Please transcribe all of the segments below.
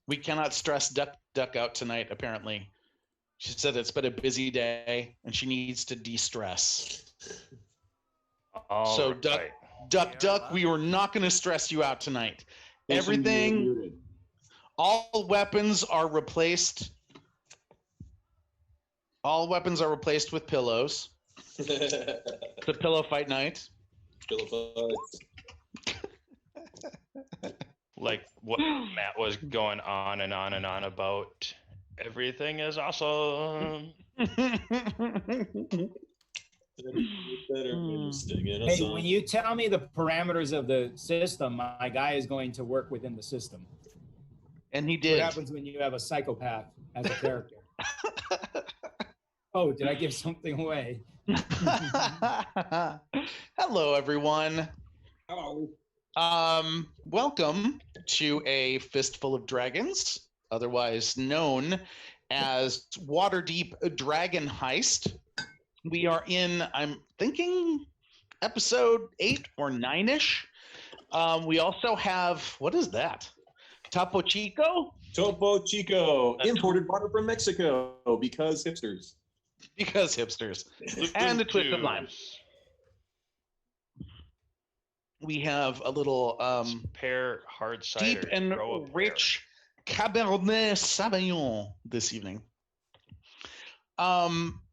We cannot stress Duck out tonight, apparently. She said it's been a busy day and she needs to de-stress. All So right. Duck, we are not going to stress you out tonight. Everything, all weapons are replaced. All weapons are replaced with pillows. It's a pillow fight night. Pillow Like what Matt was going on and on and on about. Everything is awesome. Hey, when you tell me the parameters of the system, my guy is going to work within the system. And he What did. happens when you have a psychopath as a character? Oh, did I give something away? Hello, everyone. Hello. Welcome to a Fistful of Dragons, otherwise known as Waterdeep Dragon Heist. We are in, I'm thinking, episode 8 or 9-ish. We also have, what is that? Topo Chico? Topo Chico, imported water from Mexico because hipsters. Because hipsters. And a twist of lime. We have a little pear hard cider. deep and rich Cabernet Sauvignon this evening.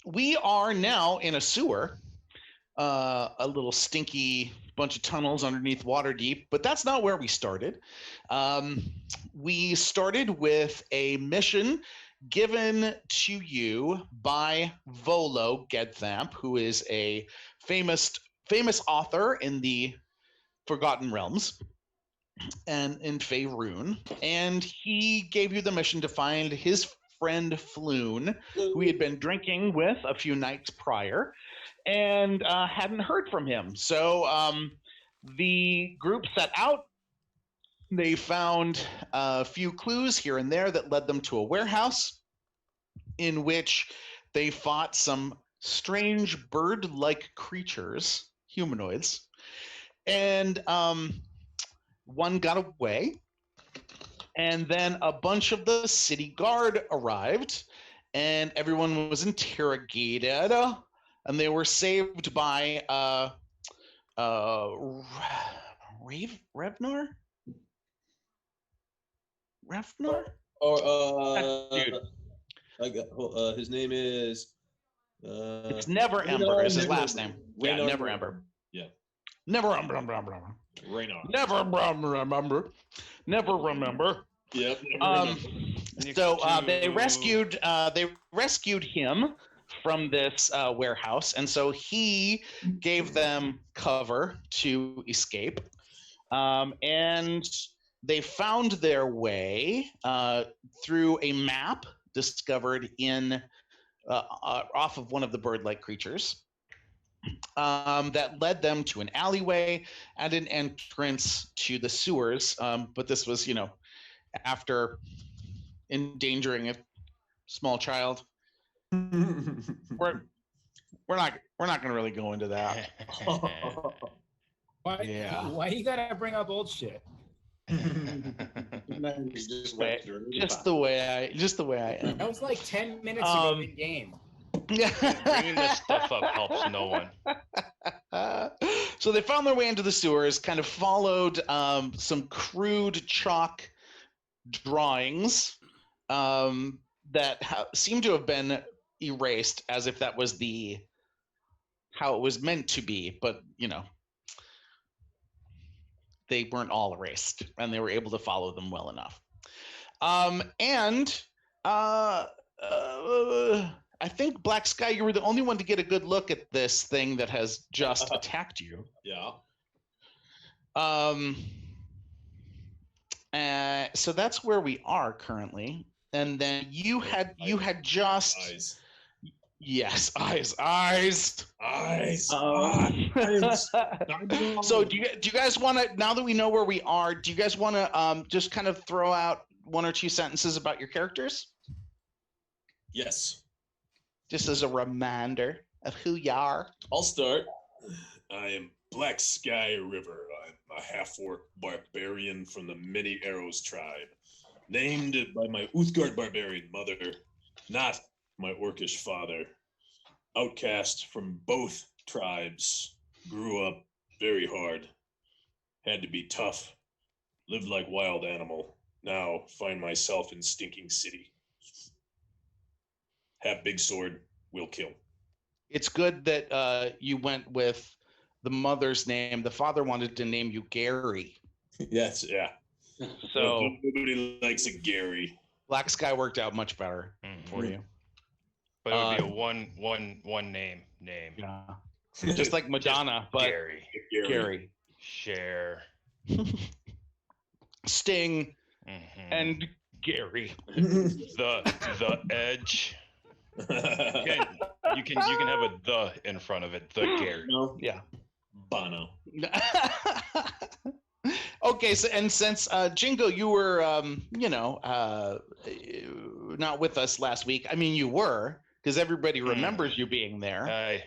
We are now in a sewer, a little stinky bunch of tunnels underneath Waterdeep, but that's not where we started. We started with a mission given to you by Volo Gedthamp, who is a famous author in the Forgotten Realms and in Faerun, and he gave you the mission to find his friend Floon, who he had been drinking with a few nights prior, and hadn't heard from him. So the group set out. They found a few clues here and there that led them to a warehouse in which they fought some strange bird-like creatures, humanoids, and one got away. And then a bunch of the city guard arrived, and everyone was interrogated, and they were saved by Revnar? Or Dude. I got, his name is. It's Never Ember is his last name. Yeah, Never Ember. Yeah. Never Ember. Raynar. Never remember. Yep. So they rescued him from this warehouse, and so he gave them cover to escape. And they found their way through a map discovered in off of one of the bird-like creatures. That led them to an alleyway and an entrance to the sewers. But this was, after endangering a small child. we're not going to really go into that. Why you gotta bring up old shit? just the way I am. That was like 10 minutes ago in game. Bringing this stuff up helps no one. So they found their way into the sewers, kind of followed some crude chalk drawings that seem to have been erased as if that was how it was meant to be, but they weren't all erased, and they were able to follow them well enough. I think Black Sky, you were the only one to get a good look at this thing that has just attacked you. Yeah. So that's where we are currently, and then you had just Eyes. Yes, eyes. So do you guys want to, now that we know where we are, do you guys want to just kind of throw out one or two sentences about your characters? Yes. Just as a reminder of who you are. I'll start. I am Black Sky River. I'm a half-orc barbarian from the Many Arrows tribe. Named by my Uthgard barbarian mother, not my orcish father. Outcast from both tribes. Grew up very hard. Had to be tough. Lived like wild animal. Now find myself in stinking city. Have big sword, will kill. It's good that you went with the mother's name. The father wanted to name you Gary. Yes, yeah. So Nobody likes a Gary. Black Sky worked out much better for you. But it would be a one name. Yeah. Just like Madonna, but Gary. Gary. Cher. Sting Mhm. and Gary. The Edge. You can have a the in front of it. The Gary. No, Yeah. Bono. Okay, so and since Jingo, you were not with us last week. I mean, you were because everybody remembers you being there, Hi.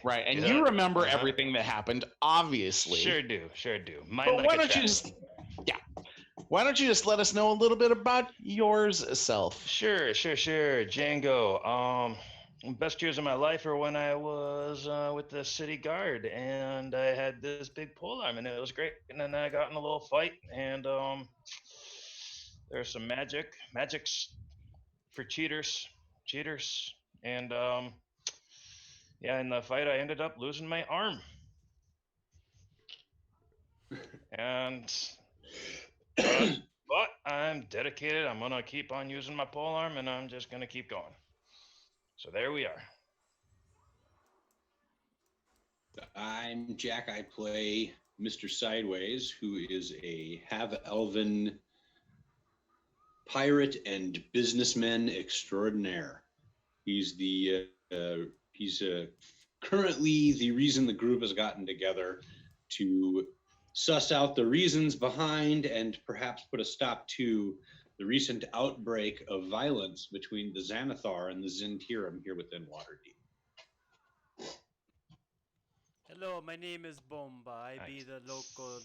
right? And Yeah. you remember Uh-huh. everything that happened, obviously. Sure do. Mine But like why a don't you trap. just, why don't you just let us know a little bit about yours self? Sure. Django. Best years of my life are when I was with the city guard, and I had this big polearm, and it was great. And then I got in a little fight, and there's some magics for cheaters, and in the fight I ended up losing my arm, and but I'm dedicated. I'm gonna keep on using my polearm, and I'm just gonna keep going. So there we are. I'm Jack. I play Mr. Sideways, who is a half-elven pirate and businessman extraordinaire. He's currently the reason the group has gotten together to suss out the reasons behind and perhaps put a stop to the recent outbreak of violence between the Xanathar and the Zentirum here within Waterdeep. Hello, my name is Bomba. I be Nice. the local,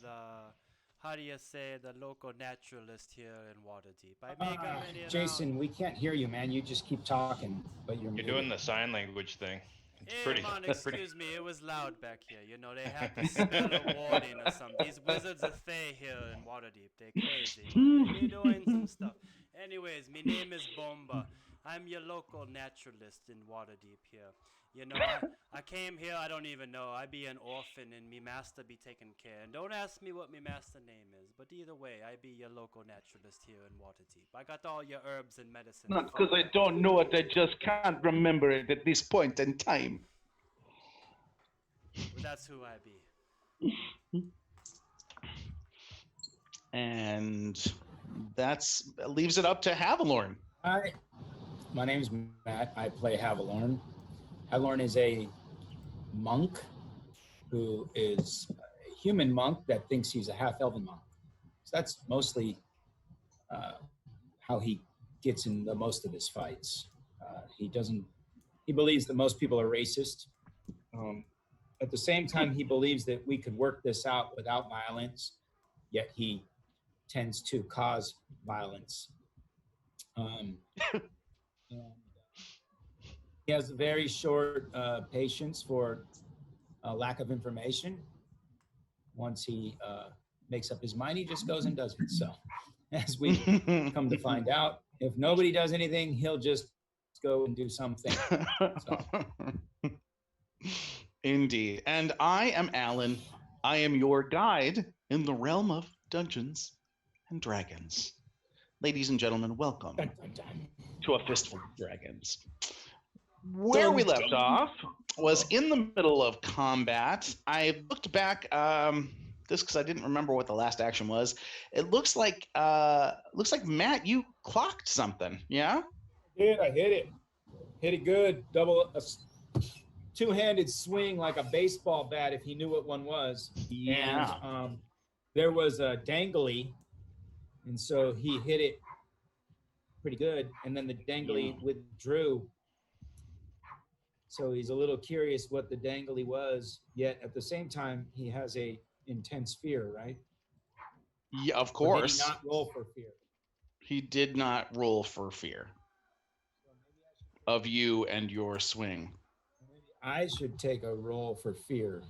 how do you say, the local naturalist here in Waterdeep. I make many Jason, we can't hear you, man. You just keep talking, but you're You're doing the sign language thing. It's Hey, pretty. man, excuse me. It was loud back here. You know, they have to spell a warning or something. These wizards of Thay here in Waterdeep, they're crazy. They're doing some stuff. Anyways, my name is Bomba. I'm your local naturalist in Waterdeep here. You know, I came here, I don't even know. I be an orphan and me master be taking care. And don't ask me what me master name is, but either way, I be your local naturalist here in Waterdeep. I got all your herbs and medicine. Not because I don't know it, I just can't remember it at this point in time. Well, that's who I be. And that's leaves it up to Havilorn. Hi, my name's Matt. I play Havilorn. Havilorn is a monk who is a human monk that thinks he's a half-elven monk. So that's mostly how he gets in the most of his fights. He believes that most people are racist. At the same time, he believes that we could work this out without violence, yet he tends to cause violence. And he has a very short patience for lack of information. Once he makes up his mind, he just goes and does it. So as we come to find out, if nobody does anything, he'll just go and do something. So. Indeed. And I am Alan. I am your guide in the realm of Dungeons and Dragons. Ladies and gentlemen, welcome Dun, dun, dun. to A Fistful of Dragons. Where we left off was in the middle of combat. I looked back just because I didn't remember what the last action was. It looks like Matt, you clocked something, yeah? I hit it good. Two-handed swing like a baseball bat if he knew what one was. Yeah. And there was a dangly, and so he hit it pretty good, and then the dangly withdrew. So he's a little curious what the dangly was, yet at the same time, he has a intense fear, right? Yeah, of Or did he course. not roll for fear? He did not roll for fear of you and your swing. I should take a roll for fear.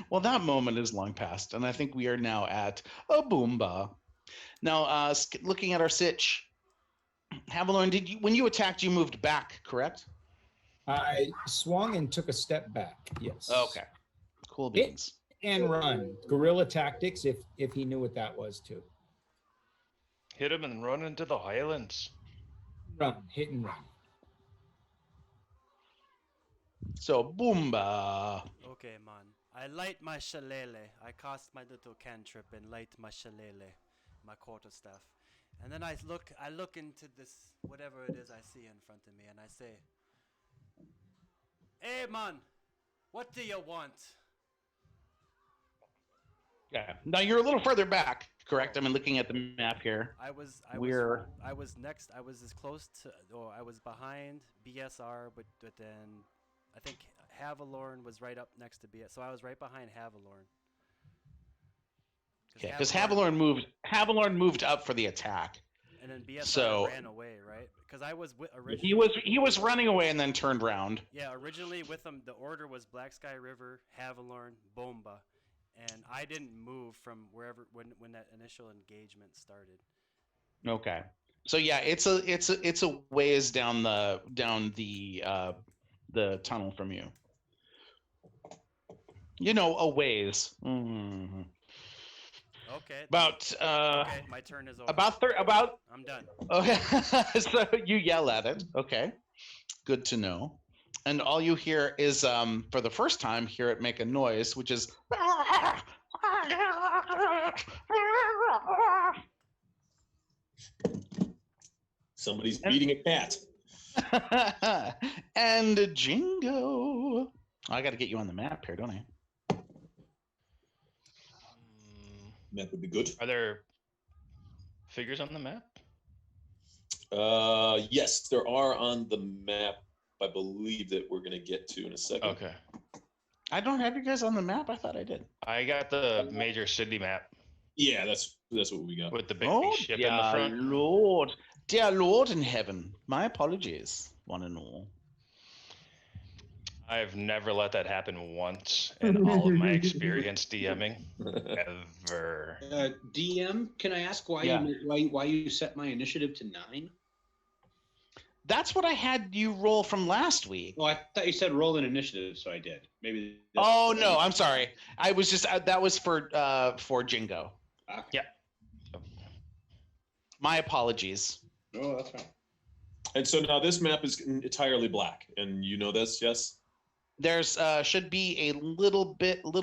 Well, that moment is long past, and I think we are now at a Boomba. Now, looking at our sitch, Havalorn, when you attacked, you moved back, correct? I swung and took a step back. Yes. Okay. Cool beans. And run. Guerrilla tactics, if he knew what that was too. Hit him and run into the Highlands. Run. Hit and run. So, Boomba. Okay, man. I light my shillelagh. I cast my little cantrip and light my shillelagh, my quarterstaff. And then I look into this, whatever it is I see in front of me, and I say, "Hey, man, what do you want?" Yeah. Now you're a little further back, correct? I mean, looking at the map here. I was next. I was as close to, or I was behind BSR, but then I think Havalorn was right up next to BSR, so I was right behind Havalorn. Okay, because Havalorn moved up for the attack. And then BSR ran away, right? Because I was originally. He was running away and then turned round. Yeah, originally with him, the order was Black Sky River, Havalorn, Bomba, and I didn't move from wherever when that initial engagement started. Okay, so yeah, it's a ways down the tunnel from you. You know, a ways. Mm-hmm. Okay. About okay, my turn is over. About. I'm done. Okay, so you yell at it. Okay, good to know. And all you hear is, for the first time, hear it make a noise, which is. Somebody's beating a cat. And Jingo. I got to get you on the map here, don't I? Map would be good. Are there figures on the map? Yes, there are on the map. I believe that we're gonna get to in a second. Okay. I don't have you guys on the map. I thought I did. I got the major city map Yeah, that's what we got. with the big Oh, ship in dear the front. Lord. Dear Lord in heaven. My apologies, one and all. I've never let that happen once in all of my experience DMing ever. DM, can I ask why you set my initiative to 9? That's what I had you roll from last week. Well, I thought you said roll an initiative, so I did. Maybe. Oh no, I'm sorry. I was just that was for Jingo. Okay. Yeah. My apologies. Oh, that's fine. And so now this map is entirely black, and you know this, yes? There's should be a little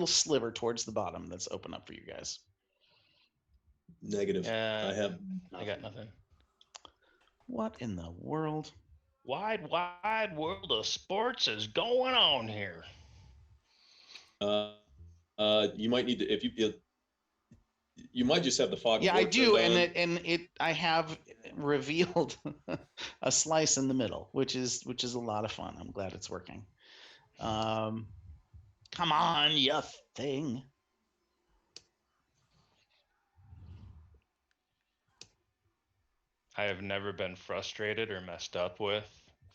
sliver towards the bottom that's open up for you guys. Negative. I got nothing. What in the world? Wide world of sports is going on here. You might need to you might just have the fog. Yeah, I do, and I have revealed a slice in the middle, which is a lot of fun. I'm glad it's working. Come on, you thing. I have never been frustrated or messed up with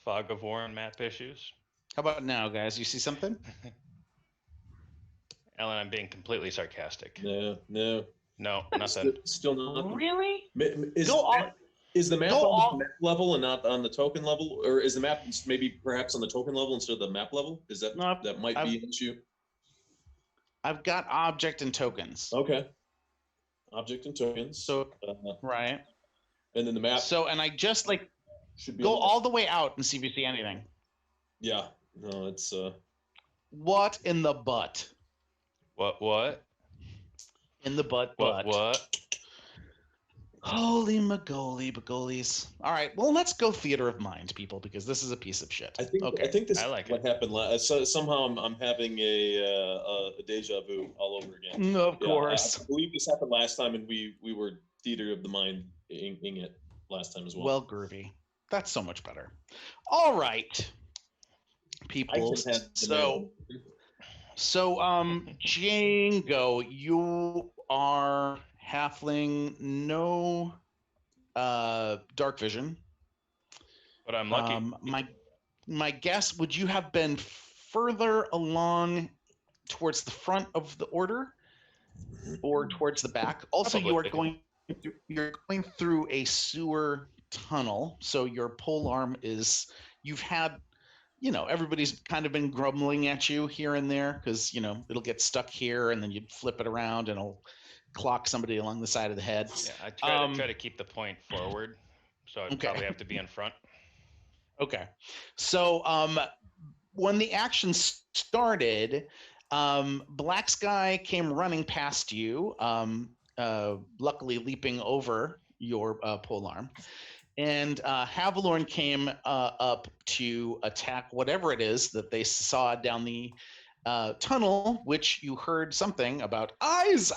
Fog of War and map issues. How about now, guys? You see something? Ellen, I'm being completely sarcastic. No, nothing. Still not. Really? Is the map on the map level and not on the token level, or is the map maybe perhaps on the token level instead of the map level? Is that that might be an issue? I've got object and tokens. Okay. Object and tokens. So right. And then the map. So and I just should be go all the way out and see if you see anything. Yeah. No, it's What in the butt? What? In the butt. What? Holy bagolies. All right, well, let's go theater of mind, people, because this is a piece of shit. I think this I like what happened last. So somehow I'm having a deja vu all over again. Of course. I believe this happened last time, and we were theater of the mind ing it last time as well. Well, groovy. That's so much better. All right, people. So Django, you are halfling, no dark vision. But I'm lucky. My guess, would you have been further along towards the front of the order or towards the back? Also, you're going through a sewer tunnel, so your pole arm is, you've had, everybody's kind of been grumbling at you here and there because, it'll get stuck here and then you'd flip it around and it'll clock somebody along the side of the head. Yeah, I try to keep the point forward, so I'd probably have to be in front. Okay. So when the action started, Black Sky came running past you, luckily leaping over your pole arm. And Havalorn came up to attack whatever it is that they saw down the tunnel, which you heard something about eyes.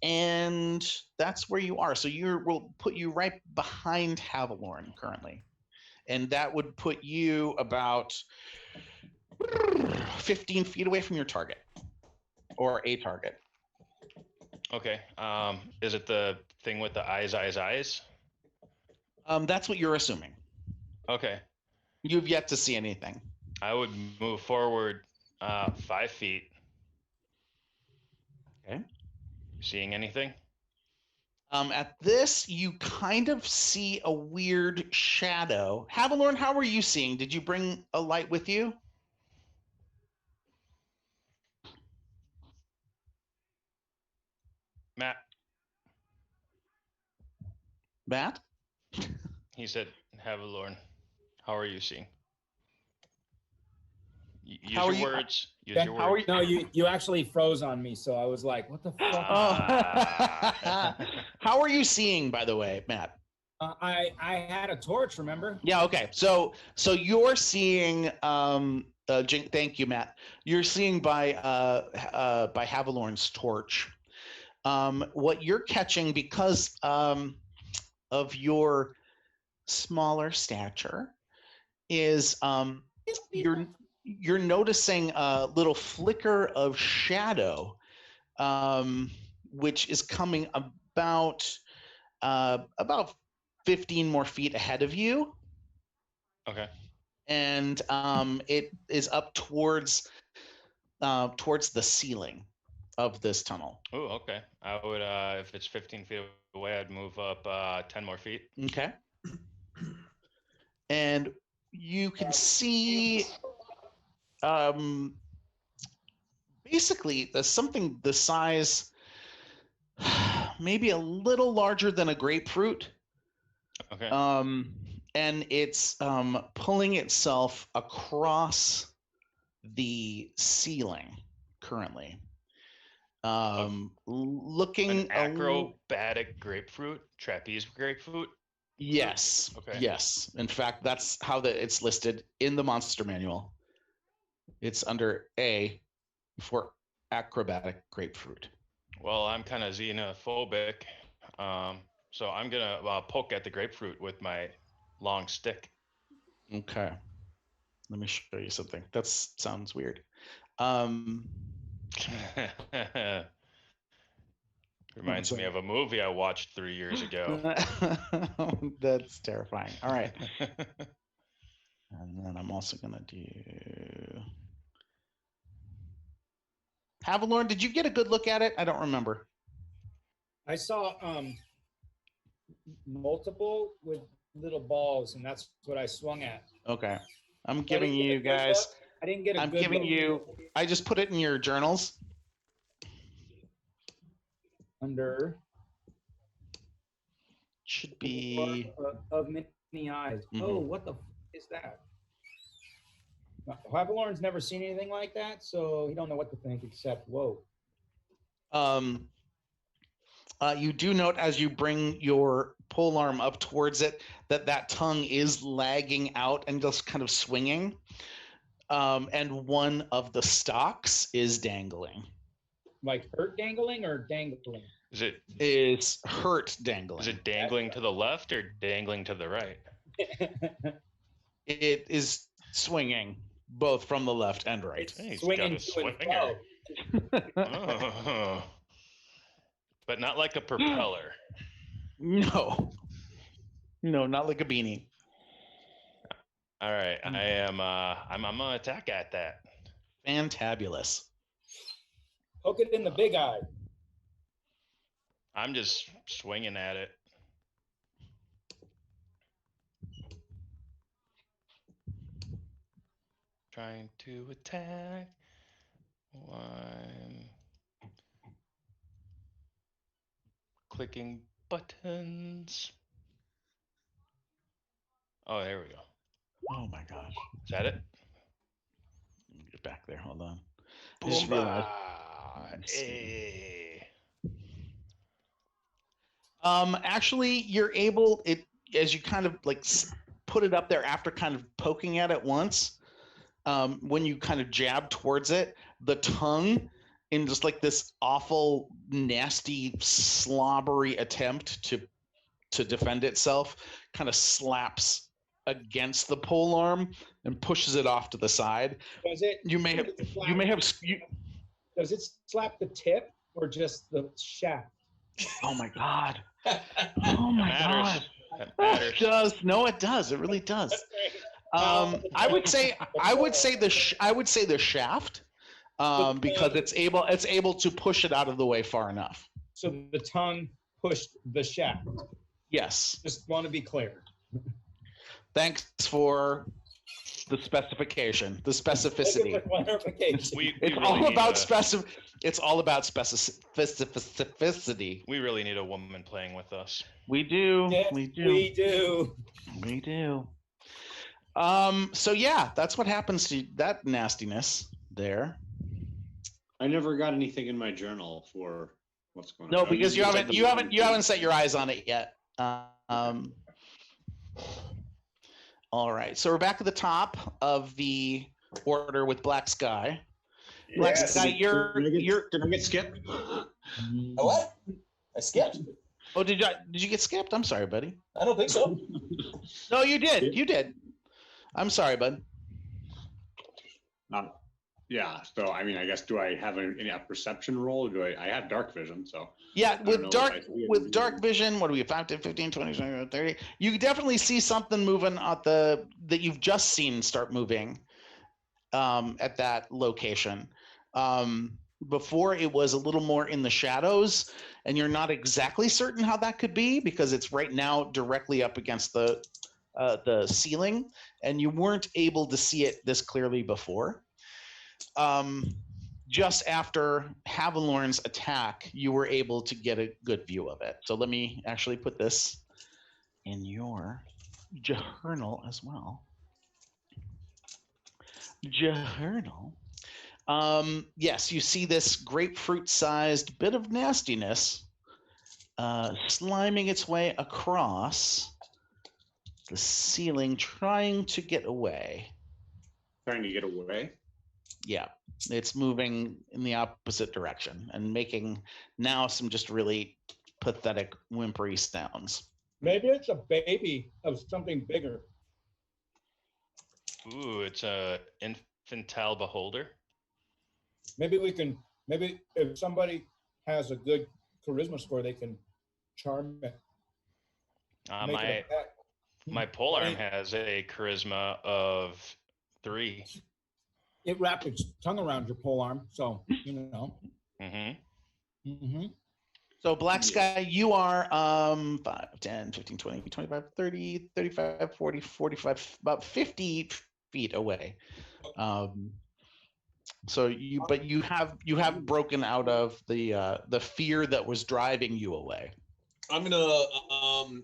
And that's where you are. So we'll put you right behind Havalorn currently. And that would put you about 15 feet away from your target, or a target. Okay. Is it the thing with the eyes? That's what you're assuming. Okay. You've yet to see anything. I would move forward 5 feet. Okay. Seeing anything? At this, you kind of see a weird shadow. Havalorn, how were you seeing? Did you bring a light with you? Matt? He said, Havalorn, how are you seeing? Use your words. Use your words. No, you actually froze on me, so I was like, what the fuck? How are you seeing, by the way, Matt? I had a torch, remember? Yeah, okay. So you're seeing thank you, Matt. You're seeing by Havalorn's torch. What you're catching because of your smaller stature is you're noticing a little flicker of shadow, which is coming about 15 more feet ahead of you. Okay. And it is up towards the ceiling of this tunnel. Oh, okay. I would, if it's 15 feet away, I'd move up 10 more feet. Okay. And you can see basically there's something the size maybe a little larger than a grapefruit. Okay. And it's pulling itself across the ceiling currently. Looking an acrobatic grapefruit, trapeze grapefruit. Yes. Okay. Yes. In fact, that's how it's listed in the monster manual. It's under A for acrobatic grapefruit. Well, I'm kind of xenophobic, so I'm gonna poke at the grapefruit with my long stick. Okay. Let me show you something. That sounds weird. Reminds me of a movie I watched 3 years ago. That's terrifying. All right. And then I'm also going to do... Havalorn, did you get a good look at it? I don't remember. I saw multiple with little balls, and that's what I swung at. Okay. I'm giving you guys... I didn't get a I'm good giving look. you... I just put it in your journals. Under... Should be... Of many eyes. Mhm. Oh, what the is that? Havalorn's never seen anything like that, so he don't know what to think except, whoa. You do note as you bring your pole arm up towards it that tongue is lagging out and just kind of swinging. And one of the stalks is dangling. Like hurt dangling or dangling? Is hurt dangling. Is it dangling to the left or dangling to the right? It is swinging both from the left and right. Hey, he's Swinging got a to and swinger. Oh. But not like a propeller. No. No, not like a beanie. All right, I'm gonna attack at that. Fantabulous. Poke it in the big eye. I'm just swinging at it. Trying to attack. One. Clicking buttons. Oh, there we go. Oh my gosh. Is that it? Let me get back there. Hold on. I just realized. Let's see. Hey. Actually, you're able it as you kind of like put it up there after kind of poking at it once. When you kind of jab towards it, the tongue, in just like this awful, nasty, slobbery attempt to defend itself, kind of slaps against the pole arm and pushes it off to the side. Does it? You may have Does it slap the tip or just the shaft? Oh my god. Oh my god. That It matters. does. No, it does. It really does. I would say the shaft, because it's able to push it out of the way far enough. So the tongue pushed the shaft. Yes. Just want to be clear. Thanks for the specification, the specificity. Looking for clarification. We It's really all need about a- It's all about specificity. We really need a woman playing with us. We do. Yes, We do. we do. We do. So yeah, that's what happens to that nastiness there. I never got anything in my journal for what's going on. No, I because you usually haven't check the- set your eyes on it yet. All right, so we're back at the top of the order with Black Sky. Black Yes. Sky, Did I get skipped? A what? I skipped. Oh, did you get skipped? I'm sorry, buddy. I don't think so. No, you did. You did. I'm sorry, bud. Yeah. So I mean, I guess do I have a perception roll? Or I have dark vision? So Yeah, don't know with if dark I see with anything. dark vision, what do we have? 5, 10, 15, 20, 25, 30. You definitely see something moving at that you've just seen start moving at that location. Before it was a little more in the shadows, and you're not exactly certain how that could be because it's right now directly up against the ceiling, and you weren't able to see it this clearly before. Just after Havilorn's attack, you were able to get a good view of it. So let me actually put this in your journal as well. Journal. Yes, you see this grapefruit-sized bit of nastiness sliming its way across the ceiling, trying to get away. Trying to get away. Yeah, it's moving in the opposite direction and making now some just really pathetic, whimpery sounds. Maybe it's a baby of something bigger. Ooh, it's a infantile beholder. Maybe if somebody has a good charisma score, they can charm it. Make it a pet. My polearm has a charisma of 3. It wrapped its tongue around your pole arm, so you know. Mm-hmm. Mm-hmm. So Black Sky, you are 5, 10, 15, 20, 25, 30, 35, 40, 45, about 50 feet away. So you have broken out of the fear that was driving you away. I'm gonna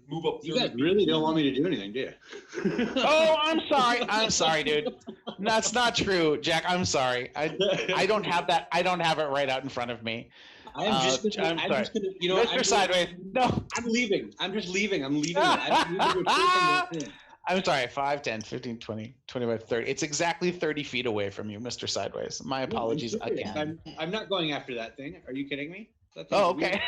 move up. You guys really don't want me to do anything, do you? Oh, I'm sorry, dude. That's not true, Jack. I'm sorry. I don't have that. I don't have it right out in front of me. I'm just gonna, you know, Mr. Sideways. No, I'm leaving. I'm just leaving. I'm leaving. I'm sorry. 5, 10, 15, 20, 25, 30. It's exactly 30 feet away from you, Mr. Sideways. My apologies again. I'm not going after that thing. Are you kidding me? Oh, okay.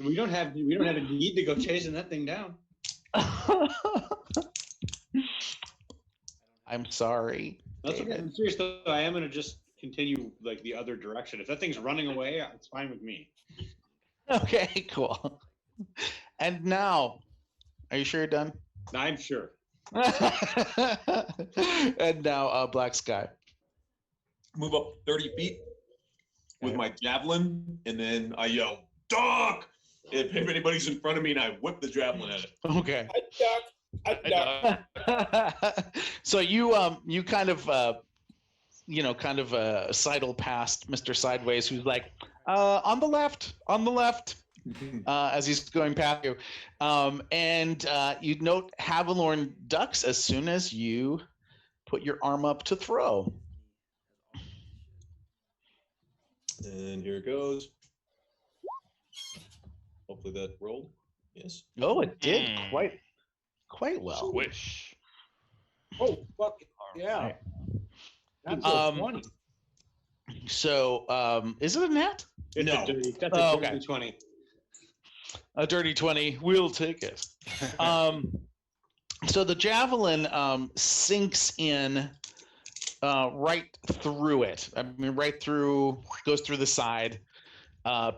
We don't have a need to go chasing that thing down. I'm sorry. That's okay. I'm serious though. I am gonna just continue like the other direction. If that thing's running away, it's fine with me. Okay, cool. And now, are you sure you're done? I'm sure. And now, Black Sky. Move up 30 feet with my javelin, and then I yell, "Duck!" If anybody's in front of me, and I whip the javelin at it. Okay. I duck. So you kind of sidle past Mr. Sideways, who's like, on the left, as he's going past you. And you note Havilorn ducks as soon as you put your arm up to throw. And here it goes. Hopefully that rolled. Yes. Oh, it did quite well. Squish. Oh, fuck. Yeah. Right. That's Um, 20. So, is it a net? It's No. a dirty, that's Oh, a okay. dirty 20. A dirty 20. We'll take it. So the javelin sinks in right through it. I mean, goes through the side,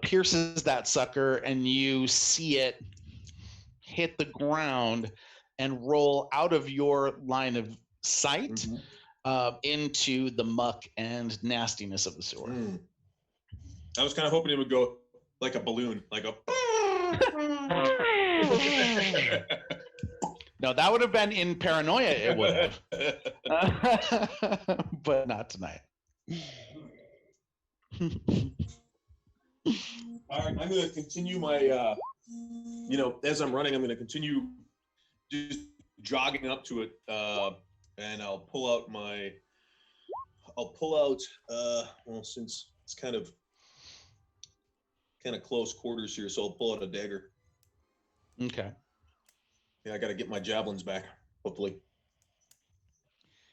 pierces that sucker, and you see it hit the ground and roll out of your line of sight into the muck and nastiness of the sewer. I was kind of hoping it would go like a balloon, like a. No, that would have been in Paranoia. It would have, but not tonight. All right, I'm going to continue my, as I'm running, I'm going to continue just jogging up to it, and I'll pull out, since it's kind of close quarters here, so I'll pull out a dagger. Okay. Yeah, I got to get my javelins back, hopefully.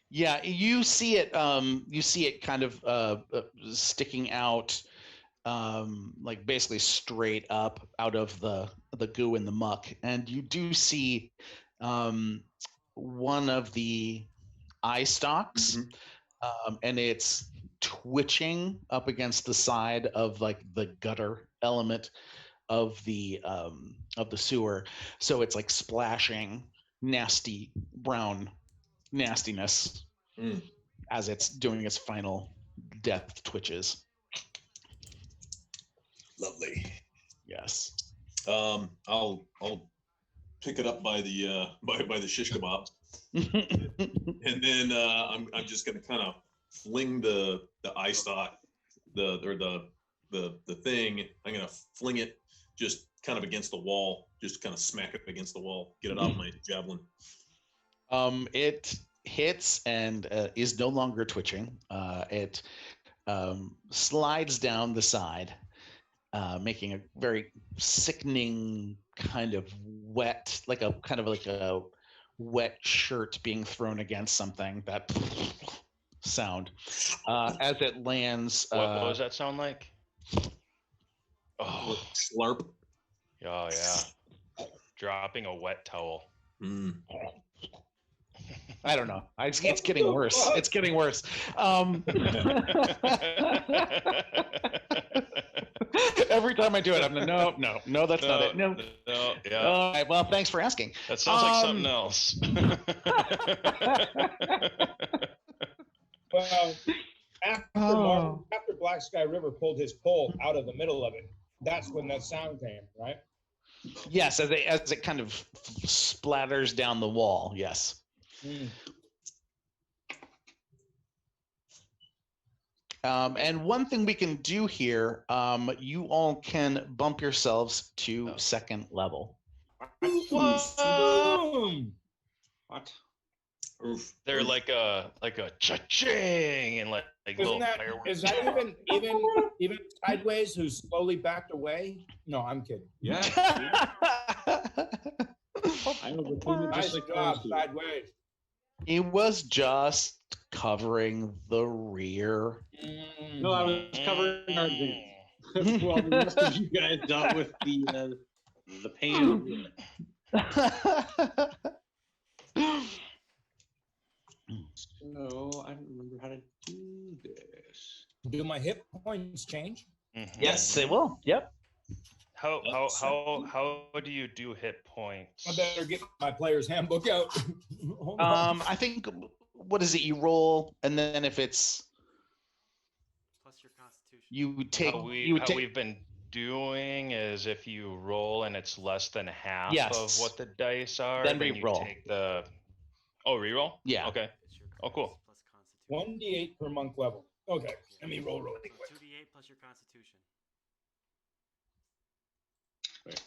Yeah, you see it. You see it kind of sticking out, like basically straight up out of the goo and the muck, and you do see one of the eye stalks, and it's twitching up against the side of like the gutter element of the sewer, so it's like splashing nasty brown nastiness as it's doing its final death twitches. Lovely. Yes. I'll pick it up by the by the shish kebab, and then I'm just gonna kind of fling the eye stalk, the thing. I'm gonna fling it just kind of against the wall, just kind of smack it against the wall, get it off my javelin. It hits and is no longer twitching. It slides down the side, making a very sickening kind of wet, like a wet shirt being thrown against something. That sound as it lands. What does that sound like? Oh, Slurp. oh yeah. Dropping a wet towel. I don't know. It's getting worse. It's getting worse. Every time I do it, I'm like, no, that's not it. No. Yeah. All right, well, thanks for asking. That sounds like something else. Well, after Black Sky River pulled his pole out of the middle of it, that's when that sound came, right? Yes, as it kind of splatters down the wall. Yes. And one thing we can do here, you all can bump yourselves to second level. Boom! What? Oof. They're like a cha-ching and like little fireworks. Is that even Sideways, who's slowly backed away? No, I'm kidding. Yeah. I know, but Nice job, Sideways. He was just covering the rear. No, I was covering our advance. While the rest of you guys dealt with the pain. So I don't remember how to do this. Do my hit points change? Yes, Mhm. it will. Yep. How do you do hit points? I better get my player's handbook out. Hold on. I think what is it? You roll, and then if it's Plus your constitution. you take How you would take we've been doing is if you roll and it's less than half of Yes. what the dice are, Then then re-roll. you take the reroll. Yeah. Okay. It's your Oh, cool. plus constitution. 1d8 per monk level. Okay, let me roll really So quick. 2d8 plus your constitution.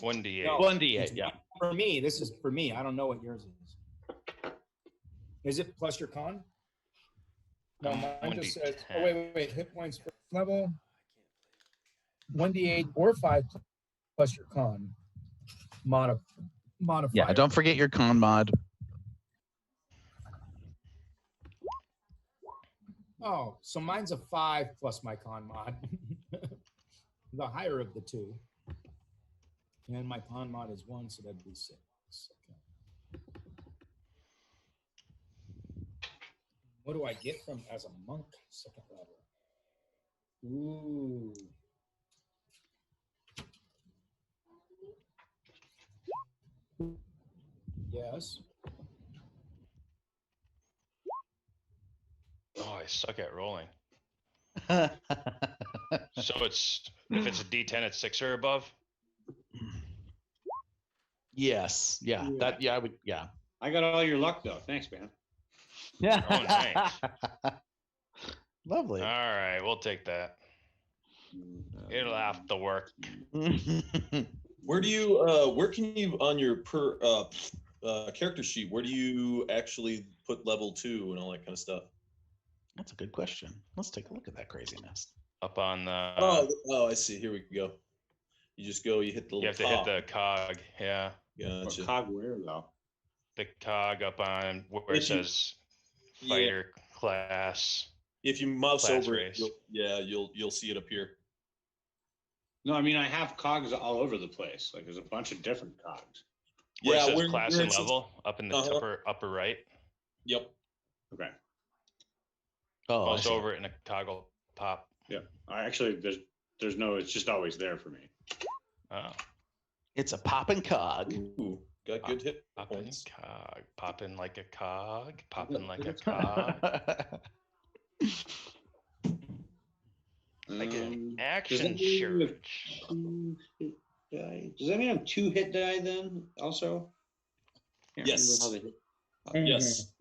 1d8. No. 1d8. Yeah. For me, this is for me. I don't know what yours is. Is it plus your con? No, mine just says. Oh, 1d10. wait. Hit points per level. 1d8 or 5 plus your con. Modifier. Yeah. Don't forget your con mod. Oh, so mine's a 5 plus my con mod. The higher of the two. And my con mod is 1, so that'd be 6. Okay. What do I get from as a monk second level? Ooh. Yes. Oh, I suck at rolling. Yeah. So it's if it's a D10, it's 6 or above. Yes. Yeah. Yeah. That. Yeah. I would. Yeah. I got all your luck though. Thanks, man. Yeah. Oh, nice. Lovely. All right, we'll take that. It'll have to work. Where do you where can you on your character sheet, where do you actually put level 2 and all that kind of stuff? That's a good question. Let's take a look at that craziness. Up on the Oh, I see. Here we go. You just go, you hit the you little have to hit the cog. Yeah. Gotcha. Cog where though? The cog up on where If it you- says Yeah. fighter class. If you mouse Class over race. it, you'll see it appear. No, I mean I have cogs all over the place. Like there's a bunch of different cogs. Where it says where- class where and it says- level up in the upper right. Yep. Okay. Oh, I Mouse see. over it and a toggle pop. Yeah. I actually there's no. It's just always there for me. Oh, It's a popping cog. Ooh, got good hit popping points. cog, popping like a cog, popping like a cog, like an action shirt. Does anyone have 2 hit die then? Also. Can't Yes. remember how they hit. Yes. Jesus.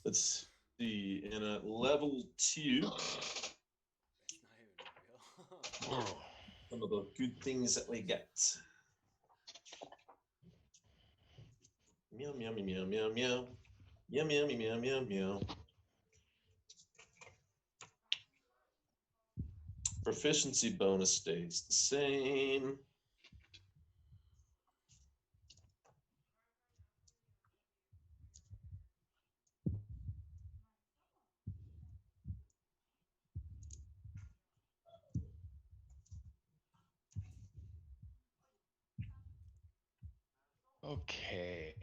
Let's see. In a level 2, That's not even real. some of the good things that we get. Meow meow meow meow meow meow. Meow meow meow meow meow. Proficiency bonus stays the same. Okay,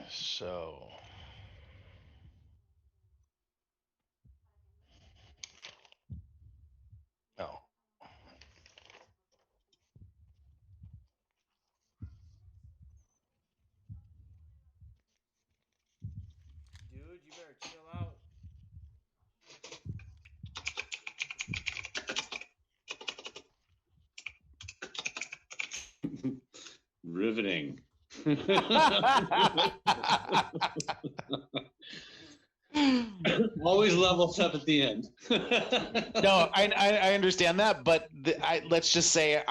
so oh, Dude, you better chill out. Riveting. Always levels up at the end. No, I understand that, but let's just say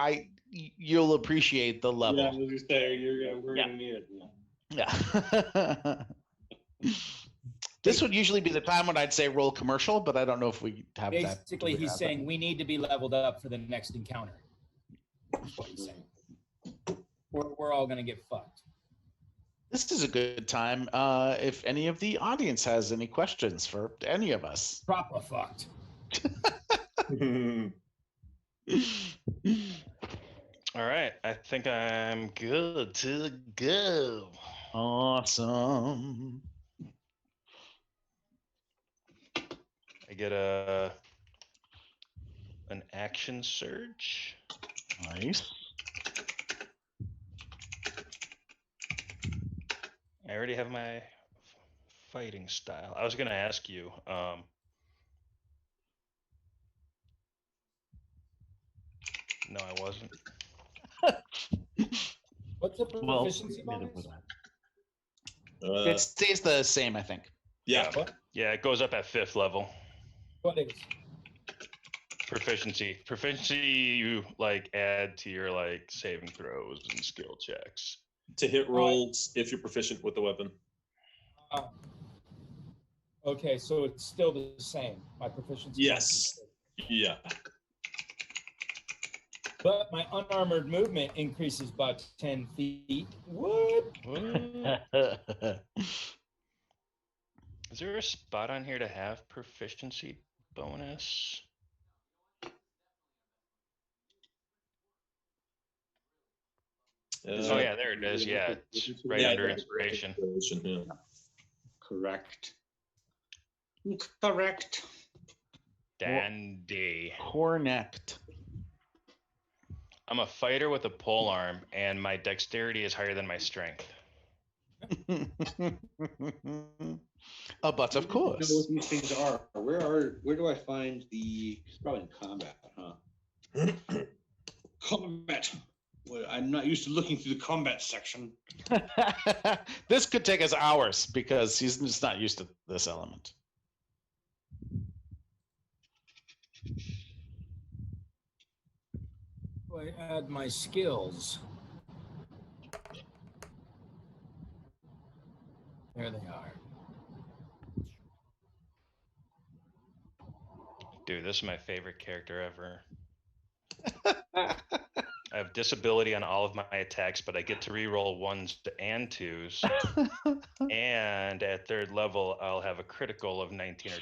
you'll appreciate the Yeah, level. as you say, we're Yeah. gonna need it. Yeah. This would usually be the time when I'd say roll commercial, but I don't know if we have that. Basically, he's saying we need to be leveled up for the next encounter. That's what he's saying. We're all gonna get fucked. This is a good time. If any of the audience has any questions for any of us. Proper fucked. All right, I think I'm good to go. Awesome. I get an action surge. Nice. I already have my fighting style. I was gonna ask you. No, I wasn't. What's the Well, proficiency bonus? It stays the same, I think. Yeah. What? Yeah, it goes up at 5th level. What is? Proficiency. Proficiency you like add to your like saving throws and skill checks. To hit rolls if you're proficient with the weapon. Okay, so it's still the same. My proficiency. Yes. Yeah. But my unarmored movement increases by 10 feet. What? Is there a spot on here to have proficiency bonus? Oh yeah, there it is. Yeah, it's right under inspiration. Yeah. Correct. Correct. Dandy. Cornect. I'm a fighter with a pole arm, and my dexterity is higher than my strength. But of I course. don't know what these things are. Where do I find the? It's probably in combat, huh? Combat. Well, I'm not used to looking through the combat section. This could take us hours because he's just not used to this element. I add my skills. There they are. Dude, this is my favorite character ever. I have disability on all of my attacks, but I get to reroll 1s and 2s. And at 3rd level, I'll have a critical of 19 or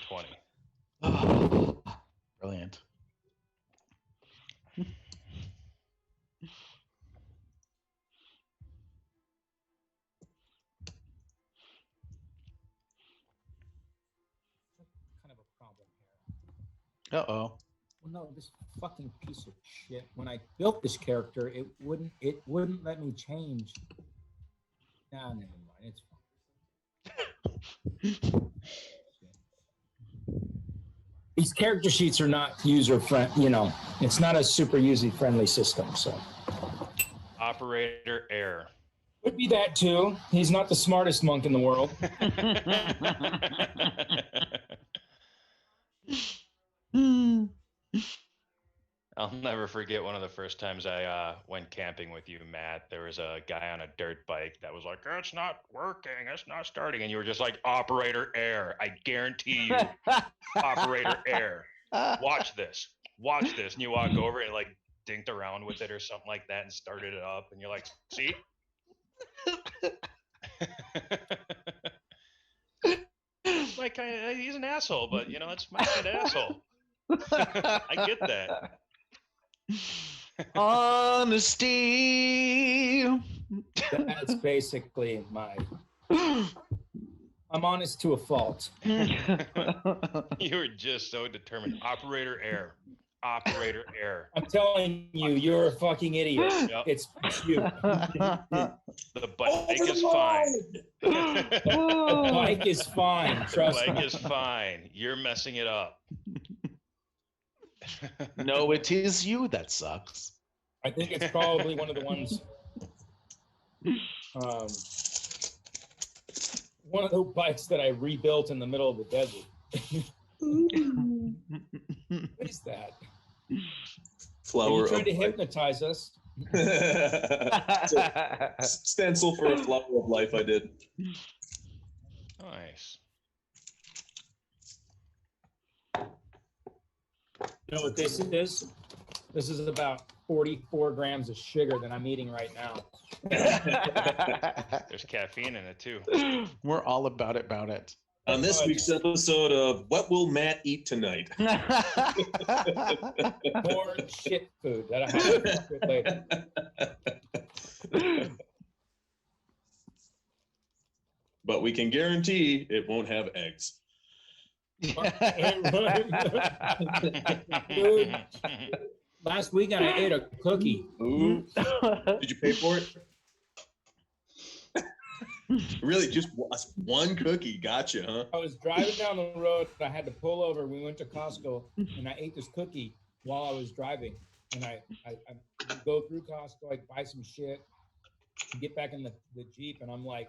20. Brilliant. Kind of a problem here. Uh-oh. Well, no, this fucking piece of shit. When I built this character, it wouldn't let me change. Nah, never mind. It's fine. These character sheets are not user friendly. You know, it's not a super user friendly system. So Operator error. could be that too. He's not the smartest monk in the world. I'll never forget one of the first times I went camping with you, Matt. There was a guy on a dirt bike that was like, "It's not working, it's not starting," and you were just like, "Operator error. I guarantee you, operator error. Watch this, and you walk over and like dinked around with it or something like that and started it up, and you're like, "See." Like he's an asshole, but you know, it's my kind of asshole. I get that. Honesty. That's basically my. I'm honest to a fault. You were just so determined. Operator error. Operator error. I'm telling you, you're a fucking idiot. Yep. It's you. The bike is fine. The bike is fine. Trust The me. bike is fine. You're messing it up. No, it is you that sucks. I think it's probably one of the ones. One of the bikes that I rebuilt in the middle of the desert. What is that? Flower You tried to of life. hypnotize us. Stencil for a flower of life. I did. Nice. You know what this is? This is about 44 grams of sugar that I'm eating right now. There's caffeine in it too. We're all about it. On this week's episode of What Will Matt Eat Tonight? More shit food that I have to fuck with later. But we can guarantee it won't have eggs. Dude, last weekend I ate a cookie. Ooh. Did you pay for it? Really, just one cookie? Gotcha, huh? I was driving down the road. I had to pull over. We went to Costco, and I ate this cookie while I was driving. And I go through Costco, like buy some shit, get back in the Jeep, and I'm like,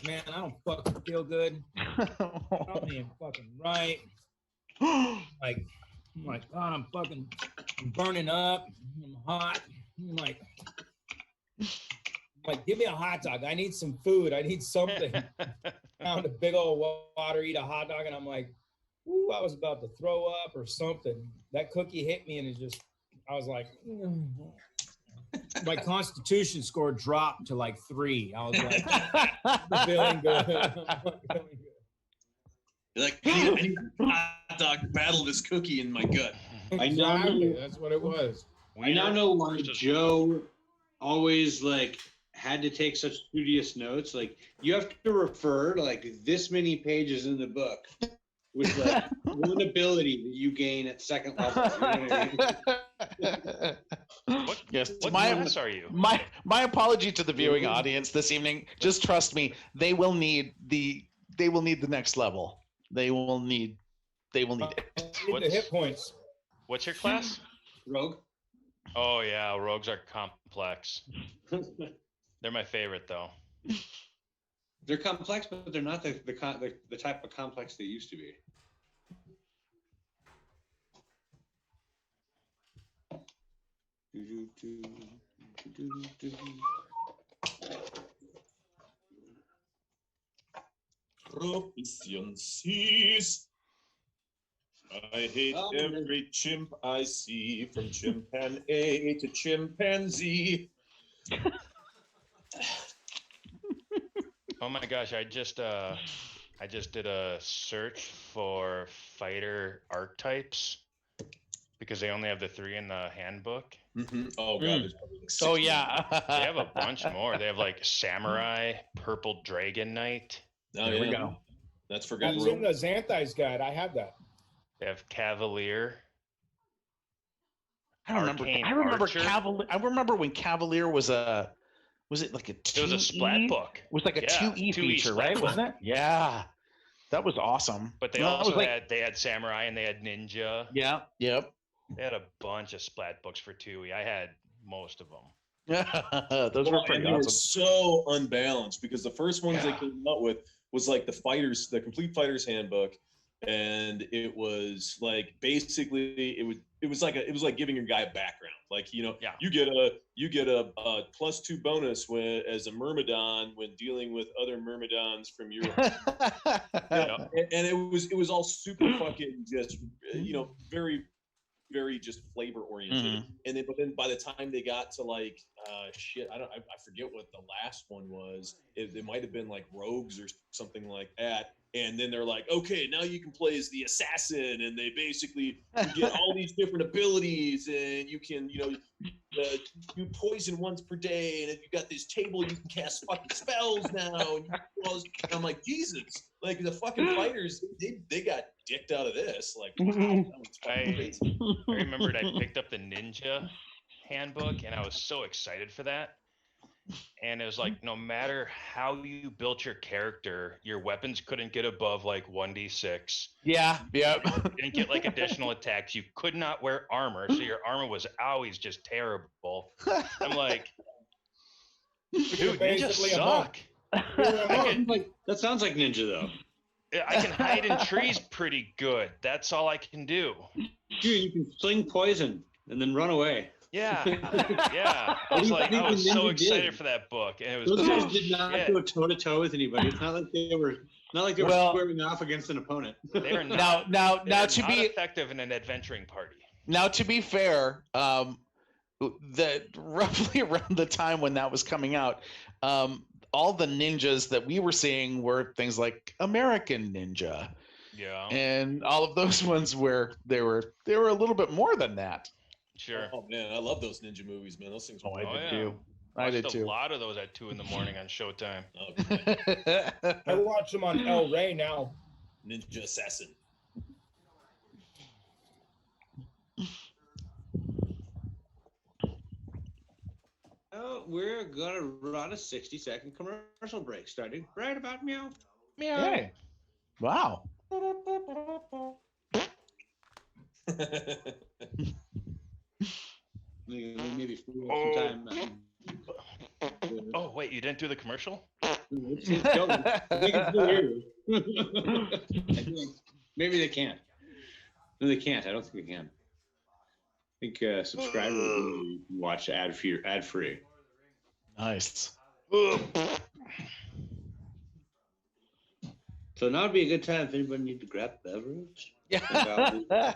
man, I don't fucking feel good. I'm being fucking right. I'm like, God, I'm burning up. I'm hot. I'm like, give me a hot dog. I need some food. I need something. Found a big old water, eat a hot dog, and I'm like, ooh, I was about to throw up or something. That cookie hit me, and I was like, my constitution score dropped to like 3. I was like, I'm feeling good. You're like, I need a hot dog battle this cookie in my gut. Exactly. That's what it was. I now know why Joe always had to take such studious notes. Like, you have to refer to this many pages in the book with one ability that you gain at second level. You know what I mean? Yes. What class are you? My apology to the viewing audience this evening. Just trust me, they will need the next level. They will need it. Need the hit points. What's your class? Rogue. Oh yeah, rogues are complex. They're my favorite though. They're complex, but they're not the type of complex they used to be. Proficiencies. I hate every chimp I see, from chimpanzee to chimpanzee. Oh my gosh, I just did a search for fighter archetypes because they only have the 3 in the handbook. Mm-hmm. Oh god, there's probably like 6 Oh yeah. They have a bunch more. They have like samurai, purple dragon knight. Oh, There yeah. we go. That's forgotten. It's in the Xanthai's guide. I have that. They have cavalier. I remember Archer. Cavalier. I remember when Cavalier was it like a 2E? It was a splat book. It was like a Yeah, 2E 2E feature, splat right? book. Wasn't it? Yeah. That was awesome. But they No, it also was had samurai and they had ninja. Yeah, yep. They had a bunch of splat books for 2E. I had most of them. Those were Well, pretty and they were awesome. so unbalanced because the first ones they came out with was like the complete fighter's handbook, and it was like basically it was like giving your guy a background. Like, you get a +2 bonus as a Myrmidon when dealing with other Myrmidons from Europe. And it was all super fucking just very, very just flavor oriented. And but then by the time they got to I forget what the last one was. It might have been like rogues or something like that. And then they're like, okay, now you can play as the assassin, and they basically get all these different abilities, and you can do poison once per day, and you got this table, you can cast fucking spells now. And I'm like, Jesus, like the fucking fighters, they got dicked out of this. Like, wow, that was fucking great. I remembered I picked up the ninja handbook, and I was so excited for that. And it was like, no matter how you built your character, your weapons couldn't get above like 1d6. Yeah, yep. You didn't get like additional attacks. You could not wear armor, so your armor was always just terrible. I'm like, dude, ninjas suck. That sounds like ninja though. I can hide in trees pretty good. That's all I can do. Dude, you can sling poison and then run away. Yeah, yeah. I was so excited for that book, and it was. Those guys did not go toe to toe with anybody. It's not like they were squaring off against an opponent. They are not, now not to be effective in an adventuring party. Now, to be fair, roughly around the time when that was coming out, all the ninjas that we were seeing were things like American Ninja, Yeah. and all of those ones where they were a little bit more than that. Sure. Oh man, I love those ninja movies, man. Those things were Oh, I Oh, did yeah. too. I Watched did a too. lot of those at 2 in the morning on Showtime. Oh, I watch them on El Rey now. Ninja Assassin. Oh, we're gonna run a 60-second commercial break starting right about meow. Hey. Wow. Maybe some time. Oh, wait, you didn't do the commercial? It's going. We can still hear you. I think maybe they can't. No, they can't. I don't think they can. I think subscribers will watch ad free. Nice. So now would be a good time if anybody needs to grab a beverage. Yeah.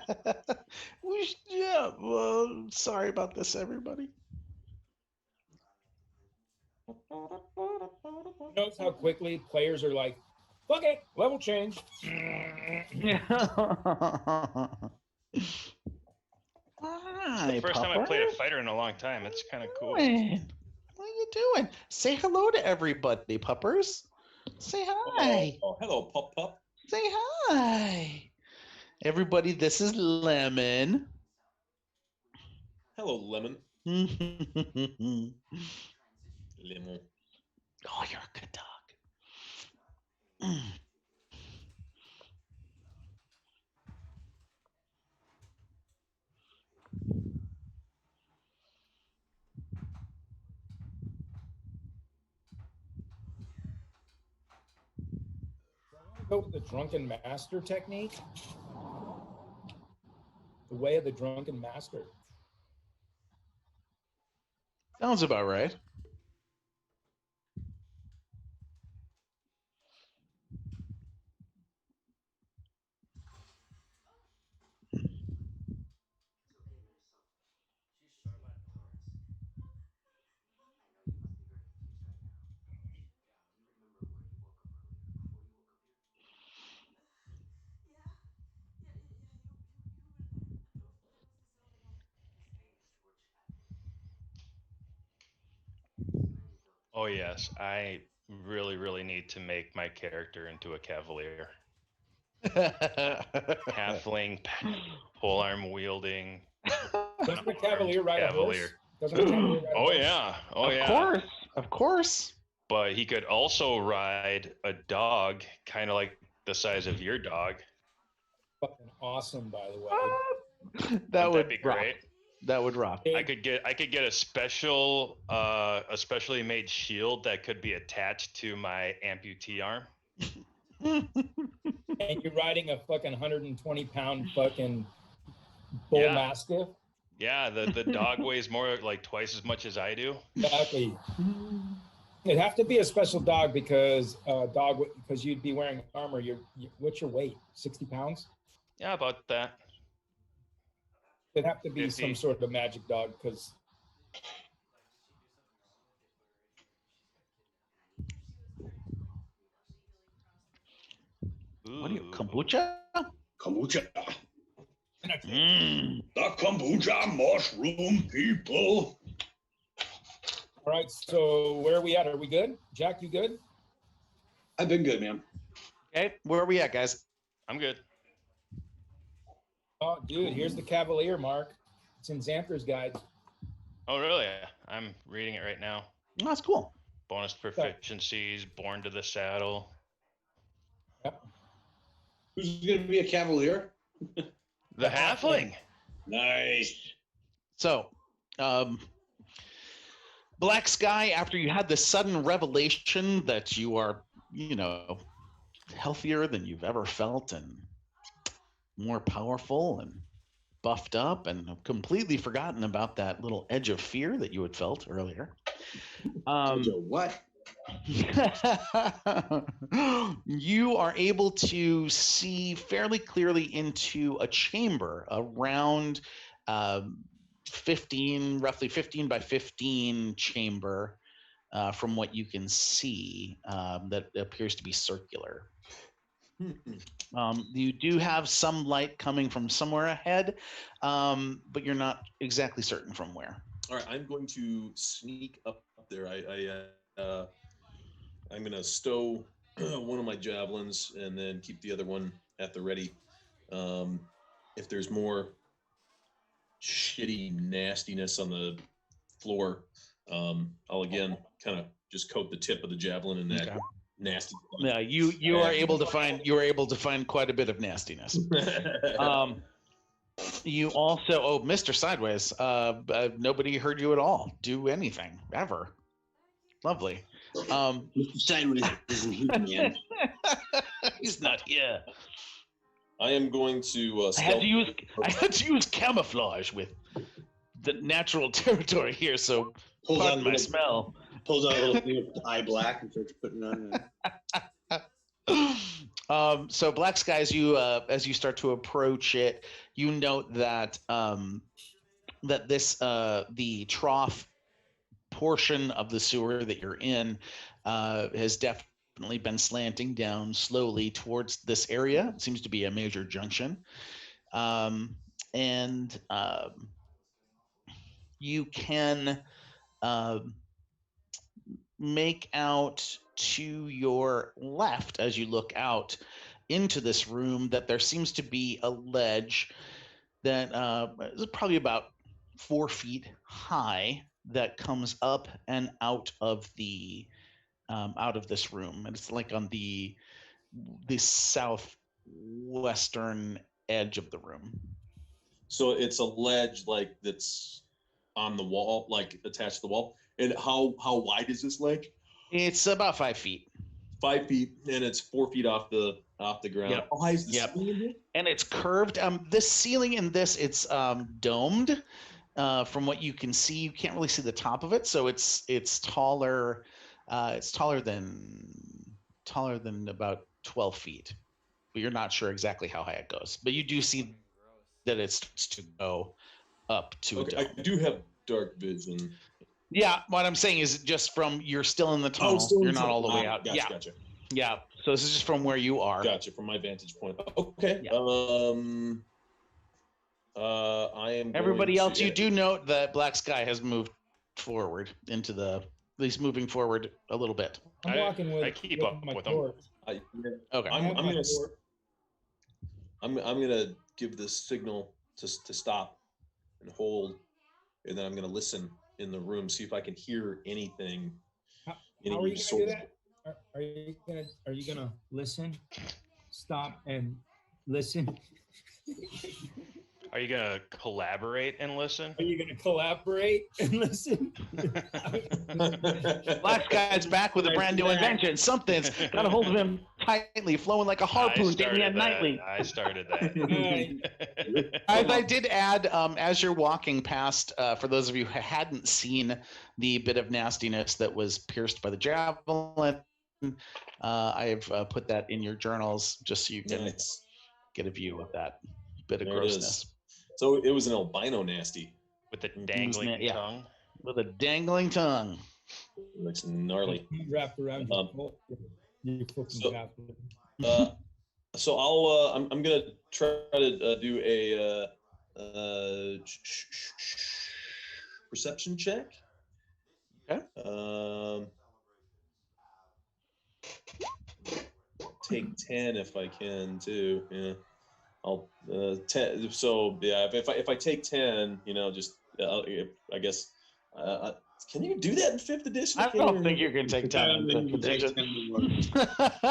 Yeah. Well, sorry about this, everybody. Notice how quickly players are like, fuck it, level change. Hi, First time I played a pupper. fighter in a long time. It's kind of cool. Doing? What are you doing? Say hello to everybody, puppers. Say hi. Oh, hello, Pup Pup. Say hi. Everybody, this is Lemon. Hello, Lemon. Oh, Lemon. you're a good dog. Go with the drunken master technique. The way of the drunken master. Sounds about right. Oh, yes. I really, really need to make my character into a cavalier. Halfling, polearm wielding. Doesn't the cavalier ride a horse? Cavalier. Doesn't the cavalier ride a Oh, horse? yeah. Oh, Of yeah. course. Of course. But he could also ride a dog, kind of like the size of your dog. Fucking awesome, by the way. That Wouldn't would that be rock. great? That would rock. I could get a special, a specially made shield that could be attached to my amputee arm. And you're riding a fucking 120-pound fucking bull Yeah. mastiff. Yeah, the dog weighs more like twice as much as I do. Exactly. It'd have to be a special dog because you'd be wearing armor. What's your weight? 60 pounds? Yeah, about that. It'd have to be 50. some sort of magic dog because What are you, Ooh. kombucha? Kombucha. Mm. The kombucha mushroom people. all right. So where are we at? Are we good? Jack, you good? I've been good, man. Okay, where are we at, guys? I'm good. Oh, dude, here's the Cavalier, Mark. It's in Xanther's guide. Oh, really? I'm reading it right now. Oh, that's cool. Bonus proficiencies, born to the saddle. Who's going to be a cavalier? The halfling. Nice. So, Black Sky, after you had this sudden revelation that you are, healthier than you've ever felt and more powerful and buffed up and have completely forgotten about that little edge of fear that you had felt earlier. What? You are able to see fairly clearly into a chamber around roughly 15 by 15 chamber from what you can see, that appears to be circular. You do have some light coming from somewhere ahead, but you're not exactly certain from where. All right, I'm going to sneak up there. I'm going to stow one of my javelins and then keep the other one at the ready. If there's more shitty nastiness on the floor, I'll again kind of just coat the tip of the javelin in that nasty. Yeah, you are able to find quite a bit of nastiness. You also, Mr. Sideways, nobody heard you at all do anything ever. Lovely. Mr. Sideways isn't here, man. He's not here. I am going to. I had to use camouflage with the natural territory here, so pardon my smell. Pulls out a little thing of eye black and starts putting it on. So Black Sky, as you start to approach it, you note that that this the trough portion of the sewer that you're in has definitely been slanting down slowly towards this area. It seems to be a major junction, and you can make out to your left as you look out into this room that there seems to be a ledge that is probably about 4 feet high that comes up and out of the out of this room, and it's like on the southwestern edge of the room. So it's a ledge like that's on the wall, like attached to the wall. And how wide is this ledge? It's about 5 feet. 5 feet, and it's 4 feet off the ground. Yep. How high is the ceiling in here? And it's curved. This ceiling in this, it's domed. From what you can see, you can't really see the top of it, so it's taller. It's taller than about 12 feet, but you're not sure exactly how high it goes. But you do see that it's to go up to a dome. I do have dark vision. Yeah, what I'm saying is just from you're still in the tunnel. You're not all the way out. Gotcha. Yeah. So this is just from where you are. Gotcha. From my vantage point. Okay. Yeah. I am. Everybody else, you do note that Black Sky has moved forward into the. He's moving forward a little bit. I'm walking with. I keep up my with him. torch. Okay. I'm gonna give this signal to stop and hold, and then I'm gonna listen in the room, see if I can hear anything. How are you gonna do that? Are you gonna listen, stop, and listen? Are you gonna collaborate and listen? Are you gonna collaborate and listen? Black Sky's back with a brand new invention. Something's got a hold of him tightly, flowing like a harpoon. Damian Knightley. I started that. I did add, as you're walking past, for those of you who hadn't seen the bit of nastiness that was pierced by the javelin, I've put that in your journals just so you can get a view of that bit of grossness. So it was an albino nasty. With the dangling tongue? With a dangling tongue. Looks gnarly. Wrapped around your fucking so I'm gonna try to do a perception check. Okay. Take 10 if I can too. Yeah. I'll 10. So yeah, if I take 10, just I guess. Can you do that in 5th edition? I don't think you can take 10 in 5th edition.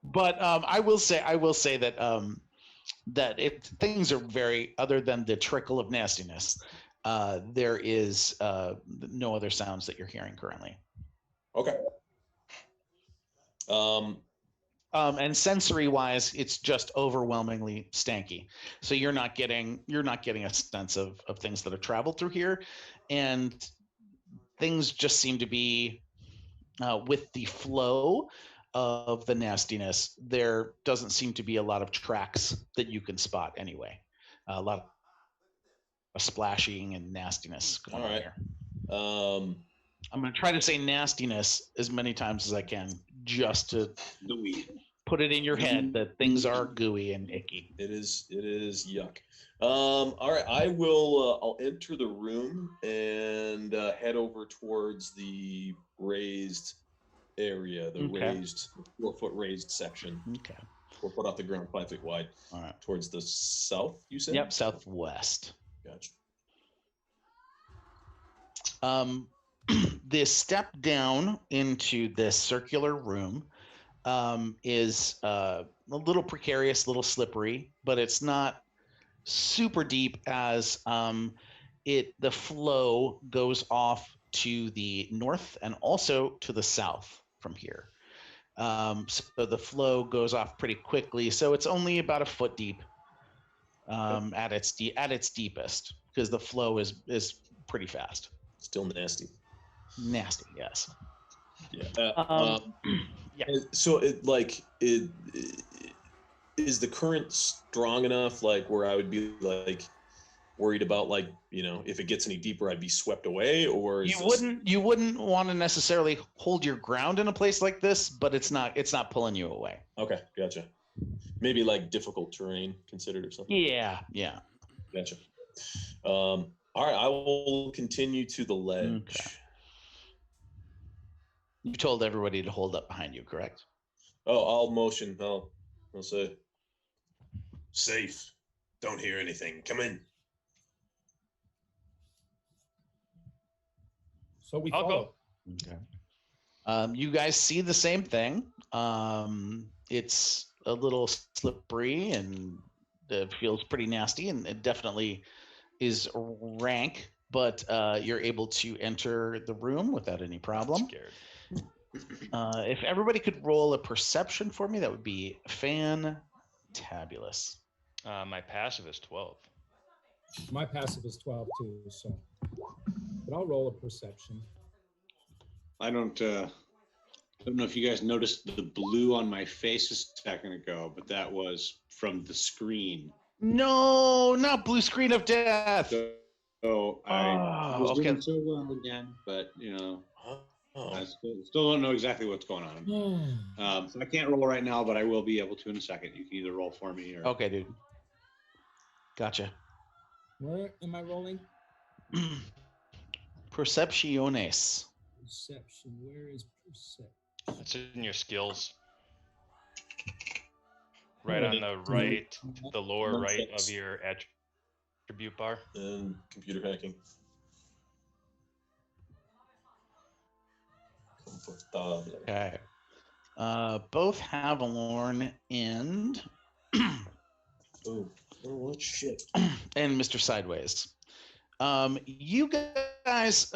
But I will say that that if things are very, other than the trickle of nastiness, there is no other sounds that you're hearing currently. Okay. And sensory wise, it's just overwhelmingly stanky. So you're not getting a sense of things that have traveled through here, and things just seem to be with the flow of the nastiness. There doesn't seem to be a lot of tracks that you can spot anyway. A lot of splashing and nastiness going on here. I'm going to try to say nastiness as many times as I can, just to Gooey. put it in your head that things are gooey and icky. It is yuck. All right, I will. I'll enter the room and head over towards the raised area, the Okay. raised 4-foot raised section, Okay. 4 foot off the ground, 5 feet wide, All right. towards the south. You said? Yep. Southwest. Gotcha. This step down into this circular room is a little precarious, a little slippery, but it's not super deep as the flow goes off to the north and also to the south from here. So the flow goes off pretty quickly. So it's only about a foot deep at its deepest, because the flow is pretty fast. Still nasty. Nasty, yes. Yeah. Yeah. So it is the current strong enough, like where I would be like worried about, like, you know, if it gets any deeper, I'd be swept away, or is You wouldn't want to necessarily hold your ground in a place like this, but it's not pulling you away. Okay, gotcha. Maybe like difficult terrain considered or something. Yeah. Gotcha. All right, I will continue to the ledge. Okay. You told everybody to hold up behind you, correct? Oh, I'll motion. I'll say, safe. Don't hear anything. Come in. So we I'll follow. go. Okay. You guys see the same thing. It's a little slippery and it feels pretty nasty, and it definitely is rank, but you're able to enter the room without any problem. Scared. If everybody could roll a perception for me, that would be fantabulous. My passive is 12. My passive is 12 too, so. But I'll roll a perception. I don't know if you guys noticed the blue on my face a second ago, but that was from the screen. No, not blue screen of death. So I was okay. doing so well again, but you know, Oh, I still don't know exactly what's going on. So I can't roll right now, but I will be able to in a second. You can either roll for me or. Okay, dude. Gotcha. Where am I rolling? Percepciones. Perception. Where is perception? It's in your skills. Right on the right, the lower right of your attribute bar. and computer hacking. Comfortable. Okay. Both have Lorne and Oh, what shit? and Mr. Sideways. You guys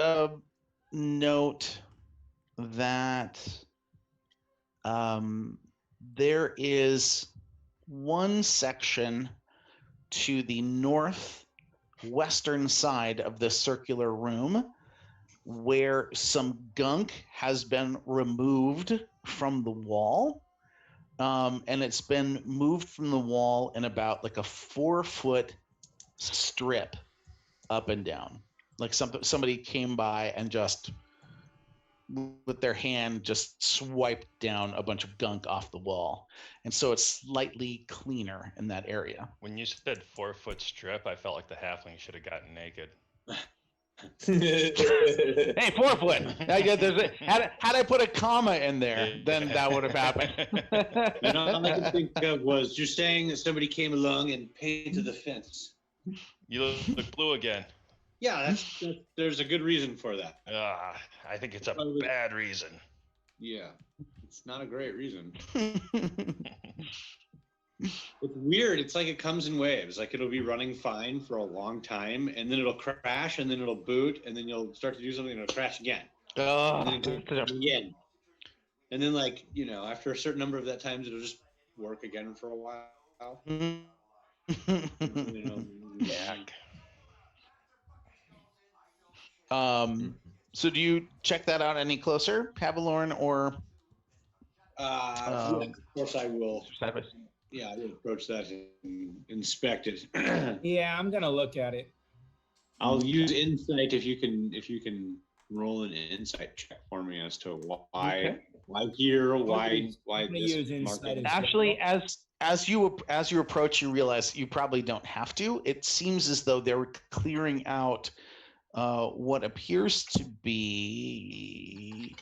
note that there is one section to the northwestern side of this circular room where some gunk has been removed from the wall. And it's been moved from the wall in about like a 4-foot strip up and down. Like somebody came by and just with their hand just swiped down a bunch of gunk off the wall. And so it's slightly cleaner in that area. When you said 4-foot strip, I felt like the halfling should have gotten naked. Hey, 4 foot. Had I put a comma in there, then that would have happened. You know, all I can think of was you're saying that somebody came along and painted the fence. You look blue again. Yeah, there's a good reason for that. I think it's a bad reason. Yeah, it's not a great reason. It's weird. It's like it comes in waves. Like it'll be running fine for a long time, and then it'll crash, and then it'll boot, and then you'll start to do something, and it'll crash again. And then it'll boot again. And then, like, you know, after a certain number of that times, it'll just work again for a while. You know, So do you check that out any closer, Pavalorn, or yeah, of course I will. Sideways? Yeah, I will approach that and inspect it. Yeah, I'm gonna look at it. I'll use insight if you can roll an insight check for me as to why Okay. why here, why I'm gonna this use insight market. as Actually, as you approach, you realize you probably don't have to. It seems as though they're clearing out what appears to be.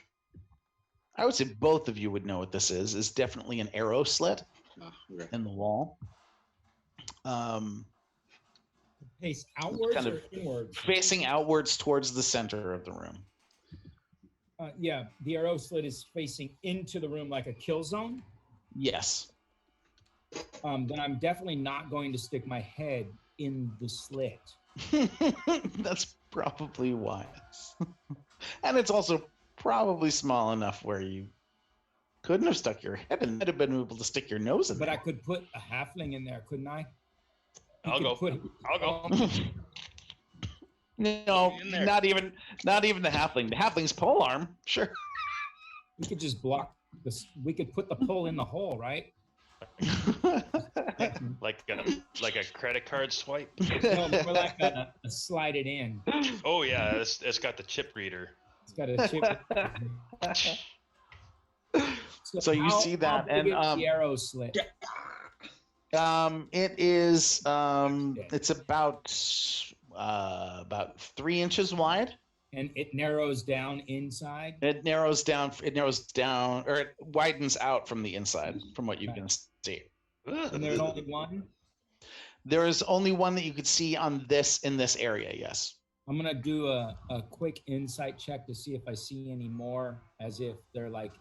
I would say both of you would know what this is. Is definitely an arrow slit Okay. in the wall. Face outwards kind of or inwards? Facing outwards towards the center of the room. Yeah, the arrow slit is facing into the room like a kill zone. Yes. Then I'm definitely not going to stick my head in the slit. That's probably wise. And it's also probably small enough where you couldn't have stuck your head and have been able to stick your nose in But there. I could put a halfling in there, couldn't I? I'll go. I'll go. No, In there. not even the halfling. The halfling's polearm, sure. We could just block this. We could put the pull in the hole, right? Like a credit card swipe. No, more like a slide it in. Oh yeah, it's got the chip reader. It's got a chip. So you see that, how big and, is the arrow slit. It is it's about 3 inches wide. And it narrows down inside. It narrows down, or it widens out from the inside, from what you can see. And there's only one. There is only one that you could see in this area. Yes. I'm gonna do a quick insight check to see if I see any more, as if they're like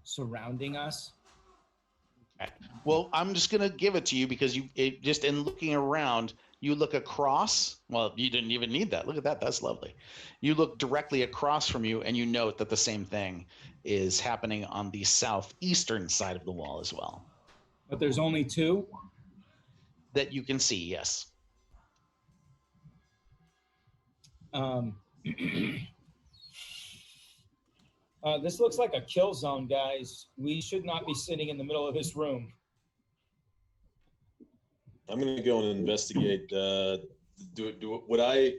surrounding us. Well, I'm just gonna give it to you because just in looking around, you look across. Well, you didn't even need that. Look at that. That's lovely. You look directly across from you, and you note that the same thing is happening on the southeastern side of the wall as well. But there's only two. That you can see. Yes. This looks like a kill zone, guys. We should not be sitting in the middle of this room. I'm gonna go and investigate. Would I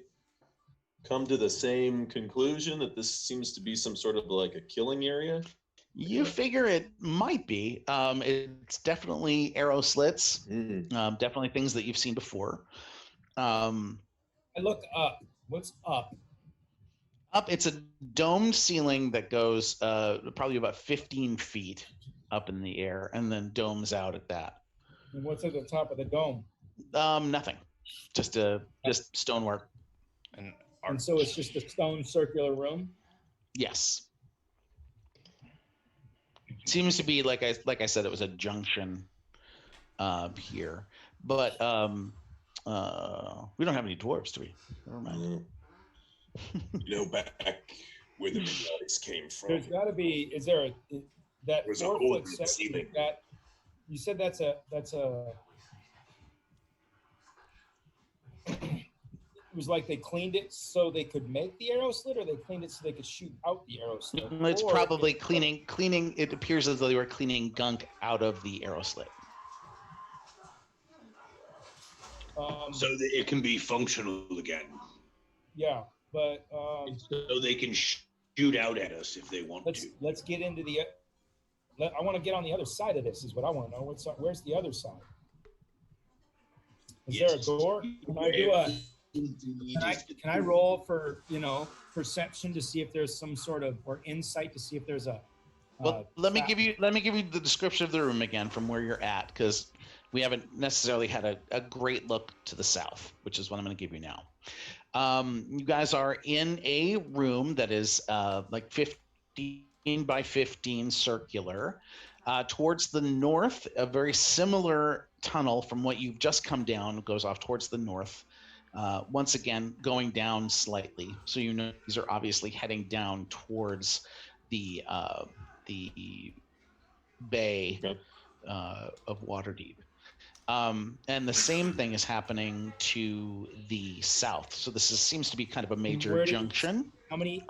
come to the same conclusion that this seems to be some sort of like a killing area? You figure it might be. It's definitely arrow slits. Definitely things that you've seen before. I look up. What's up? Up, it's a domed ceiling that goes probably about 15 feet up in the air, and then domes out at that. And what's at the top of the dome? Nothing. Just stonework. And so it's just a stone circular room. Yes. Seems to be like I said, it was a junction here, but we don't have any dwarves, do we? Never mind. Back where the Minarets came from. There's got to be. Is there that There's a 4 hole foot in the section ceiling. that you said that's a it was like they cleaned it so they could make the arrow slit, or they cleaned it so they could shoot out the arrow slit? It's Or- probably cleaning. It appears as though they were cleaning gunk out of the arrow slit. So that it can be functional again. Yeah, but So they can shoot out at us if they want to. let's get into the. I want to get on the other side of this. Is what I want to know. Where's the other side? Is there a door? Can I do a? Can I roll for perception to see if there's some sort of, or insight to see if there's a? Well, let me give you the description of the room again from where you're at, because we haven't necessarily had a great look to the south, which is what I'm going to give you now. You guys are in a room that is like 15 by 15 circular. Towards the north, a very similar tunnel from what you've just come down goes off towards the north. Once again, going down slightly. So these are obviously heading down towards the bay of Waterdeep. And the same thing is happening to the south. So this seems to be kind of a major junction. How many?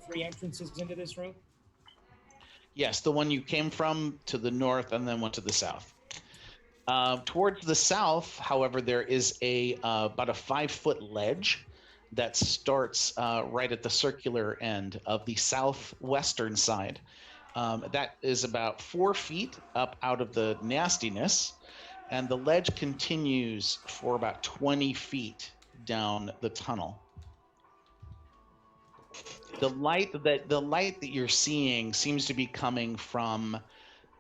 Three entrances into this room? Yes, the one you came from to the north and then went to the south. Towards the south, however, there is about a 5-foot ledge that starts right at the circular end of the southwestern side. That is about 4 feet up out of the nastiness, and the ledge continues for about 20 feet down the tunnel. The light that you're seeing seems to be coming from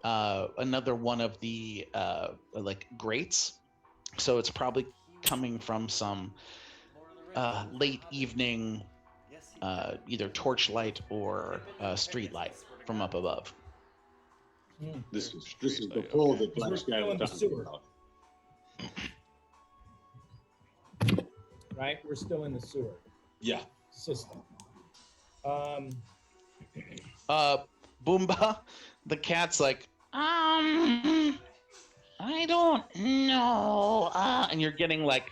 another one of the like grates, so it's probably coming from some late evening either torchlight or street light from up above. This is the hole that Black Sky We're was still in talking the about. Right? We're still in the sewer Yeah. system. Boomba, the cat's like, I don't know. And you're getting like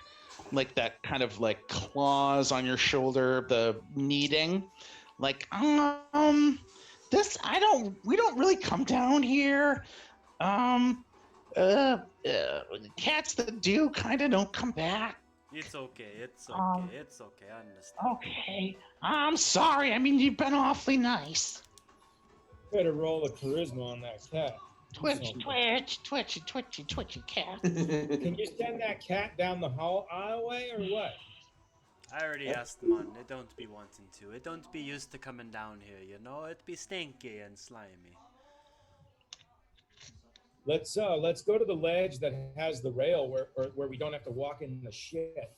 that kind of like claws on your shoulder, the kneading, like, we don't really come down here. Cats that do kind of don't come back. It's okay. It's okay. It's okay. I understand. Okay. I'm sorry. I mean, you've been awfully nice. Better roll a charisma on that cat. Twitchy cat. Can you send that cat down the hall aisleway or what? I already asked man. It don't be wanting to. It don't be used to coming down here, you know? It be stinky and slimy. Let's go to the ledge that has the rail where we don't have to walk in the shit.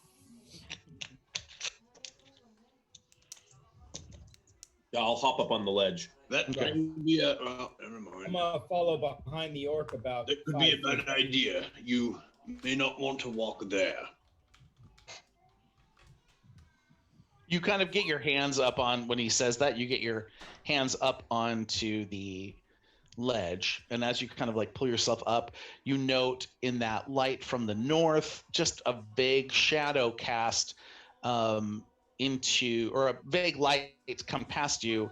Yeah, I'll hop up on the ledge. That Okay. could be a never mind. I'm gonna follow behind the orc about. That could be a 5 feet. bad idea. You may not want to walk there. You kind of get your hands up on, when he says that, you get your hands up onto the ledge, and as you kind of like pull yourself up, you note in that light from the north just a vague shadow cast into, or a vague light come past you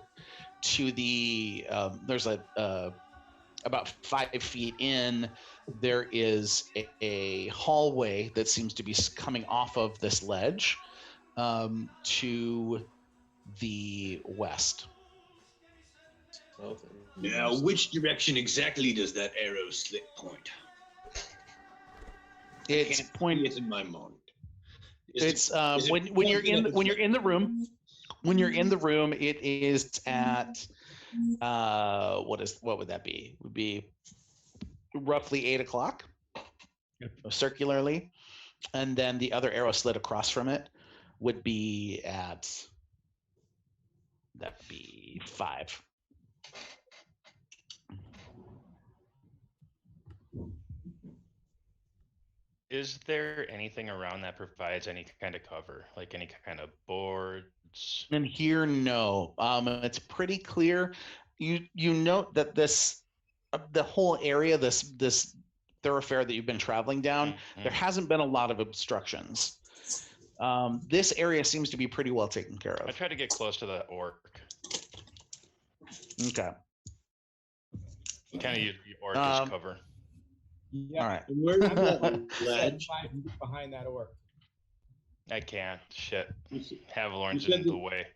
to the there's a about 5 feet in, there is a hallway that seems to be coming off of this ledge to the west. Now, which direction exactly does that arrow slit point? It's Can't point. see it in my mind. Is It's is it when you're pointing in at when you're in the room. When you're in the room, it is at what would that be? Would be roughly 8 o'clock, circularly, and then the other arrow slit across from it would be at, that'd be 5. Is there anything around that provides any kind of cover, like any kind of boards? And here, no. It's pretty clear. You note that this, the whole area, this thoroughfare that you've been traveling down, there hasn't been a lot of obstructions. This area seems to be pretty well taken care I of. try to get close to the orc. Okay. Kind of use the orc Um, as cover. Yeah. All right. And where's I'm the set ledge? 5 feet behind that orc. I can't. Shit. You said Havalorn's said in the way.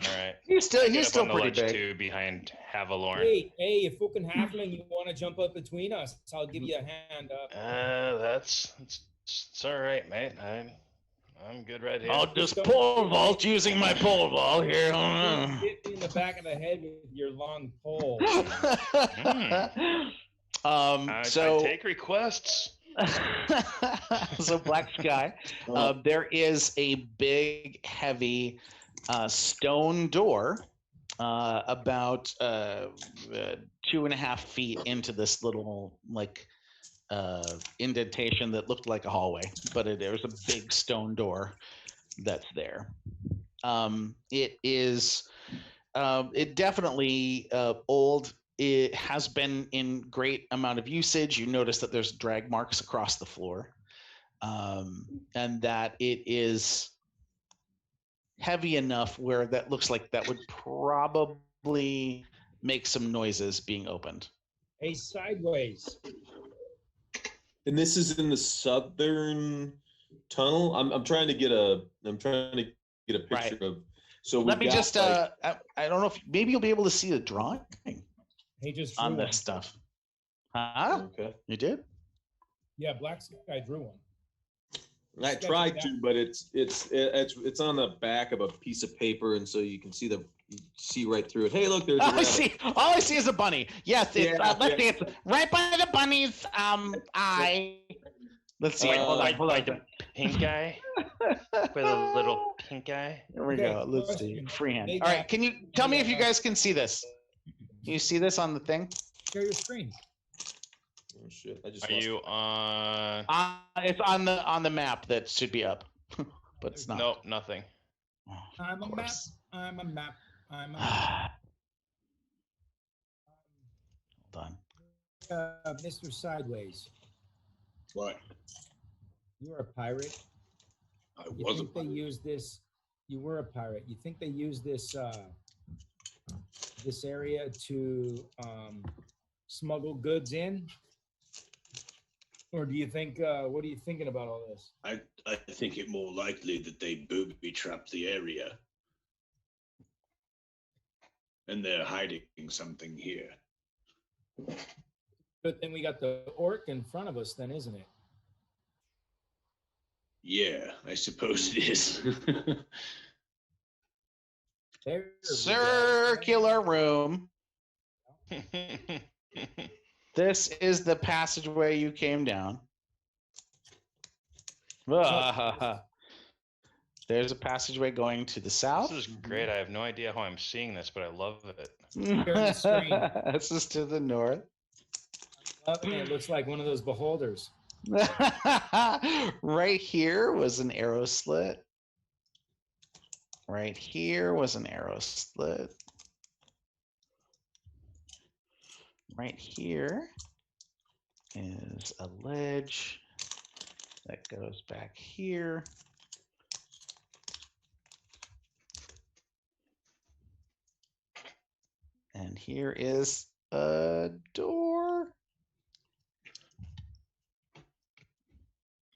All right. he's Get still up on the pretty ledge big. too, behind Havalorn. Hey, if fucking halfling, you want to jump up between us? I'll give you a hand up. That's it's all right, mate. I'm good right here. I'll just pole vault using my pole vault here. Hit me in the back of the head with your long pole. I So take requests. so Black Sky, there is a big, heavy stone door about 2.5 feet into this little like indentation that looked like a hallway, but there's a big stone door that's there. It is it definitely old. It has been in great amount of usage. You notice that there's drag marks across the floor, and that it is heavy enough where that looks like that would probably make some noises being opened. Hey, sideways. And this is in the southern tunnel. I'm trying to get a picture Right. of. So Let me got, just. like, I don't know if maybe you'll be able to see the drawing He just on drew one. this stuff. Huh? okay. You did? Yeah, Black Sky drew one. I tried to, but it's on the back of a piece of paper, and so you can see right through it. Hey, look, there's a I rabbit. see. All I see is a bunny. Yes, it's, Yeah, let's yeah. see. It's right by the bunny's eye. Let's see. Hold on. Hold By on. the pink guy, by the little pink guy. There we Okay, go. Let's see. question. Freehand. They All right. got- Can you tell me if you guys can see this? Can you see this on the thing? Share your screen. Oh shit! I just Are lost you on? It's on the map that should be up, but it's not. Nope, nothing. Oh, I'm of a map. course. I'm a map. I'm a map. Hold on. Mr. Sideways, What? you're a pirate. I You was a think they use this? You were a pirate. You think they use this this area to smuggle goods in, or do you think? What are you thinking about all this? I think it more likely that they booby trapped the area. And they're hiding something here. But then we got the orc in front of us, then, isn't it? Yeah, I suppose it is. There we go. Circular room. This is the passageway you came down. There's a passageway going to the south. This is great. I have no idea how I'm seeing this, but I love it. the screen. This is to the north. It looks like one of those beholders. Right here was an arrow slit. Right here was an arrow slit. Right here is a ledge that goes back here. And here is a door.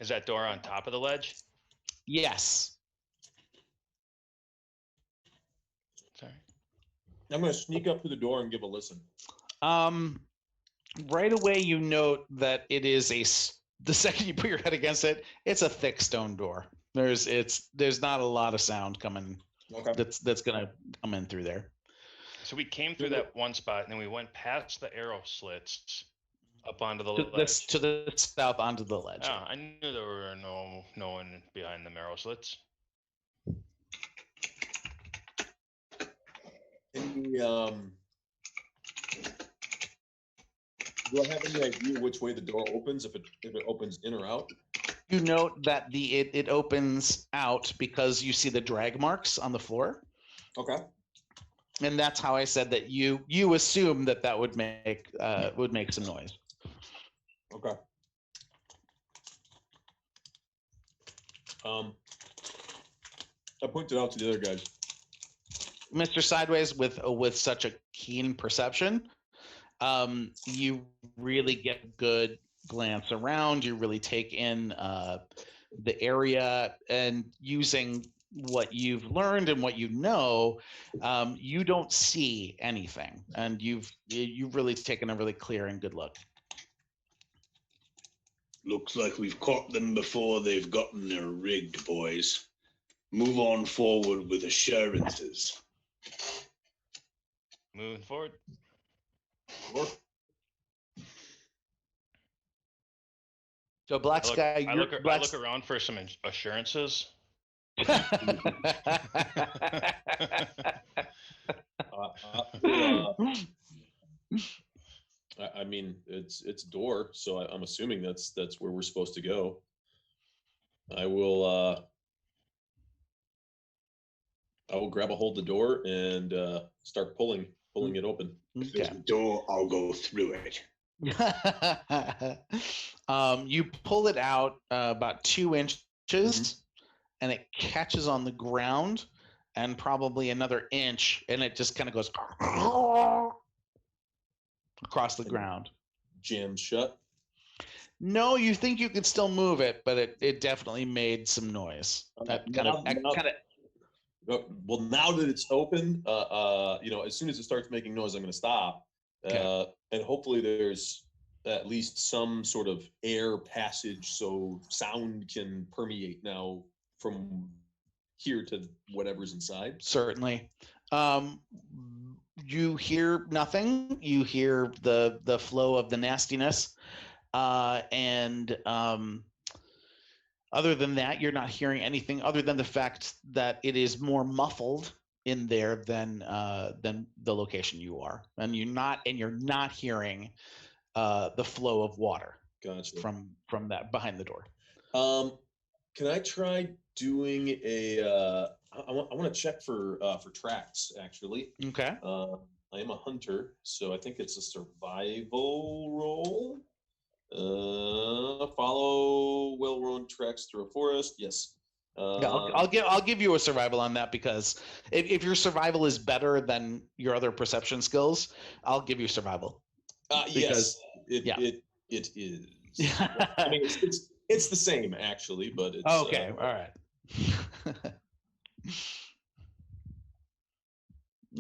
Is that door on top of the ledge? Yes. Sorry. I'm gonna sneak up to the door and give a listen. Right away you note that it is the second you put your head against it, it's a thick stone door. There's not a lot of sound coming Okay. that's gonna come in through there. So we came through that one spot, and then we went past the arrow slits up onto the To ledge. to the south onto the ledge. Oh, I knew there were no one behind the arrow slits. Do I have any idea which way the door opens? If it opens in or out? You note that it opens out because you see the drag marks on the floor. Okay. And that's how I said that you assume that would make some noise. Okay. I pointed out to the other guys. Mr. Sideways, with such a keen perception, you really get a good glance around. You really take in the area, and using what you've learned and what you know, you don't see anything, and you've really taken a really clear and good look. Looks like we've caught them before they've gotten their rigged, boys. Move on forward with assurances. Moving forward. So Black Sky, I look around for some assurances. I mean, it's door, so I'm assuming that's where we're supposed to go. I will grab a hold of the door and start pulling it open. If there's a door, I'll go through it. You pull it out about 2 inches, and it catches on the ground, and probably another inch, and it just kind of goes across the ground. Jam shut. No, you think you could still move it, but it definitely made some noise. That kind of Well, now that it's open, as soon as it starts making noise, I'm going to stop. Okay. And hopefully there's at least some sort of air passage so sound can permeate now from here to whatever's inside. Certainly. You hear nothing. You hear the flow of the nastiness, and other than that, you're not hearing anything other than the fact that it is more muffled in there than the location you are, and you're not hearing the flow of water Gotcha. from that behind the door. Can I try doing a? I want to check for tracks actually. Okay. I am a hunter, so I think it's a survival roll. Follow well-worn tracks through a forest. Yes. Yeah, I'll give you a survival on that, because if your survival is better than your other perception skills, I'll give you survival. Yes, it is. I mean, it's the same actually, but it's okay. All right.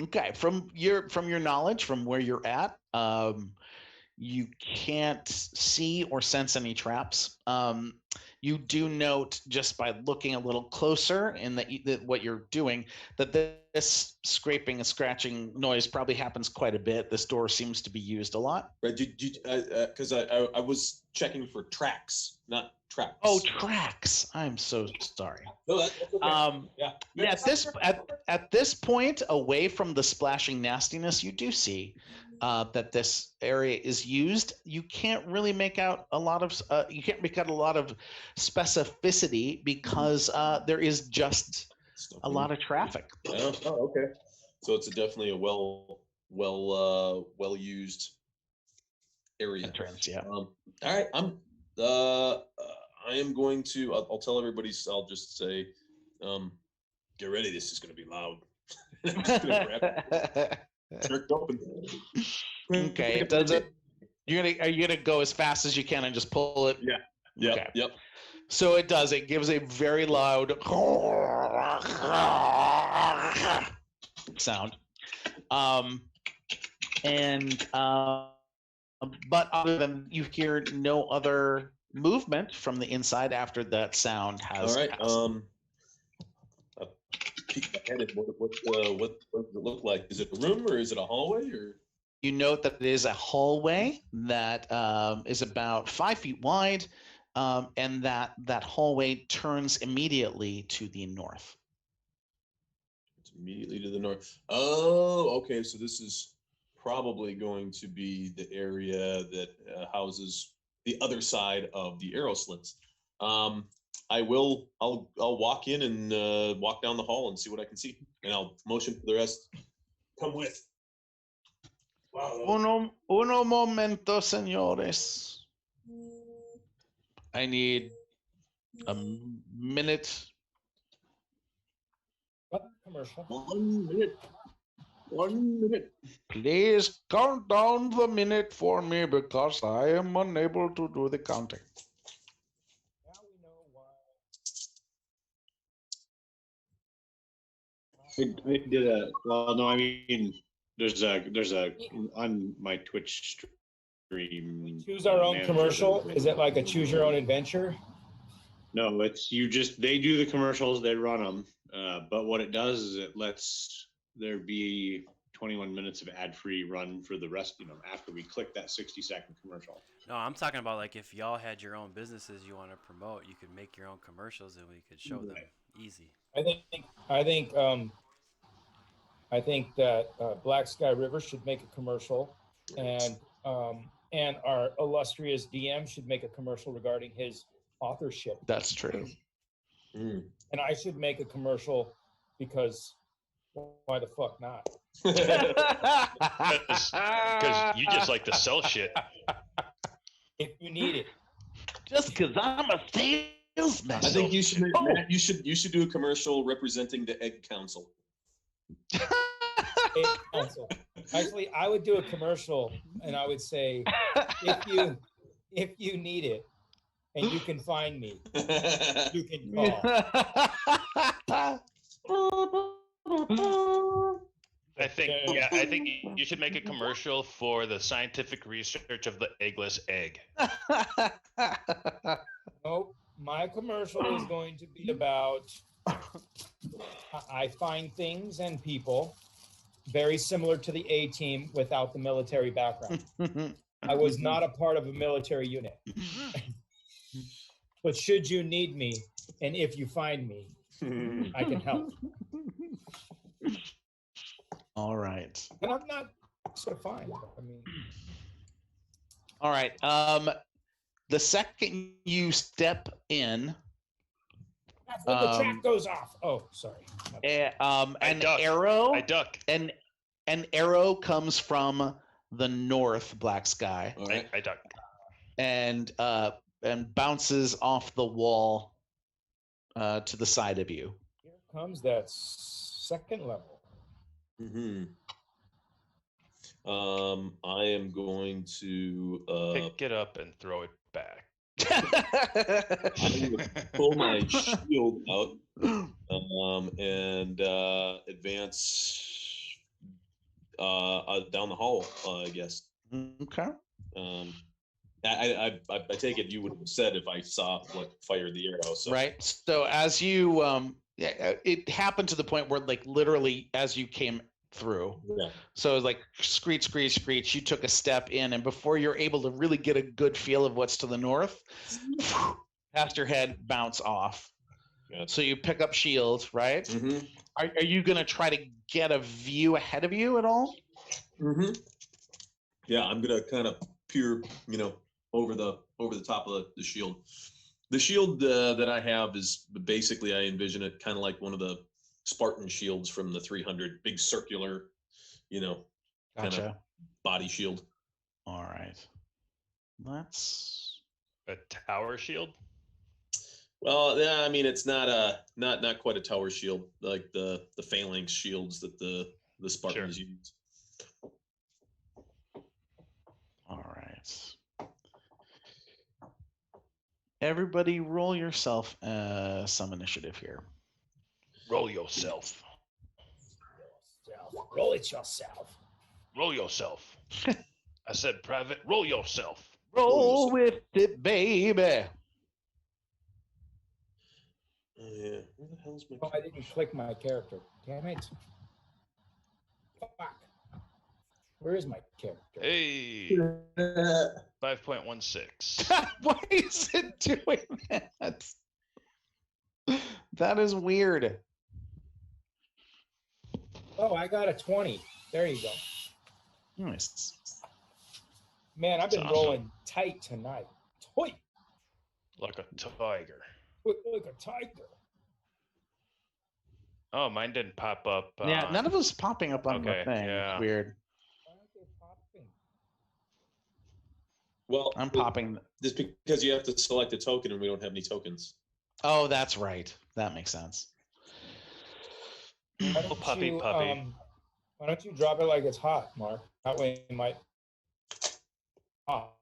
Okay, from your knowledge, from where you're at, you can't see or sense any traps. You do note, just by looking a little closer in that what you're doing, that this scraping and scratching noise probably happens quite a bit. This door seems to be used a lot. Right, because I was checking for tracks, not traps. Oh, tracks! I'm so sorry. No, that's okay. Yeah. At this point, away from the splashing nastiness, you do see that this area is used. You can't really make out a lot of specificity, because there is just a lot of traffic. Oh, okay. So it's definitely a well used area. Entrance, yeah. All right, I am going to. I'll tell everybody. I'll just say, get ready. This is going to be loud. I'm just gonna grab it. Jerked open. Okay, it does it. Are you gonna go as fast as you can and just pull it? Yeah. Yep. Okay. Yep. So it does. It gives a very loud sound, but other than, you hear no other movement from the inside after that sound has. All right. Passed. Peek ahead at what does it look like? Is it a room or is it a hallway or? You note that it is a hallway that is about 5 feet wide, and that hallway turns immediately to the north. It's immediately to the north. Oh, okay. So this is probably going to be the area that houses the other side of the arrow slits. I'll walk in and walk down the hall and see what I can see, and I'll motion for the rest. Come with. Uno momento, señores. I need a minute. What commercial? 1 minute. 1 minute. Please count down the minute for me, because I am unable to do the counting. Now we know why. I did a. Well, no, I mean, there's a on my Twitch stream. Choose our own manager, commercial. Is it like a choose your own adventure? No, it's they do the commercials, they run them. But what it does is it lets there be 21 minutes of ad-free run for the rest, after we click that 60-second commercial. No, I'm talking about, like, if y'all had your own businesses you want to promote, you could make your own commercials and we could show them easy. I think that Black Sky River should make a commercial, and our illustrious DM should make a commercial regarding his authorship. That's true. Mm. And I should make a commercial, because why the fuck not? Because you just like to sell shit. If you need it. Just because I'm a salesman. I think you should, Matt, you should do a commercial representing the Egg Council. Egg Council. Actually, I would do a commercial, and I would say, If you need it, and you can find me, you can call. I think you should make a commercial for the scientific research of the eggless egg. Nope. My commercial is going to be about I find things and people very similar to the A team without the military background. I was not a part of a military unit. But should you need me, and if you find me, I can help. All right. And I'm not so fine. I mean, All right. The second you step in, that's when the trap goes off. Oh, sorry. an duck. arrow. I duck. An arrow comes from the north, Black Sky, All right. I duck. and bounces off the wall to the side of you. Here comes that second level. Mm-hmm. I am going to Pick it up and throw it back. I'm gonna pull my shield out and advance down the hall, I guess. Okay. I take it you would have said if I saw what fired the arrow. So. Right. So as you it happened to the point where like literally as you came through. Yeah. So like screech, screech, screech, you took a step in, and before you're able to really get a good feel of what's to the north, past your head, bounce off. Yeah. So you pick up shield, right? Mm-hmm. Are you gonna try to get a view ahead of you at all? Mm-hmm. Yeah, I'm gonna kind of peer, over the top of the shield. The shield that I have is basically, I envision it kind of like one of the Spartan shields from the 300, big circular, kind Gotcha. of body shield. All right. Let's. A tower shield? Well, yeah, I mean, it's not quite a tower shield like the phalanx shields that the Spartans use. All right. Everybody, roll yourself some initiative here. Roll yourself. Roll it yourself. Roll yourself. I said private, roll yourself. Roll with it, baby. Oh yeah, where the hell's my? Oh, I didn't click my character. Damn it. Fuck. Where is my character? Hey, 5.16. Why is it doing that? That is weird. Oh, I got a 20. There you go. Nice. Man, I've been That's awesome. rolling tight tonight. Toy. Like a tiger. Like a tiger. Oh, mine didn't pop up. Yeah, none of us popping up on the okay, thing. yeah. It's weird. Why aren't they popping? Well, I'm popping. Just because you have to select a token and we don't have any tokens. Oh, that's right. That makes sense. Why don't puppy, you, puppy. Why don't you drop it like it's hot, Mark? That way it might pop.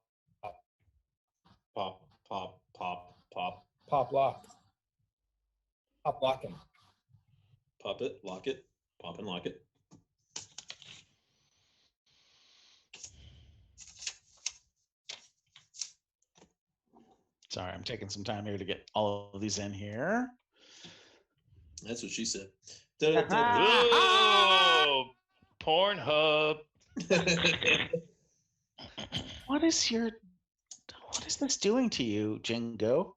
Pop, pop, pop, pop. Pop lock. Pop locking. Pop it, lock it, pop and lock it. Sorry, I'm taking some time here to get all of these in here. That's what she said. Oh, Pornhub. What is this doing to you, Jingo?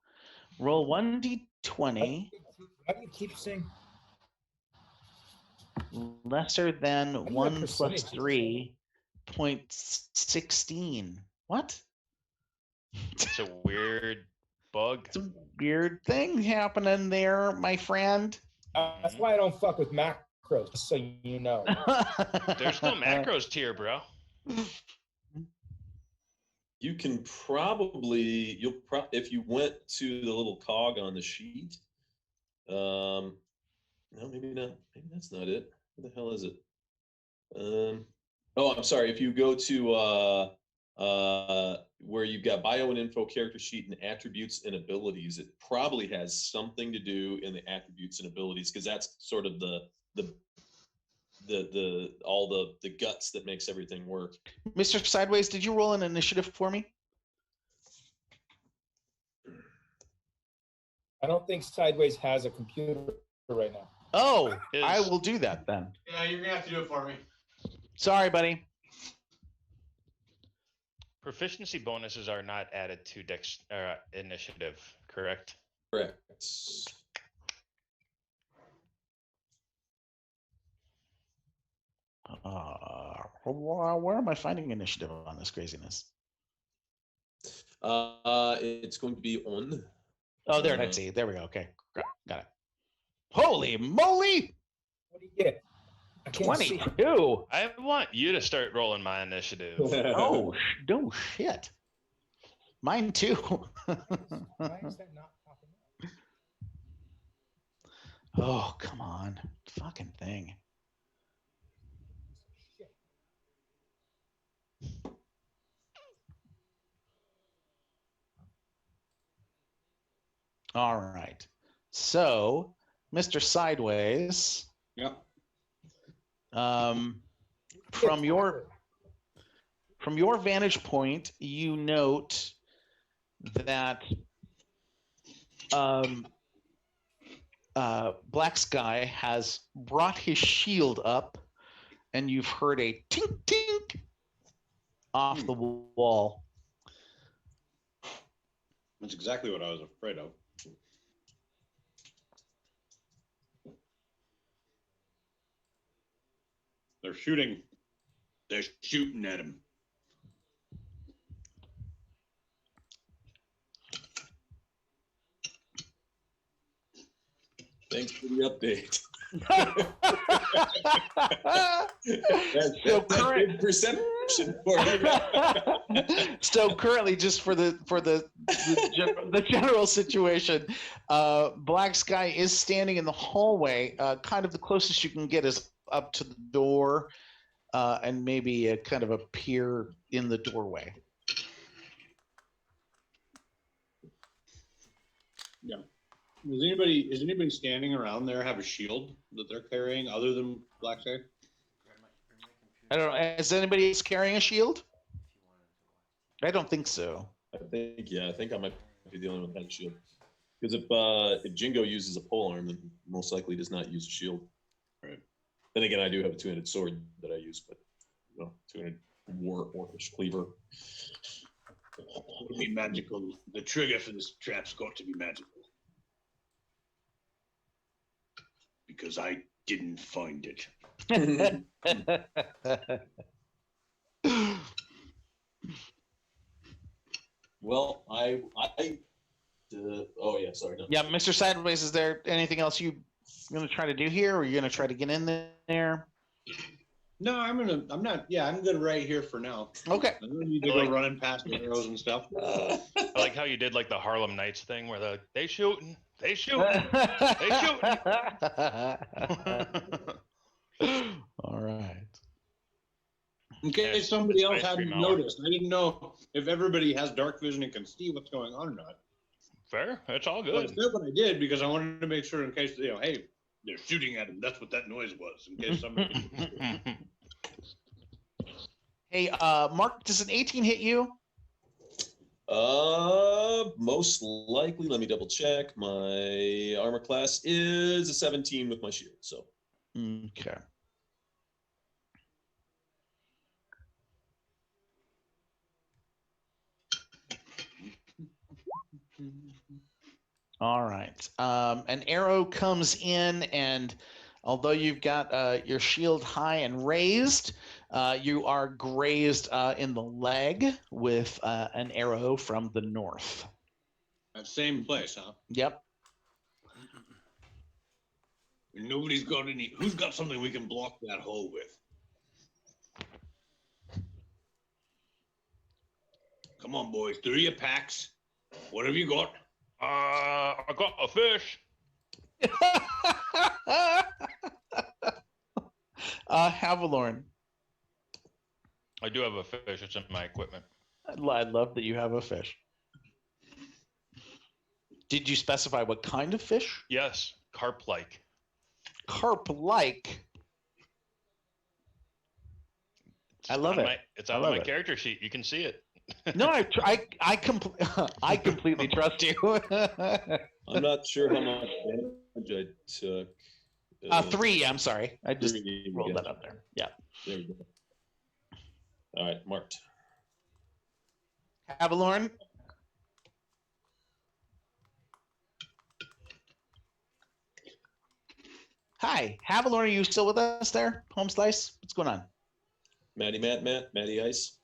Roll 1d20 Why do you keep saying? lesser than do you have 1 plus percentages? 3.16. What? It's a weird bug. It's a weird thing happening there, my friend. That's why I don't fuck with macros, just so you know. There's no macros tier, bro. You can probably if you went to the little cog on the sheet. No, maybe not. Maybe that's not it. What the hell is it? Oh, I'm sorry. If you go to where you've got bio and info, character sheet, and attributes and abilities. It probably has something to do in the attributes and abilities because that's sort of the all the guts that makes everything work. Mr. Sideways, did you roll an initiative for me? I don't think Sideways has a computer right now. Oh, I Is- will do that then. Yeah, you're gonna have to do it for me. Sorry, buddy. Proficiency bonuses are not added to initiative, correct? Correct. Where am I finding initiative on this craziness? It's going to be on. Oh, there. Let's see. There we go. Okay, got it. Holy moly! What do you get? I can't see. 22. I want you to start rolling my initiative. Oh, no shit. Mine too. Why is that not popping up? Oh, come on. Fucking thing. Shit. All right. So, Mr. Sideways, Yep. from your vantage point, you note that Black Sky has brought his shield up, and you've heard a tink tink off the wall. That's exactly what I was afraid of. They're shooting. They're shooting at him. Thanks for the update. So That's good perception for you. So currently, just for the general situation, Black Sky is standing in the hallway. Kind of the closest you can get is up to the door, and maybe a kind of a peer in the doorway. Yeah. Is anybody standing around there have a shield that they're carrying other than Black Sky? I don't know. Is anybody else carrying a shield? I don't think so. I think I might be the only one that has a shield. Because if Jingo uses a polearm, then most likely does not use a shield. Right. Then again, I do have a two-handed sword that I use, but two-handed war orcish cleaver. It'll be magical. The trigger for this trap's got to be magical. Because I didn't find it. Well, oh yeah, sorry. No. Yeah, Mr. Sideways, is there anything else you going to try to do here, or are you going to try to get in there? No, I'm good right here for now. Okay. I don't need to go running past the arrows and stuff. I like how you did like the Harlem Nights thing where they shooting, they shooting. All right. In case somebody else hadn't noticed, I didn't know if everybody has dark vision and can see what's going on or not. Fair, that's all Well, I good. said what I did because I wanted to make sure in case, hey, they're shooting at him. That's what that noise was. In case somebody. Hey, Mark, does an 18 hit you? Most likely. Let me double check. My armor class is a 17 with my shield. So. Okay. All right. An arrow comes in, and although you've got your shield high and raised, you are grazed in the leg with an arrow from the north. That same place, huh? Yep. Nobody's got any. Who's got something we can block that hole with? Come on, boys. 3 packs. What have you got? I got a fish. Havalorn. I do have a fish. It's in my equipment. I love that you have a fish. Did you specify what kind of fish? Yes, carp-like. Carp-like. I love it. It's I on love my it. character sheet. You can see it. No, I completely trust you. I'm not sure how much damage I took. 3. I'm sorry. I just 3, rolled that gotcha. up there. Yeah. There we go. All right, marked. Avalorn. Hi, Avalorn. Are you still with us there? Home Slice. What's going on? Matty Ice.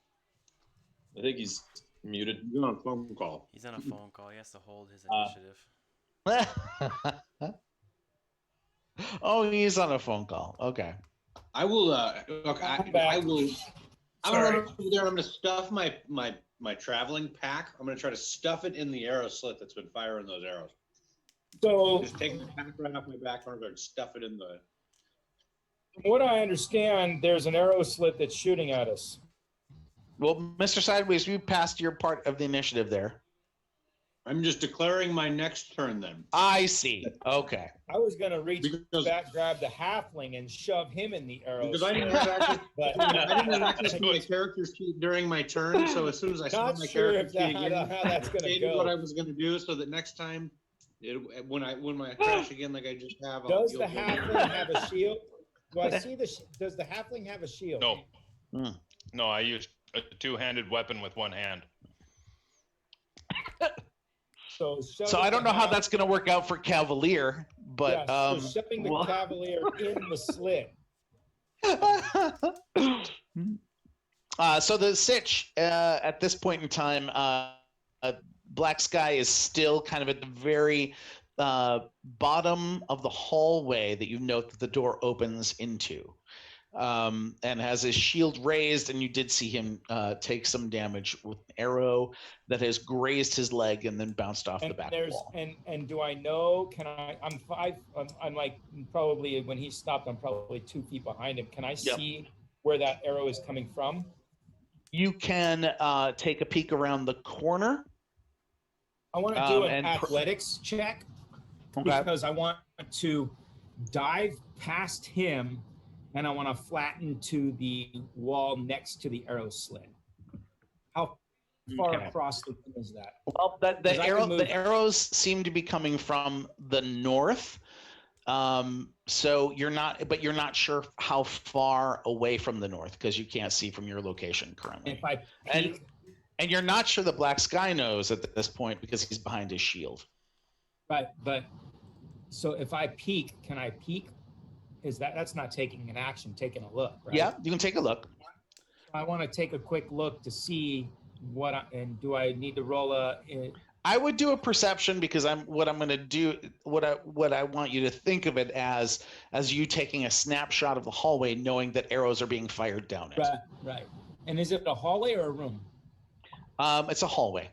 I think he's muted. You're on a phone call. He's on a phone call. He has to hold his initiative. Oh, he's on a phone call. Okay. I will. Look, I'm back. I will. I'm Sorry. gonna run over there. And I'm gonna stuff my traveling pack. I'm gonna try to stuff it in the arrow slit that's been firing those arrows. So, Just take the pack right off my back, and stuff it in the. from what I understand, there's an arrow slit that's shooting at us. Well, Mr. Sideways, you passed your part of the initiative there. I'm just declaring my next turn then. I see. Okay. I was gonna reach Because- back, grab the halfling, and shove him in the arrow Because I slit. didn't have access, But I didn't have access to my character sheet during my turn, so as soon as I saw not my sure character if that, sheet how, again, how that's gonna stated what I go. was gonna do, so that next time, when I crash again like I just have, Does you'll the be able to- halfling have a shield? Do I see the? Does the halfling have a shield? No. Hmm. No, I used a two-handed weapon with one hand. So, So I don't know how that's going to work out for Cavalier, but so shoving the well- cavalier in the slit. So the sitch at this point in time, Black Sky is still kind of at the very bottom of the hallway that you note that the door opens into, and has his shield raised, and you did see him take some damage with an arrow that has grazed his leg and then bounced off the And back there's wall. and do I know? Can I? I'm 5. I'm like probably when he stopped. I'm probably 2 feet behind him. Can I Yep. see where that arrow is coming from? You can take a peek around the corner. I want to do an and athletics check Okay. because I want to dive past him, and I want to flatten to the wall next to the arrow slit. How far Okay. across the room is that? Well, Because I can move- the arrows seem to be coming from the north. So you're not sure how far away from the north because you can't see from your location currently. If I And- peek, And you're not sure the Black Sky knows at this point because he's behind his shield. but so if I peek, can I peek? Is that's not taking an action, taking a look, right? Yeah, you can take a look. I want to take a quick look to see and do I need to roll I would do a perception because what I'm going to do, what I want you to think of it as you taking a snapshot of the hallway, knowing that arrows are being fired down it. right. And is it a hallway or a room? It's a hallway.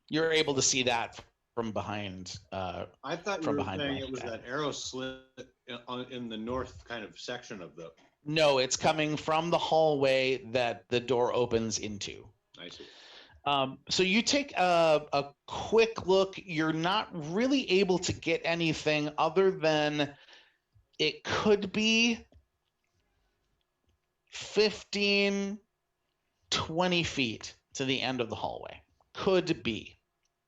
You're able to see that from behind. I thought you from were behind saying Black it was Sky. that arrow slit in the north kind of section of the. No, it's coming from the hallway that the door opens into. I see. So you take a quick look. You're not really able to get anything other than it could be 15, 20 feet to the end of the hallway. Could be,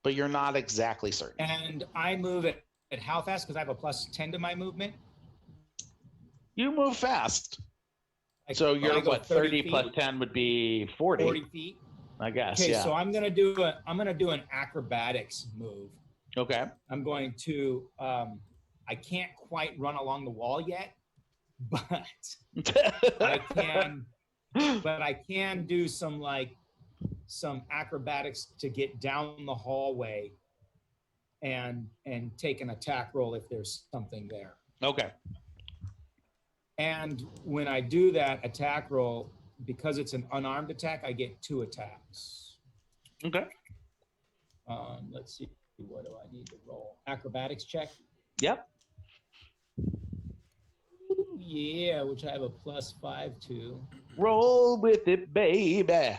but you're not exactly certain. And I move at how fast? Because I have a +10 to my movement. You move fast. Like, So I you're go what, 30 feet, plus 10 would be 40, 40 feet. I guess. Okay, Yeah. so I'm gonna do an acrobatics move. Okay. I'm going to I can't quite run along the wall yet, but I can do some acrobatics to get down the hallway and take an attack roll if there's something there. Okay. And when I do that attack roll, because it's an unarmed attack, I get 2 attacks. Okay. Let's see, what do I need to roll? Acrobatics check. Yep. yeah, which I have a +5 to. Roll with it, baby.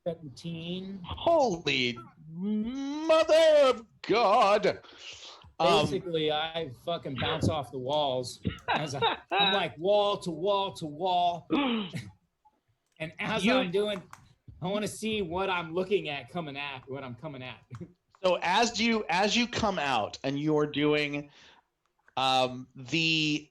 17. Holy mother of God. Basically, I fucking bounce off the walls as I'm like wall to wall to wall. And as I'm doing, I want to see what I'm looking at coming at, what I'm coming at. So as you come out and you are doing the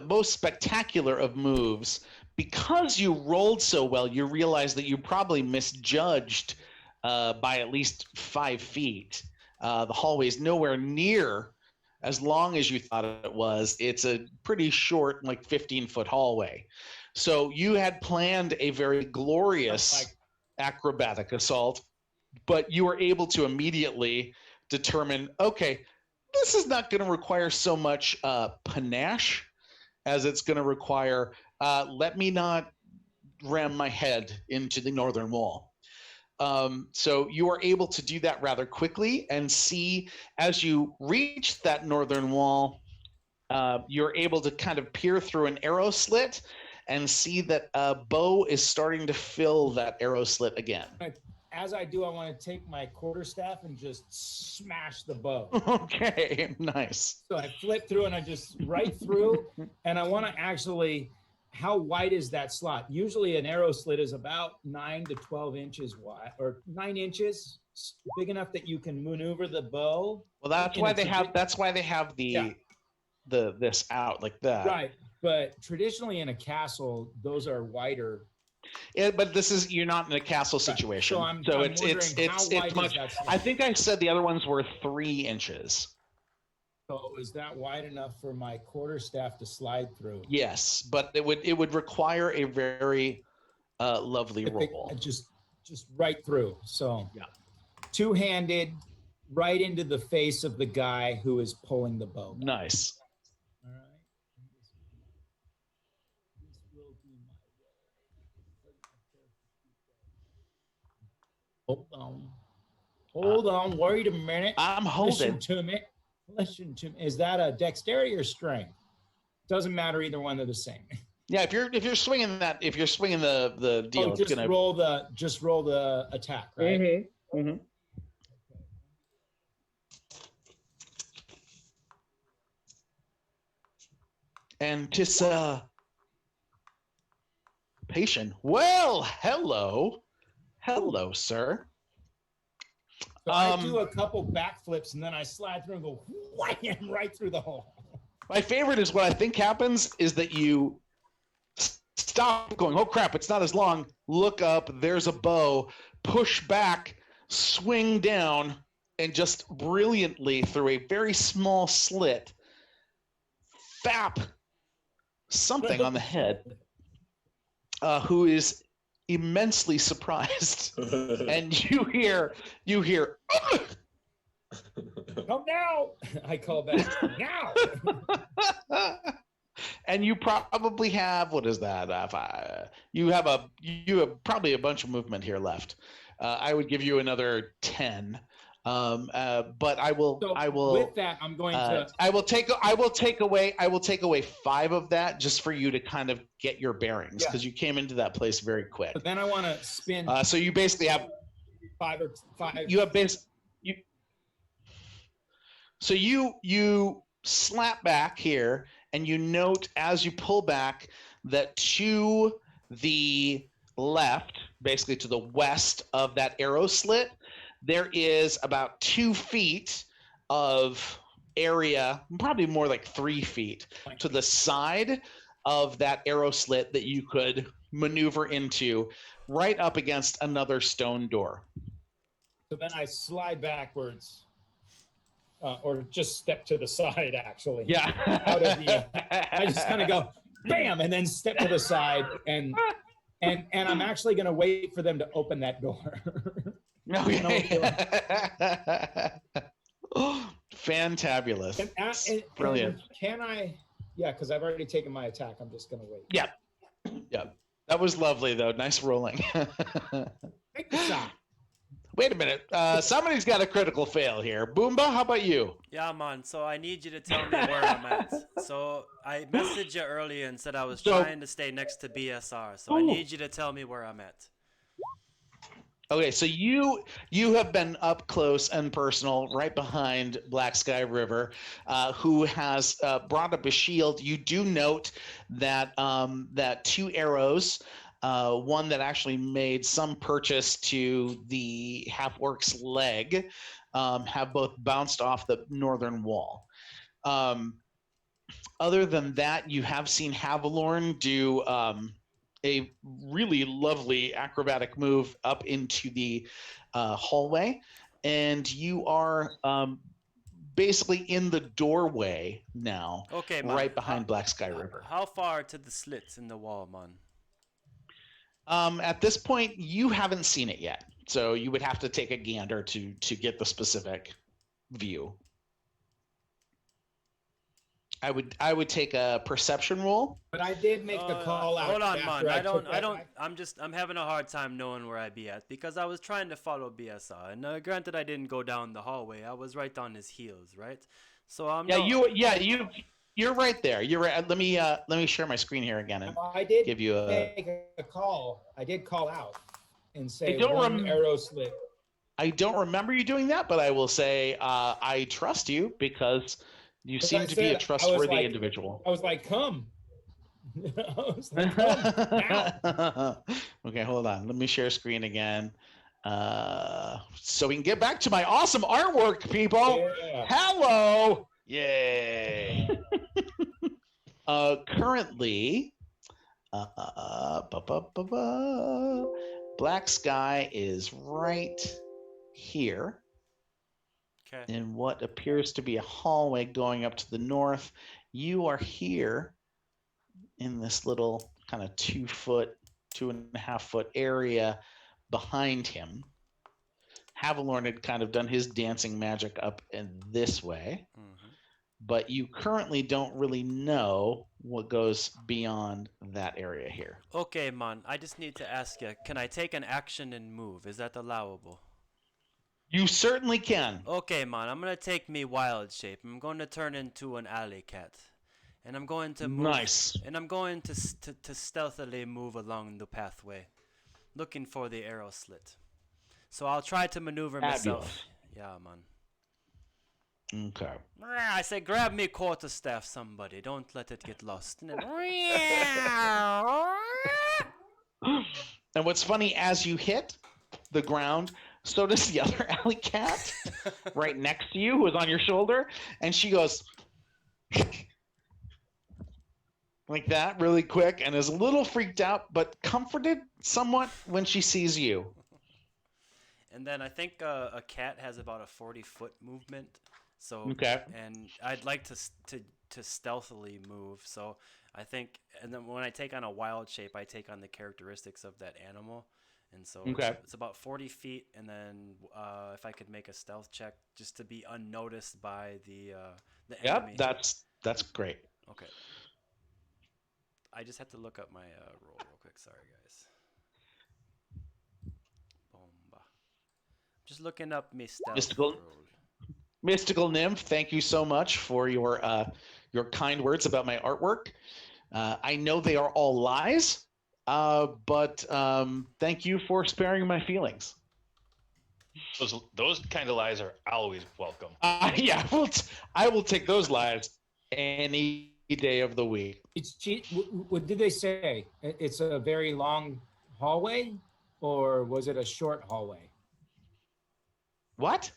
most spectacular of moves, because you rolled so well, you realize that you probably misjudged by at least 5 feet. The hallway is nowhere near as long as you thought it was. It's a pretty short, like 15-foot hallway. So you had planned a very glorious acrobatic assault, but you were able to immediately determine, okay, this is not going to require so much panache as it's going to require, let me not ram my head into the northern wall. So you are able to do that rather quickly and see as you reach that northern wall, you're able to kind of peer through an arrow slit and see that a bow is starting to fill that arrow slit again. As I do, I want to take my quarterstaff and just smash the bow. Okay, nice. So I flip through and I just right through, and I want to actually, how wide is that slot? Usually an arrow slit is about 9 to 12 inches wide, or 9 inches, big enough that you can maneuver the bow. Well, that's why they have the this out like that. Right, but traditionally in a castle, those are wider. Yeah, but you're not in a castle situation. Right. So, I'm it's much. I think I said the other ones were 3 inches. So is that wide enough for my quarterstaff to slide through? Yes, but it would require a very lovely roll. Just right through. So yeah, 2-handed, right into the face of the guy who is pulling the bow. Nice. All right. This will be my roll. Hold on. Wait a minute. I'm holding. Listen to me. Is that a dexterity or strength? Doesn't matter. Either one, they're the same. Yeah, if you're swinging the deal, just roll the attack, right? Mm-hmm. Mm-hmm. Anticipation. Well, hello, sir. So I do a couple backflips and then I slide through and go wham right through the hole. My favorite is what I think happens is that you stop going, oh crap, it's not as long. Look up, there's a bow, push back, swing down, and just brilliantly through a very small slit, fap something on the head, who is immensely surprised. And you hear come now. I call back now. And you probably have, what is that? You have probably a bunch of movement here left. I would give you another 10. But I will with that I'm going to I will take away 5 of that just for you to kind of get your bearings, because you came into that place very quick. But then I want to spin so you basically have 5 or 5. You have so you slap back here, and you note as you pull back that to the left, basically to the west of that arrow slit, there is about 2 feet of area, probably more like 3 feet, to the side of that arrow slit that you could maneuver into, right up against another stone door. So then I slide backwards, or just step to the side, actually. Yeah. Out of the, I just kind of go, bam, and then step to the side, and I'm actually going to wait for them to open that door. Okay. Fantabulous. Brilliant. Can I? Yeah, because I've already taken my attack. I'm just going to wait. Yeah. That was lovely, though. Nice rolling. Make the shot. Wait a minute. Somebody's got a critical fail here. Boomba, how about you? Yeah, man. So I need you to tell me where I'm at. So I messaged you earlier and said I was So- trying to stay next to BSR. So I need you to tell me where I'm at. Okay, so you have been up close and personal, right behind Black Sky River, who has brought up a shield. You do note that that 2 arrows, one that actually made some purchase to the half-orc's leg, have both bounced off the northern wall. Other than that, you have seen Havalorn do a really lovely acrobatic move up into the hallway, and you are basically in the doorway now, Okay, man. right behind Black Sky River. How far to the slits in the wall, man? At this point, you haven't seen it yet, so you would have to take a gander to get the specific view. I would take a perception roll. But I did make the call out. Hold on, after man. took that- I'm having a hard time knowing where I be at because I was trying to follow BSR. And granted, I didn't go down the hallway. I was right on his heels, right? So I'm. You're right there. You're right. Let me share my screen here again and I did give you a. make a call. I did call out and say don't one arrow slit. I don't remember you doing that, but I will say I trust you because you But seem I to be a said- I was trustworthy like- individual. I was like, come. I was like, come now. Okay, hold on. Let me share screen again. So we can get back to my awesome artwork, people. Yeah. Hello. Yay! Currently, Black Sky is right here Okay. in what appears to be a hallway going up to the north. You are here in this little kind of 2.5 foot area behind him. Havalorn had kind of done his dancing magic up in this way, but you currently don't really know what goes beyond that area here. Okay, man. I just need to ask you, can I take an action and move? Is that allowable? You certainly can. Okay, man. I'm gonna take me wild shape. I'm going to turn into an alley cat, and I'm going to move. Nice. And I'm going to stealthily move along the pathway, looking for the arrow slit. So I'll try to maneuver myself. Fabulous. Yeah, man. Okay. I say, grab me quarterstaff, somebody. Don't let it get lost. And then, And what's funny, as you hit the ground, so does the other alley cat right next to you, who is on your shoulder, and she goes like that really quick and is a little freaked out, but comforted somewhat when she sees you. And then I think a cat has about a 40-foot movement. So Okay. and I'd like to stealthily move. So I think, and then when I take on a wild shape, I take on the characteristics of that animal. And so Okay. it's about 40 feet. And then if I could make a stealth check just to be unnoticed by the enemy. Yep, that's great. Okay. I just had to look up my roll real quick. Sorry, guys. Bomba. Just looking up me stealth Mystical. roll. Mystical Nymph, thank you so much for your kind words about my artwork. I know they are all lies, but thank you for sparing my feelings. Those kind of lies are always welcome. Yeah, I will take those lies any day of the week. What did they say? It's a very long hallway, or was it a short hallway? What?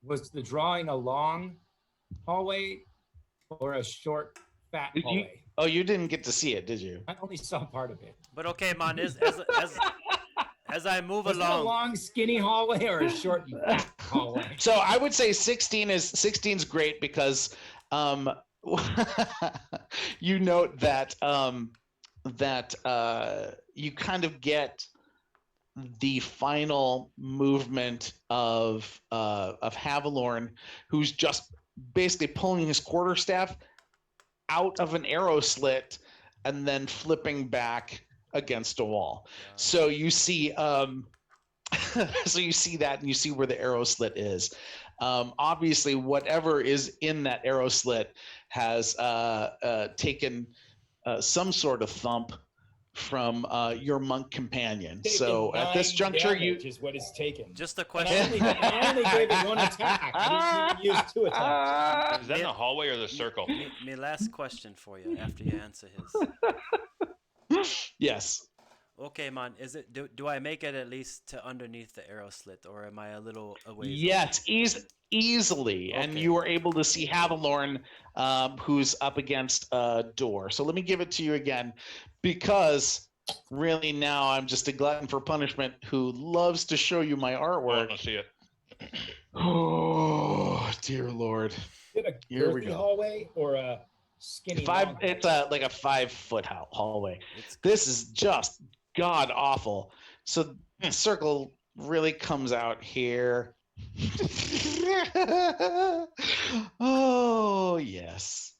Was the drawing a long hallway or a short, fat Did you- hallway? Oh, you didn't get to see it, did you? I only saw part of it. But okay, man, as I move Was it a along, long, skinny hallway or a short, fat hallway? So I would say 16's great because you note that you kind of get the final movement of Havalorn, who's just basically pulling his quarterstaff out of an arrow slit and then flipping back against a wall. So you see So you see that, and you see where the arrow slit is. Obviously, whatever is in that arrow slit has taken some sort of thump from your monk companion. So at this juncture, is what it's taken. Just a And question. I only gave it one attack. I didn't even use 2 attacks. Is that in the hallway or the circle? Me last question for you after you answer his. Yes. Okay, man. Is it do I make it at least to underneath the arrow slit, or am I a little away? Yes, easily, and Okay. you are able to see Havilorn, who's up against a door. So let me give it to you again, because really now I'm just a glutton for punishment who loves to show you my I artwork. want to see it. Oh dear Lord! Is it a Here we girthy go. hallway or a skinny? long It's like a 5-foot hallway. It's This is just god awful. So the circle really comes out here. Oh yes.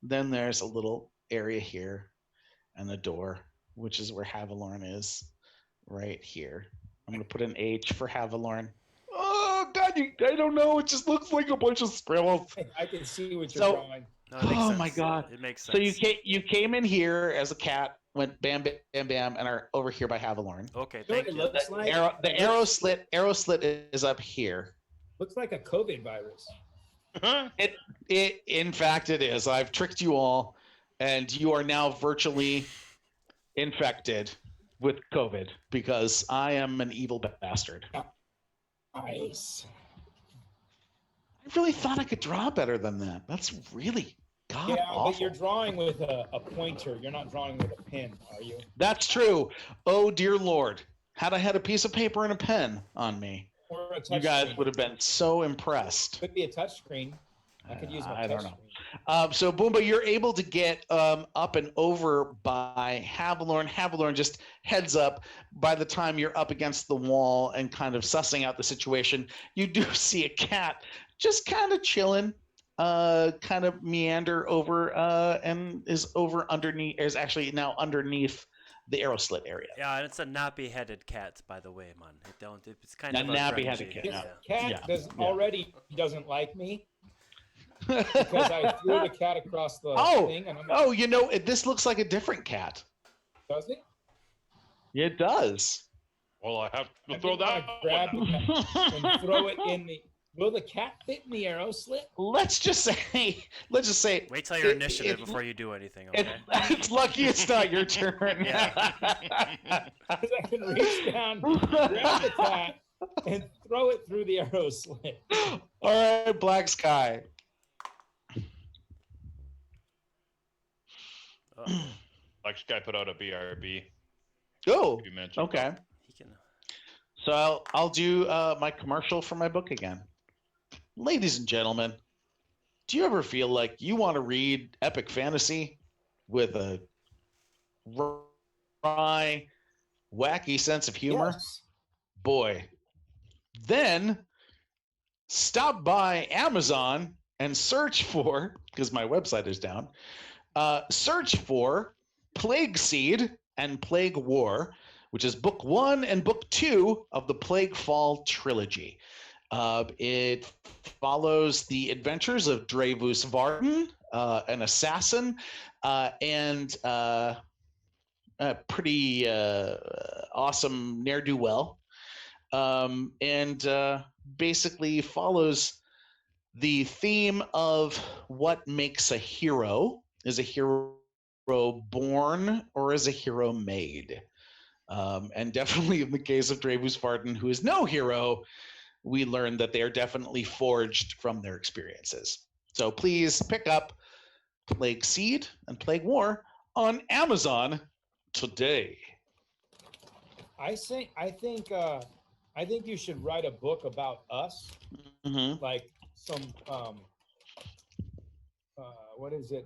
Then there's a little area here and a door, which is where Havilorn is, right here. I'm gonna put an H for Havilorn. Oh God, I don't know. It just looks like a bunch of scribbles. I can see what you're So- drawing. No, it makes Oh sense. my God. It makes sense. So you came in here as a cat, went bam bam bam bam, and are over here by Havilorn. Okay, You know what thank it you. looks like? The arrow slit is up here. Looks like a COVID virus. In fact, it is. I've tricked you all, and you are now virtually infected with COVID because I am an evil bastard. Nice. I really thought I could draw better than that. That's really god Yeah, awful. but you're drawing with a pointer. You're not drawing with a pen, are you? That's true. Oh dear Lord, had I had a piece of paper and a pen on me, Or a touch you guys screen. would have been so impressed. Could be a touch screen. I could use my I touch don't know. screen. So Boomba, you're able to get up and over by Havilorn. Havilorn just heads up. By the time you're up against the wall and kind of sussing out the situation, you do see a cat just kind of chilling, kind of meander over and is over underneath. Is actually now underneath the arrow slit area. Yeah, and it's a nappy-headed cat, by the way, man. It's kind A of a nappy-headed grungy, cat. This cat Yeah. already doesn't like me because I threw the cat across the Oh, thing. And I'm Oh, you know, this looks like a different cat. does it? It does. Well, I have to I throw think I that grab one. the cat and throw it in the. Will the cat fit in the arrow slit? let's just say Wait till your It- initiative it- before you do anything, it- okay? it's lucky it's not your turn. Yeah. Because I can reach down, grab the cat, and throw it through the arrow slit. All right, Black Sky. Like Sky put out a BRB. Oh, You mentioned. okay. He can. So I'll do my commercial for my book again. Ladies and gentlemen, do you ever feel like you want to read epic fantasy with a wry, wacky sense of humor? Yes. Boy, then stop by Amazon and search for, because my website is down, search for Plague Seed and Plague War, which is book 1 and book 2 of the Plague Fall trilogy. It follows the adventures of Dravus Varden, an assassin, and a pretty awesome ne'er-do-well, and basically follows the theme of what makes a hero. Is a hero born or is a hero made? And definitely in the case of Dravus Varden, who is no hero, we learn that they are definitely forged from their experiences. So please pick up Plague Seed and Plague War on Amazon today. I think you should write a book about us, Mm-hmm. like some what is it?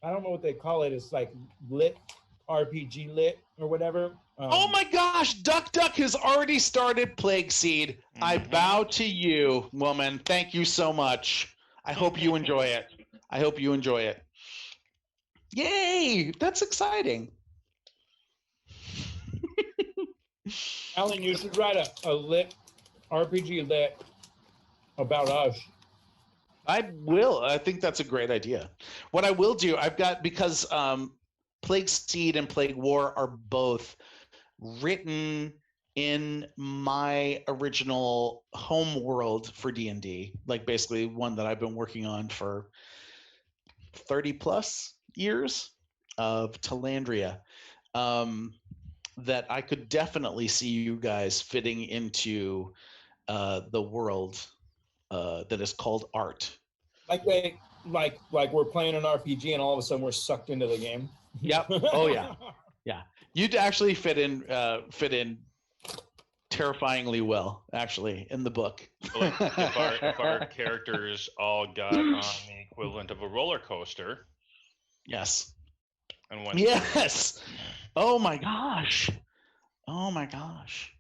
I don't know what they call it. It's like lit RPG lit or whatever. Oh my gosh, Duck Duck has already started Plague Seed. I Mhm. bow to you, woman. Thank you so much. I hope you enjoy it. I hope you enjoy it. Yay! That's exciting. Alan, you should write a lit RPG lit about us. I will. I think that's a great idea. What I will do, I've got, because Plague Seed and Plague War are both written in my original home world for D&D, like basically one that I've been working on for 30 plus years of Talandria, that I could definitely see you guys fitting into the world that is called art. Like we're playing an RPG and all of a sudden we're sucked into the game. Yep. Oh yeah. Yeah. You'd actually fit in terrifyingly well, actually, in the book. Like if our characters all got on the equivalent of a roller coaster Yes. and went Yes. Oh my gosh. Oh my gosh.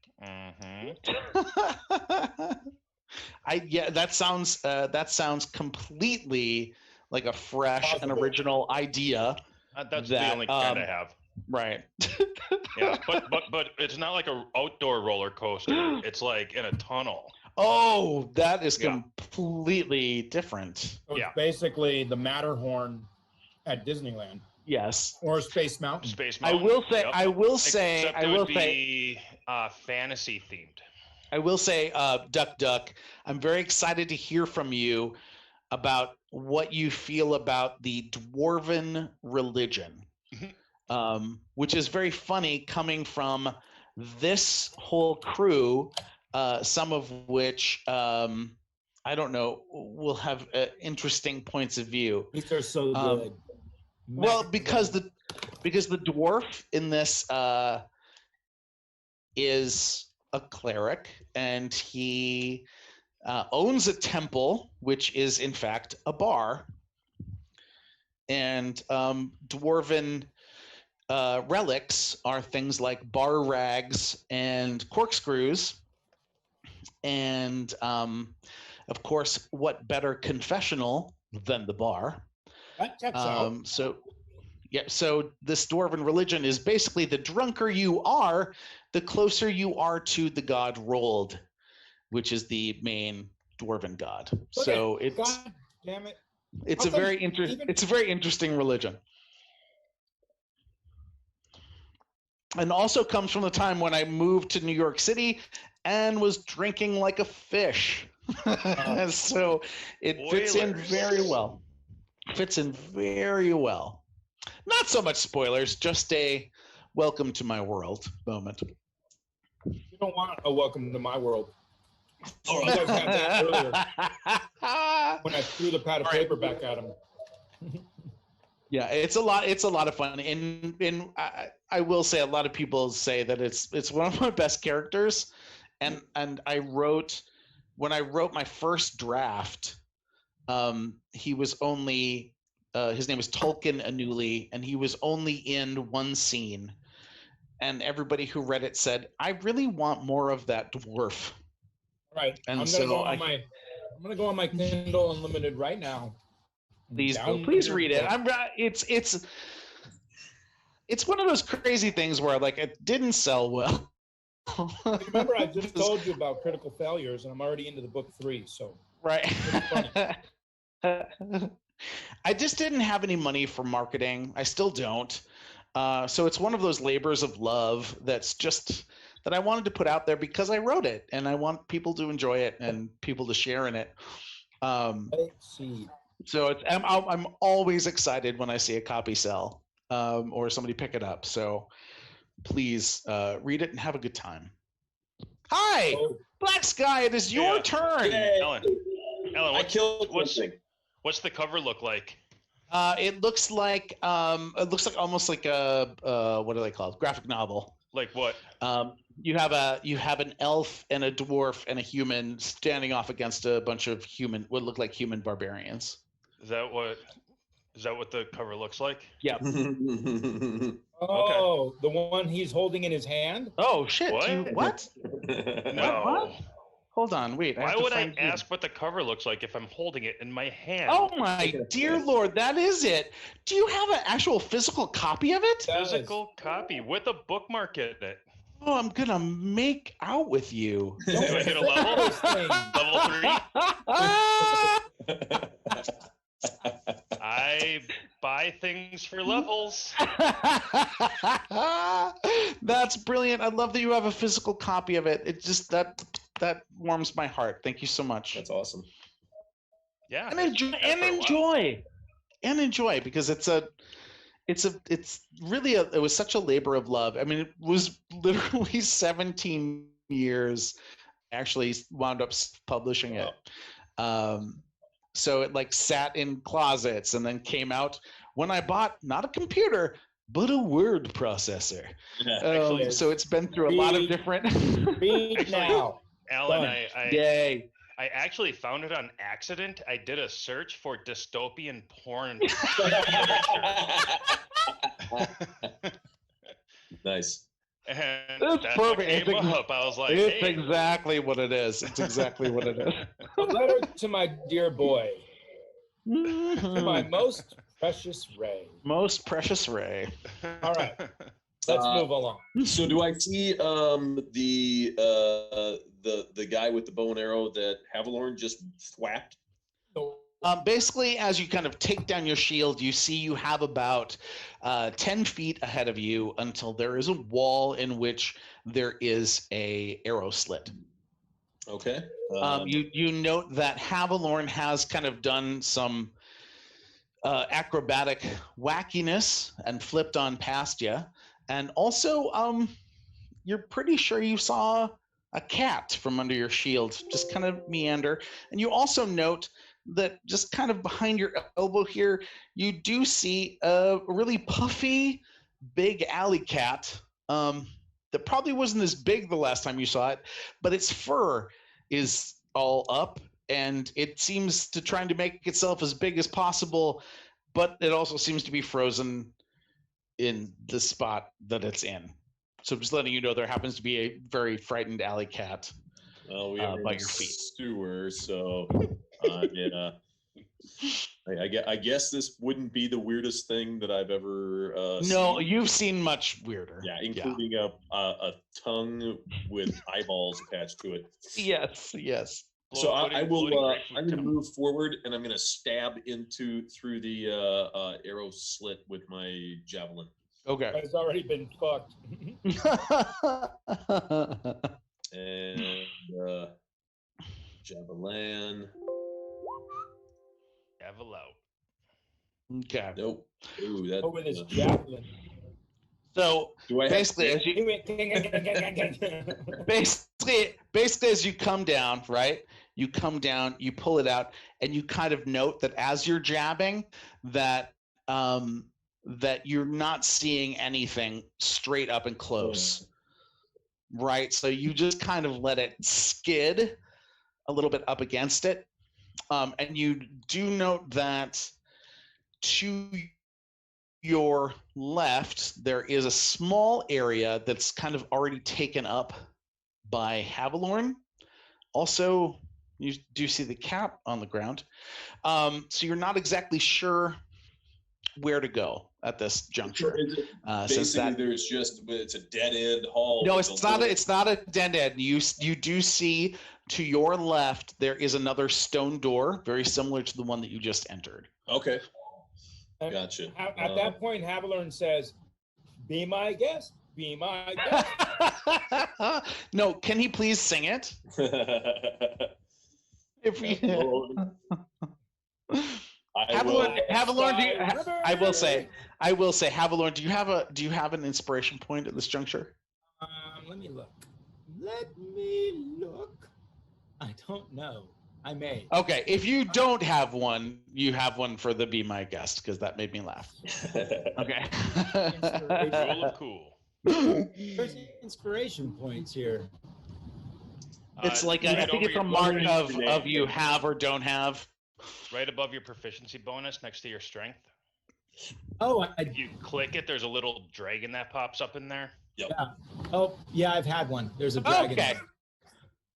That sounds completely like a fresh and original idea. That's the only kind I have. Right. Yeah, but it's not like a outdoor roller coaster. It's like in a tunnel. Oh, that is completely different. So it's Yeah. basically the Matterhorn at Disneyland Yes. or Space Mountain. Space I Mountain. will say. Yep. I will say. Except I it will would say. be fantasy themed. I will say, Duck. I'm very excited to hear from you about what you feel about the dwarven religion, which is very funny coming from this whole crew, some of which I don't know will have interesting points of view. These are so good. Well, because the dwarf in this is a cleric, and he owns a temple, which is in fact a bar. And dwarven relics are things like bar rags and corkscrews. And of course, what better confessional than the bar? That checks out. So this dwarven religion is basically the drunker you are, the closer you are to the god Rold, which is the main dwarven god. So it's God damn it. it's How a come very even- it's a very interesting religion. And also comes from the time when I moved to New York City and was drinking like a fish. So it fits in Spoilers. very well. Fits in very well. Not so much spoilers, just a welcome to my world moment. You don't want a welcome to my world. All You right. guys had that earlier when I threw the pad of paper back at him. Yeah, it's a lot of fun. And I will say a lot of people say that it's one of my best characters. And I wrote, when I wrote my first draft, he was only his name is Tolkien Anuli, and he was only in one scene. And everybody who read it said, I really want more of that dwarf. Right. And I'm so gonna go on my Kindle Unlimited right now. Please Download read your it. book. It's one of those crazy things where like it didn't sell well. Remember, I just told you about Critical Failures, and I'm already into the book 3. So Right. funny. I just didn't have any money for marketing. I still don't. So it's one of those labors of love that's just that I wanted to put out there because I wrote it and I want people to enjoy it and people to share in it. Let's see. So I'm always excited when I see a copy sell or somebody pick it up. So please read it and have a good time. Hi, Oh, Black Sky. It is your Yeah. turn. Yay. Ellen, I killed what's something. what's the cover look like? It looks like almost like a what are they called? Graphic novel. Like what? You have an elf and a dwarf and a human standing off against a bunch of what look like human barbarians. Is that what the cover looks like? Yeah. oh, the one he's holding in his hand. Oh shit! What? What? No. Hold on, wait. Why would I ask what the cover looks like if I'm holding it in my hand? Oh my dear lord, that is it. Do you have an actual physical copy of it? Does. Physical copy with a bookmark in it. Oh, I'm gonna make out with you. Do I get a level? This thing. Level 3? I buy things for levels. That's brilliant. I love that you have a physical copy of it. It just that warms my heart. Thank you so much. That's awesome. Yeah. And it's enjoy been there and for a while. enjoy because it was such a labor of love. I mean, it was literally 17 years. I actually wound up publishing it. So it like sat in closets and then came out when I bought not a computer but a word processor. Actually, So it's been through a lot of different. Read Actually, now. Alan, Done. Yay! I actually found it on accident. I did a search for dystopian porn. Nice. And That's that's what perfect. came It's up. I was like, It's hey. exactly what it is. It's exactly what it is. A letter to my dear boy, to my Mhm. most precious Ray. Most precious Ray. All right. Let's move along. So do I see the guy with the bow and arrow that Havilorn just thwapped? Basically, as you kind of take down your shield, you see you have about 10 feet ahead of you until there is a wall in which there is a arrow slit. Okay. You note that Havilorn has kind of done some acrobatic wackiness and flipped on past you. And also, you're pretty sure you saw a cat from under your shield just kind of meander. And you also note that just kind of behind your elbow here, you do see a really puffy, big alley cat that probably wasn't as big the last time you saw it, but its fur is all up and it seems to trying to make itself as big as possible, but it also seems to be frozen in the spot that it's in. So just letting you know there happens to be a very frightened alley cat Well, we are by in your a feet. sewer, so yeah. I guess this wouldn't be the weirdest thing that I've ever No, seen. you've seen much weirder. Yeah, including a tongue with eyeballs attached to it. Yes, yes. So I will. Floating I'm going to grapefruit. move forward, and I'm going to stab through the arrow slit with my javelin. Okay. It's already been fucked. And javelin. Gavel out. Okay. Nope. Ooh, that. Oh, with his javelin. So Do I have basically, as you He went gang, gang, gang, gang, gang, gang. basically as you come down, right? You come down, you pull it out, and you kind of note that as you're jabbing, that that you're not seeing anything straight up and close. Right? So you just kind of let it skid a little bit up against it. And you do note that to your left, there is a small area that's kind of already taken up by Havilorn. Also, you do see the cat on the ground. So you're not exactly sure where to go at this juncture. Is it Since basically, that, there's it's a dead end hall. no, with it's a not. little- It's not a dead end. You do see to your left there is another stone door, very similar to the one that you just entered. Okay. Gotcha. At that point, Havilorn says, "Be my guest. Be my guest." No, can he please sing it? If we, Havilorn, I will say, Havilorn, do you have an inspiration point at this juncture? Let me look. Let me look. I don't know. I may. Okay, if you don't have one, you have one for the Be My Guest, because that made me laugh. Okay. Rule of cool. There's inspiration points here. It's like right I think over it's a your mark proficiency- of you have or don't have. right above your proficiency bonus, next to your strength. Oh, You click it. There's a little dragon that pops up in there. yeah, I've had one. There's a dragon. Okay.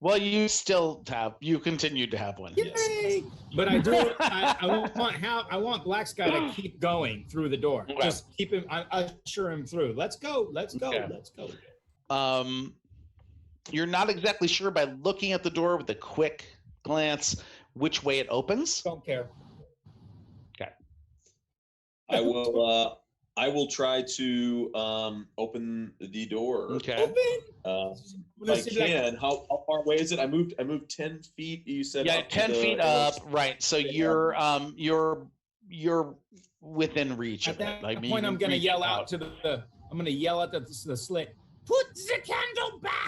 Well, you continue to have one. Yay! But I do. I want Black Sky to keep going through the door. Okay. Just keep him. I usher him through. Let's go. Let's go. Okay. Let's go. You're not exactly sure by looking at the door with a quick glance which way it opens. Don't care. I will try to open the door. Okay. If I can. How far away is it? I moved 10 feet. You said Yeah, up to 10 the feet arrows. up. Right. So you're within reach At of it. that I mean, point, you I'm gonna reach yell out to the. I'm gonna yell at the slit. Put the candle back.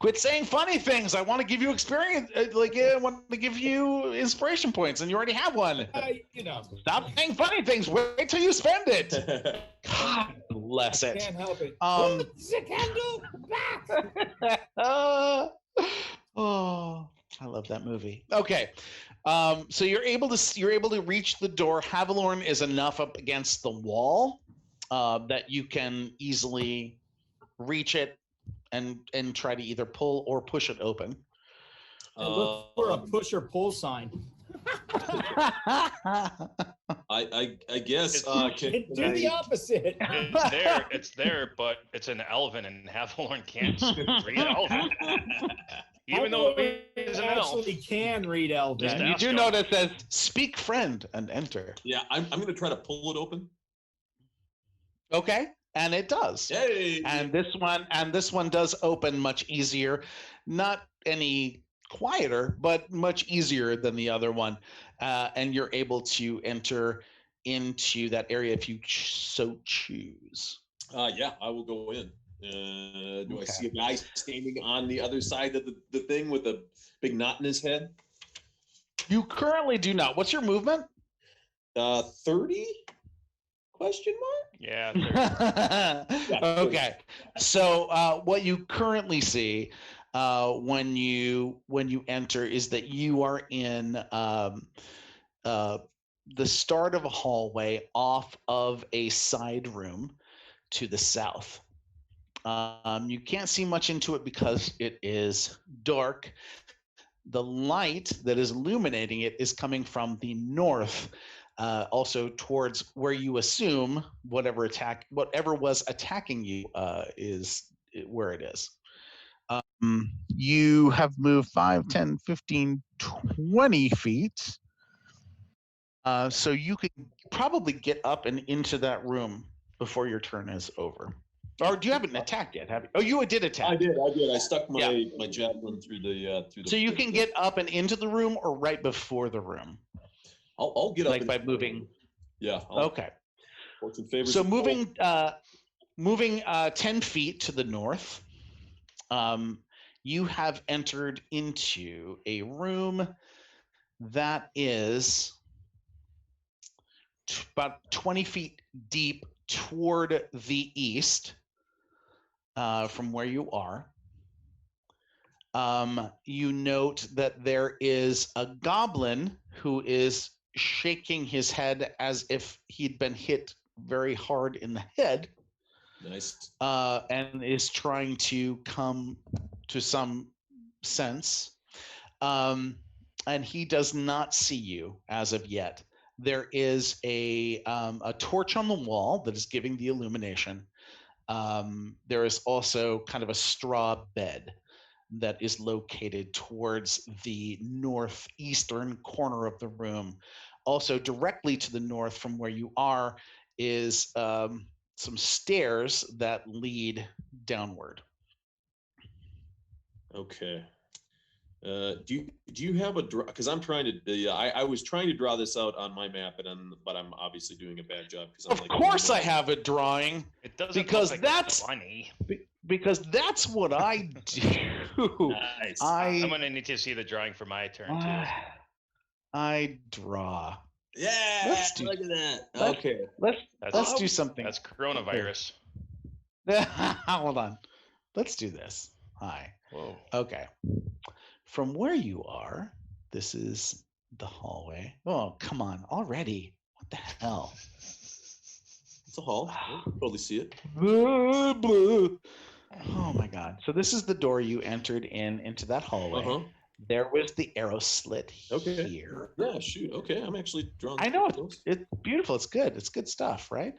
Quit saying funny things. I want to give you experience. I want to give you inspiration points, and you already have one. Stop saying funny things. Wait till you spend it. God bless it. Can't help it. Put the candle back. Oh, I love that movie. Okay. So you're able to reach the door. Havilorn is enough up against the wall that you can easily reach it and try to either pull or push it open. Look for a push or pull sign. I guess Do the opposite. It's there, but it's an elven, and Havilorn can't read elven. Even though he's an elf. Actually can read elven. Just You ask do him. notice that speak friend and enter. Yeah, I'm going to try to pull it open. Okay, and it does. Yay! And this one does open much easier, not any quieter, but much easier than the other one. And you're able to enter into that area if you so choose. Yeah, I will go in. Do I Okay. see a guy standing on the other side of the thing with a big knot in his head? You currently do not. What's your movement? 30? Question mark? Yeah. Okay. So what you currently see when you enter is that you are in the start of a hallway off of a side room to the south. You can't see much into it because it is dark. The light that is illuminating it is coming from the north, also towards where you assume whatever was attacking you is where it is. You have moved 5, 10, 15, 20 feet. So you could probably get up and into that room before your turn is over. Or you haven't attacked yet, have you? Oh, you did attack. I did. I stuck my javelin through the. So you can get up and into the room, or right before the room. I'll get up. Like by moving. Yeah. Okay. Fortune favors So the moving 10 feet to the north, you have entered into a room that is about 20 feet deep toward the east from where you are. You note that there is a goblin who is shaking his head as if he'd been hit very hard in the head. Nice. And is trying to come to some sense. And he does not see you as of yet. There is a torch on the wall that is giving the illumination. There is also kind of a straw bed that is located towards the northeastern corner of the room. Also, directly to the north from where you are is some stairs that lead downward. Okay. Do you have a draw? Because I'm trying to. I was trying to draw this out on my map, but I'm obviously doing a bad job. Of course, I have a drawing. It doesn't Because look like that's- it's funny. Because that's what I do. Nice. I'm gonna need to see the drawing for my turn too. I draw. Yeah. Let's do- Look at that. let's- Okay. Let's do something. That's coronavirus. Hold on. Let's do this. Hi. Whoa. Okay. From where you are, this is the hallway. Oh, come on. Already. What the hell? It's a hall. I can totally see it. Boo, boo. Oh my god. So this is the door you entered into that hallway. Uh-huh. there was the arrow slit Okay. here. Yeah, shoot. Okay, I'm actually drawing. I know those. it's beautiful. It's good. It's good stuff, right?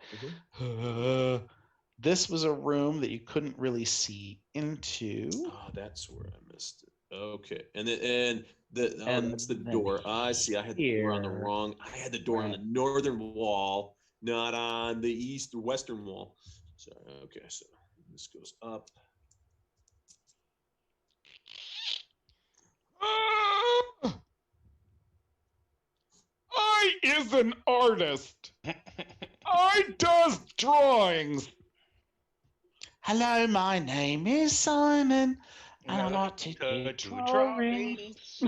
This was a room that you couldn't really see into. Oh, that's where I missed it. Okay, and that's the then door. I see. I had the door on the here. wrong. I had the door on the northern wall, not on the east or western wall. Sorry. Okay, so this goes up. I is an artist. I does drawings. Hello, my name is Simon, and I like to do drawings.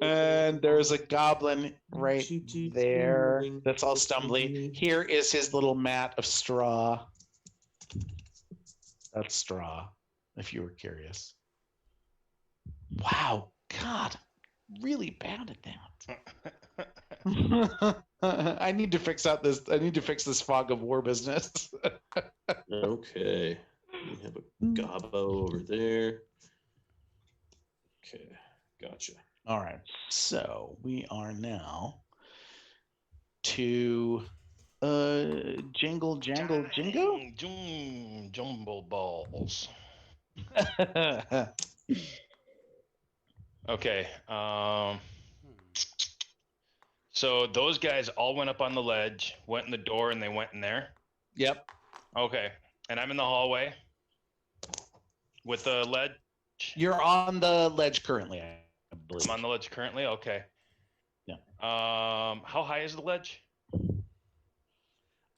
And there's a goblin right there that's all stumbly. Here is his little mat of straw. That's straw, if you were curious. Wow, God, really bad at that. I need to fix this fog of war business. Okay, we have a gobbo over there. Okay, gotcha. All right, so we are now to Jingle Jangle Jingo. Jumbo balls. Okay. So those guys all went up on the ledge, went in the door, and they went in there. Yep. Okay. And I'm in the hallway with the ledge. You're on the ledge currently, I believe. I'm on the ledge currently. Okay. Yeah. How high is the ledge?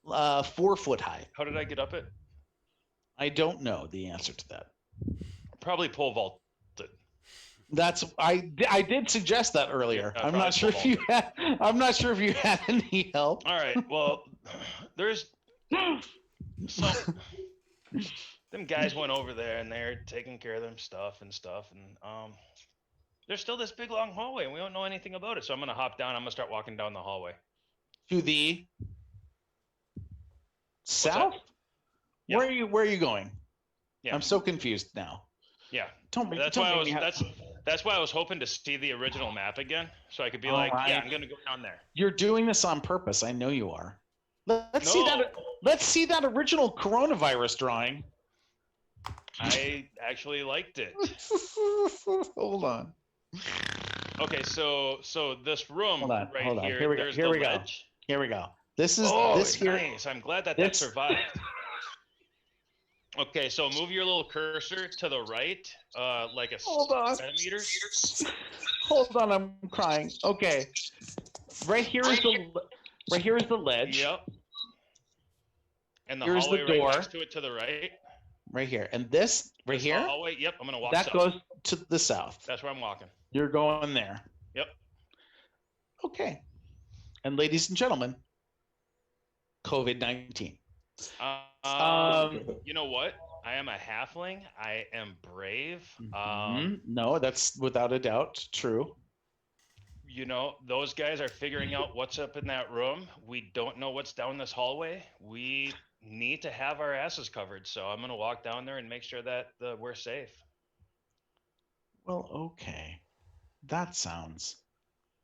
4 foot high. How did I get up it? I don't know the answer to that. Probably pole vaulted. That's I did suggest that earlier. Yeah, I'm probably not sure if you had. I'm not sure if you had any help. All right. Well, there's some. Them guys went over there and they're taking care of them stuff, and there's still this big long hallway and we don't know anything about it. So I'm gonna hop down. I'm gonna start walking down the hallway. To the south. Yeah. Where are you going? Yeah. I'm so confused now. Yeah. Don't make. That's don't why make me have- that's why I was hoping to see the original map again, so I could be All like, right. yeah, I'm gonna go down there. You're doing this on purpose. I know you are. Let's see No. that. Let's see that original coronavirus drawing. I actually liked it. Hold on. Okay, so this room Hold on, right hold on. here, Here we go, there's here the we go. ledge. Here we go. This is Oh, this here. nice. I'm glad that this- survived. Okay, so move your little cursor to the right, like a Hold on. centimeter. Hold on, I'm crying. Okay. Right here is the ledge. Yep. And the Here's the hallway door. right next to it to the right. Right here. And this right This here, hallway. Yep, I'm gonna walk that south. goes to the south. That's where I'm walking. You're going there. Yep. Okay. And ladies and gentlemen, COVID-19. You know what? I am a halfling. I am brave. No, that's without a doubt true. You know, those guys are figuring out what's up in that room. We don't know what's down this hallway. We need to have our asses covered. So I'm going to walk down there and make sure that we're safe. Well, okay. That sounds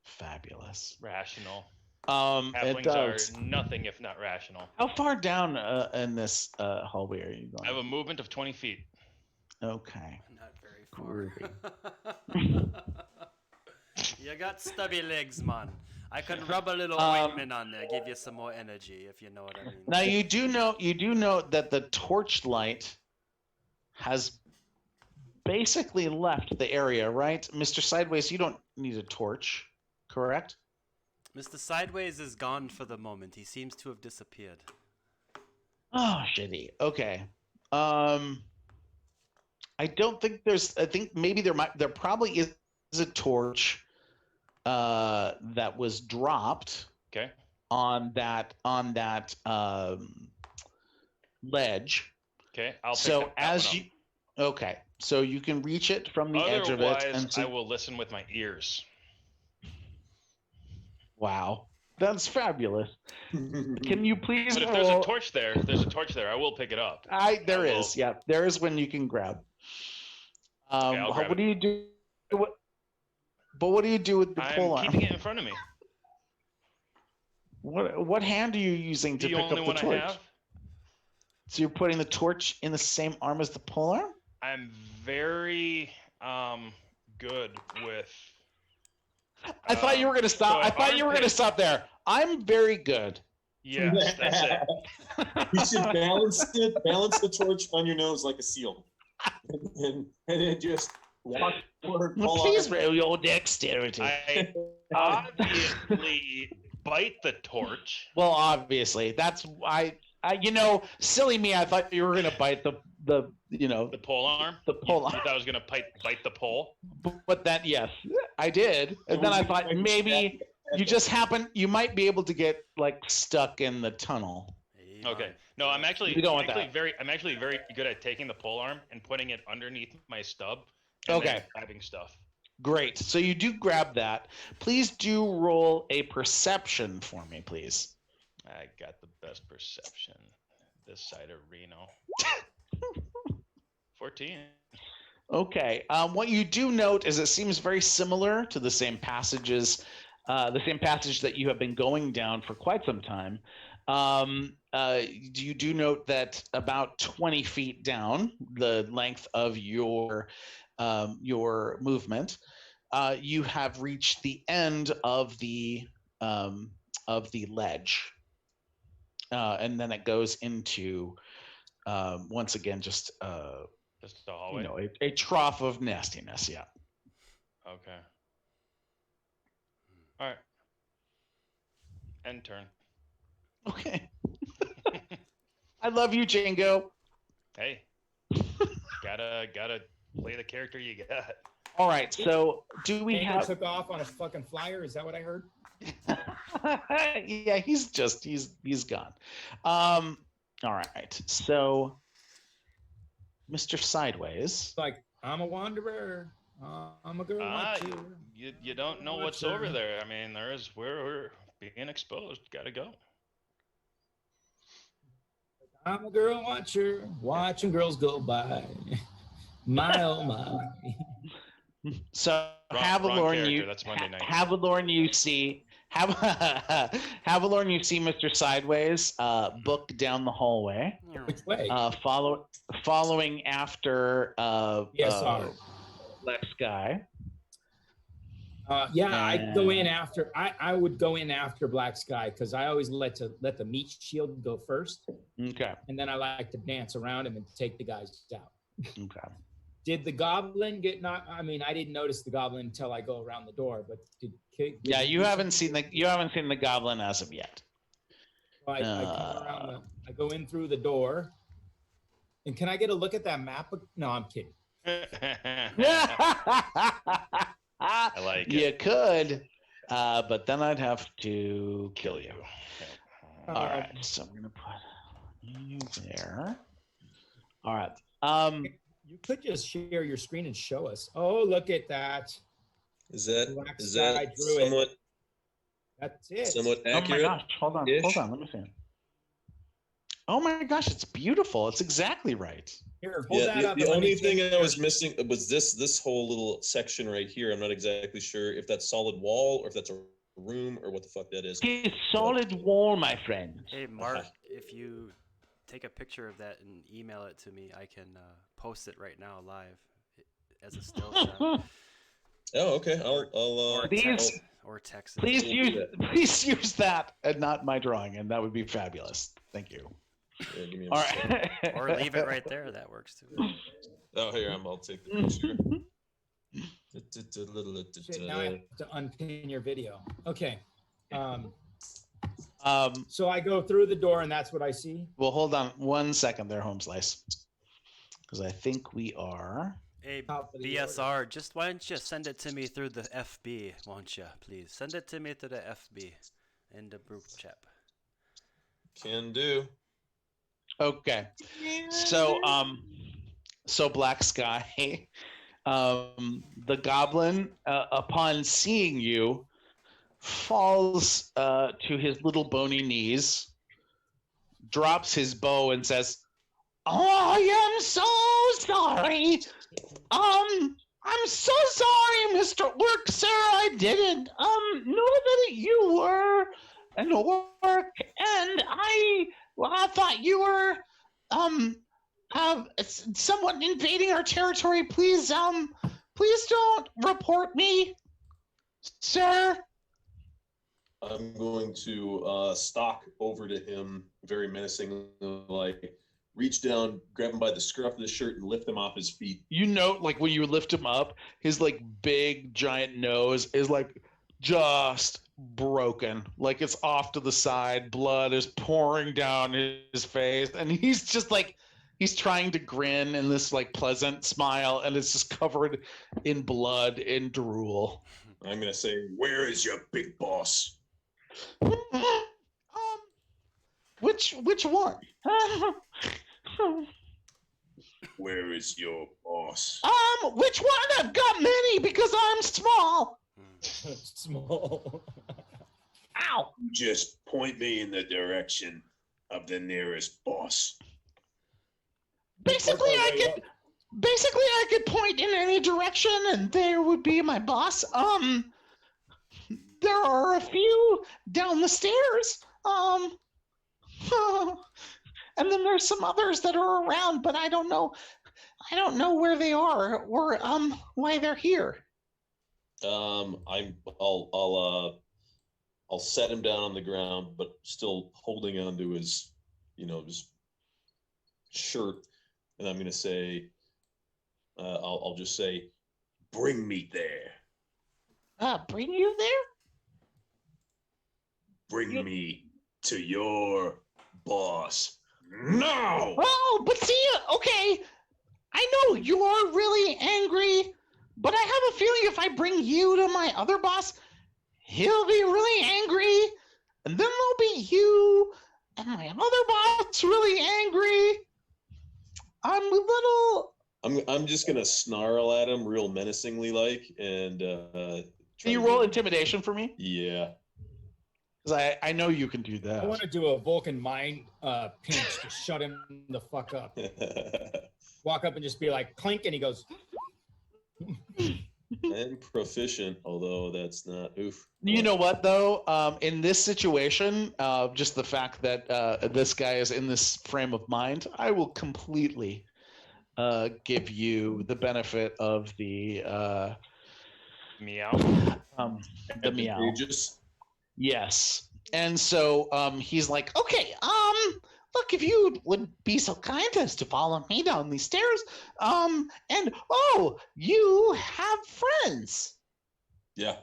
fabulous. Rational. It Halflings does. are nothing if not rational. How far down in this hallway are you I have going? a movement of 20 feet. Okay. Not very far. You got stubby legs, man. I could rub a little ointment on there, give you some more energy, if you know what I mean. Now you do know that the torchlight has basically left the area, right? Mr. Sideways, you don't need a torch, correct? Mr. Sideways is gone for the moment. He seems to have disappeared. Oh, shitty. Okay. I don't think I think maybe there probably is a torch that was dropped Okay. on that ledge. Okay. I'll pick So that as one you okay, so you can reach it from the up. edge of it Otherwise, and see, I will listen with my ears. wow, that's fabulous. Can you please But if there's roll? a torch there, I will pick it up. There I will. is, yeah, there is one you can grab. I'll grab what it. do you do? But what do you do with the I'm pole keeping arm? it in front of me. What hand are you using to The pick only up the one I torch? have. So you're putting the torch in the same arm as the pole arm? I'm very good with. I thought you were gonna stop. so I thought you were gonna armpit- stop there. I'm very good. Yes, that's it. You should balance the torch on your nose like a seal, and then just walk forward. Well, pull please on. roll your dexterity. I obviously bite the torch. Well, obviously, that's I. You know, silly me. I thought you were gonna bite the The pole arm. the pole You arm. thought I was gonna bite the pole. But that, yes, I did. And then I thought maybe you might be able to get like stuck in the tunnel. Hey, Okay. man. No, I'm actually You don't I'm want actually that. I'm actually very good at taking the pole arm and putting it underneath my stub. And then Okay. grabbing stuff. Great. So you do grab that. Please do roll a perception for me, please. I got the best perception this side of Reno. 14. Okay. What you do note is it seems very similar to the same passages, the same passage that you have been going down for quite some time. You do note that about 20 feet down, the length of your movement, you have reached the end of the ledge, and then it goes into once again just Just a hallway. a trough of nastiness. Yeah. Okay. All right. End turn. Okay. I love you, Django. Hey. gotta play the character you got. All right. So do we Django have? took off on a fucking flyer. Is that what I heard? Yeah, he's gone. All right. So, Mr. Sideways. It's like, I'm a wanderer. I'm a girl Ah, watcher. You don't know what's over there. I mean, we're being exposed. Gotta go. I'm a girl watcher, watching girls go by. My oh my. So Wrong Havalorn, character, that's Monday night. Havalorn, you see Havalorn, you see Mr. Sideways book down the hallway, Which way? following after PSR. Black Sky. Yeah, I go in after. I would go in after Black Sky because I always let the meat shield go first, Okay. and then I like to dance around him and take the guys out. Okay. Did the goblin get knocked? I mean, I didn't notice the goblin until I go around the door. But did Yeah, he you do haven't something? seen the goblin as of yet. I go in through the door. And can I get a look at that map? No, I'm kidding. I like it. You could, but then I'd have to kill you. All right, so I'm gonna put you there. All right. You could just share your screen and show us. Oh, look at that. Is that Black is Sky that Druid. somewhat That's it. somewhat Oh my accurate? gosh! Hold on, let me see. Oh my gosh, it's beautiful. It's exactly right. Here, hold that Yeah, up. the and let me only thing take I was yours. missing was this whole little section right here. I'm not exactly sure if that's solid wall or if that's a room or what the fuck that is. It's solid wall, my friend. Hey, Mark, if you take a picture of that and email it to me, I can post it right now live as a still shot. Oh, okay. I'll Or These- text, or text it. Please We'll do use that and not my drawing, and that would be fabulous. Thank you. yeah, give me a All second. right. Or leave it right there. That works too. Oh, here I'll take the picture. Shit, now I have to unpin your video. Okay. So I go through the door and that's what I see. Well, hold on 1 second there, Home Slice, because I think we are. Hey, Top of the BSR, just why don't you send it to me through the FB, won't you, please? Send it to me through the FB in the group chat. Can do. Okay. So so Black Sky, the goblin, upon seeing you, falls to his little bony knees, drops his bow, and says, "Oh, I am so sorry. I'm so sorry, Mr. Orc, sir. I didn't know that you were an orc, and I thought you were someone invading our territory. Please don't report me, sir. I'm going to stalk over to him very menacingly, like reach down, grab him by the scruff of the shirt, and lift him off his feet. You know, like when you lift him up, his like big giant nose is like just broken, like it's off to the side. Blood is pouring down his face, and he's just like he's trying to grin in this like pleasant smile, and it's just covered in blood and drool. I'm gonna say, "Where is your big boss?" Which one? Where is your boss? Which one? I've got many because I'm small. Small. Ow! Just point me in the direction of the nearest boss. Basically, I could point in any direction, and there would be my boss. There are a few down the stairs. And then there's some others that are around, but I don't know where they are or why they're here. I'll set him down on the ground, but still holding onto his, his shirt, and I'm gonna say, I'll just say, Bring me there. Bring you there? Bring me to your boss. No! Oh, but see, okay, I know you're really angry, but I have a feeling if I bring you to my other boss, he'll be really angry, and then there'll be you and my other boss really angry. I'm a little... I'm just gonna snarl at him real menacingly, like, and Can you roll intimidation for me? Yeah. Because I know you can do that. I want to do a Vulcan mind pinch to shut him the fuck up. Walk up and just be like, clink, and he goes. I'm proficient, although that's not oof. You know what, though? In this situation, just the fact that this guy is in this frame of mind, I will completely give you the benefit of the Meow. the meow. Advantageous. Yes. And so he's like, okay, look, if you would be so kind as to follow me down these stairs, and oh, you have friends. Yeah.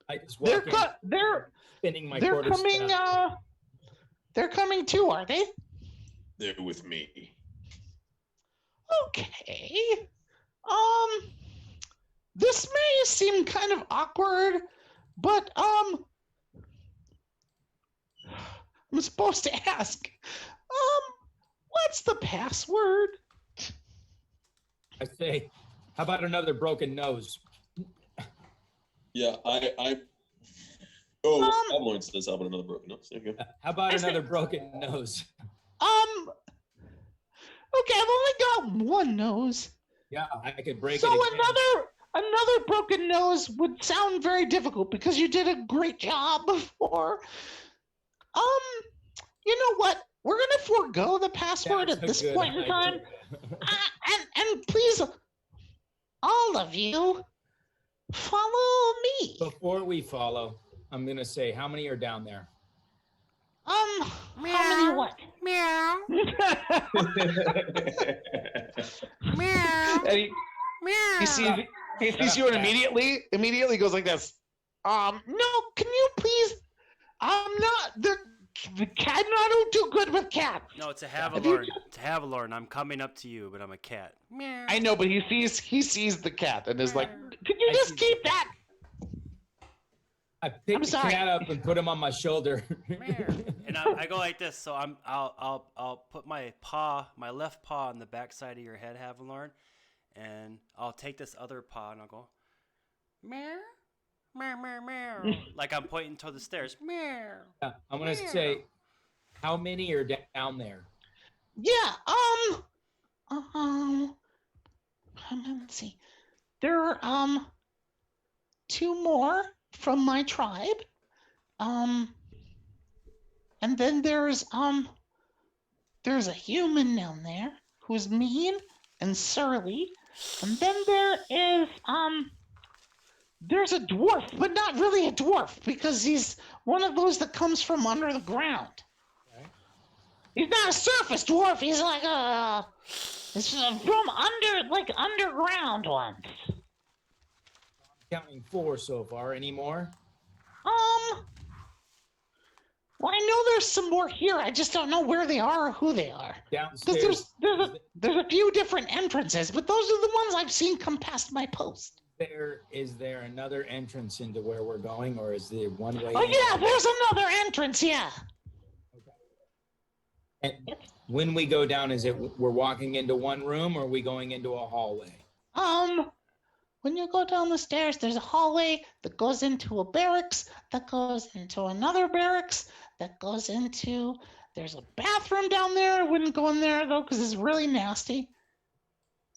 I just walk in, They're spinning my they're quarterstaff. coming they're coming too, are they? They're with me. Okay. This may seem kind of awkward, but I'm supposed to ask. What's the password? I say, how about another broken nose? Yeah, Avalon says how about another broken nose? There you go. How about another broken nose? Okay, I've only got one nose. Yeah, I could break So it again. another broken nose would sound very difficult because you did a great job before. You know what? We're gonna forego the password That's at a this good point in time. idea. And please, all of you, follow me. Before we follow, I'm gonna say, how many are down there? How many what? Meow. Meow. And he Meow. sees you and immediately goes like this. No, can you please? I'm not the cat. I don't do good with cats. No, it's a Havilorn. It's a Havilorn. I'm coming up to you, but I'm a cat. Meow. I know, but he sees the cat and is like, "Could you just keep that?" I pick the sorry. cat up and put him on my shoulder. And I go like this. So I'll put my left paw on the back side of your head, Havilorn, and I'll take this other paw and I'll go, meow, meow, meow, meow, like I'm pointing toward the stairs. Meow. I'm gonna say, how many are down there? Yeah. let's see. There are two more from my tribe. And then there's a human down there who's mean and surly. And then there's a dwarf, but not really a dwarf because he's one of those that comes from under the ground. Okay. He's not a surface dwarf. He's like it's from underground ones. Counting 4 so far. Any more? Well, I know there's some more here. I just don't know where they are or who they are. Downstairs. Because there's a few different entrances, but those are the ones I've seen come past my post. Is there another entrance into where we're going, or is there one way? Oh yeah, there's another entrance. Yeah. And when we go down, is it we're walking into one room, or are we going into a hallway? When you go down the stairs, there's a hallway that goes into a barracks, that goes into another barracks, that goes into. There's a bathroom down there. I wouldn't go in there though because it's really nasty.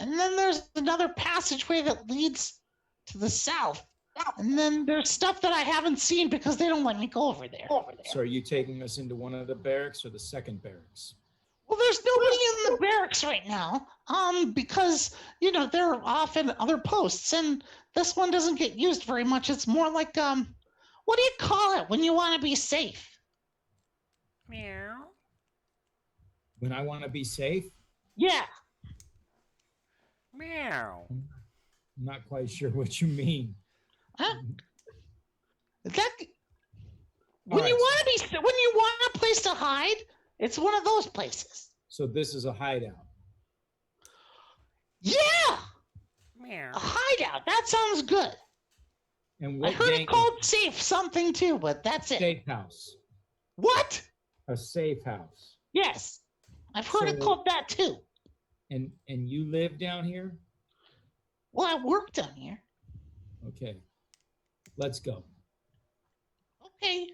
And then there's another passageway that leads to the south. And then there's stuff that I haven't seen because they don't let me go over there. So are you taking us into one of the barracks or the second barracks? Well, there's nobody in the barracks right now. Because they're off in other posts, and this one doesn't get used very much. It's more like what do you call it when you want to be safe? Meow. When I want to be safe? Yeah. Meow. I'm not quite sure what you mean. Huh? That All when right, you want a place to hide, it's one of those places. So this is a hideout. Yeah, Meow. a hideout. That sounds good. And I what heard gang? it called safe something too, but that's it. Safe house. What? A safe house. Yes, I've heard it So- called that too. And you live down here? Well, I work down here. Okay. Let's go. Okay.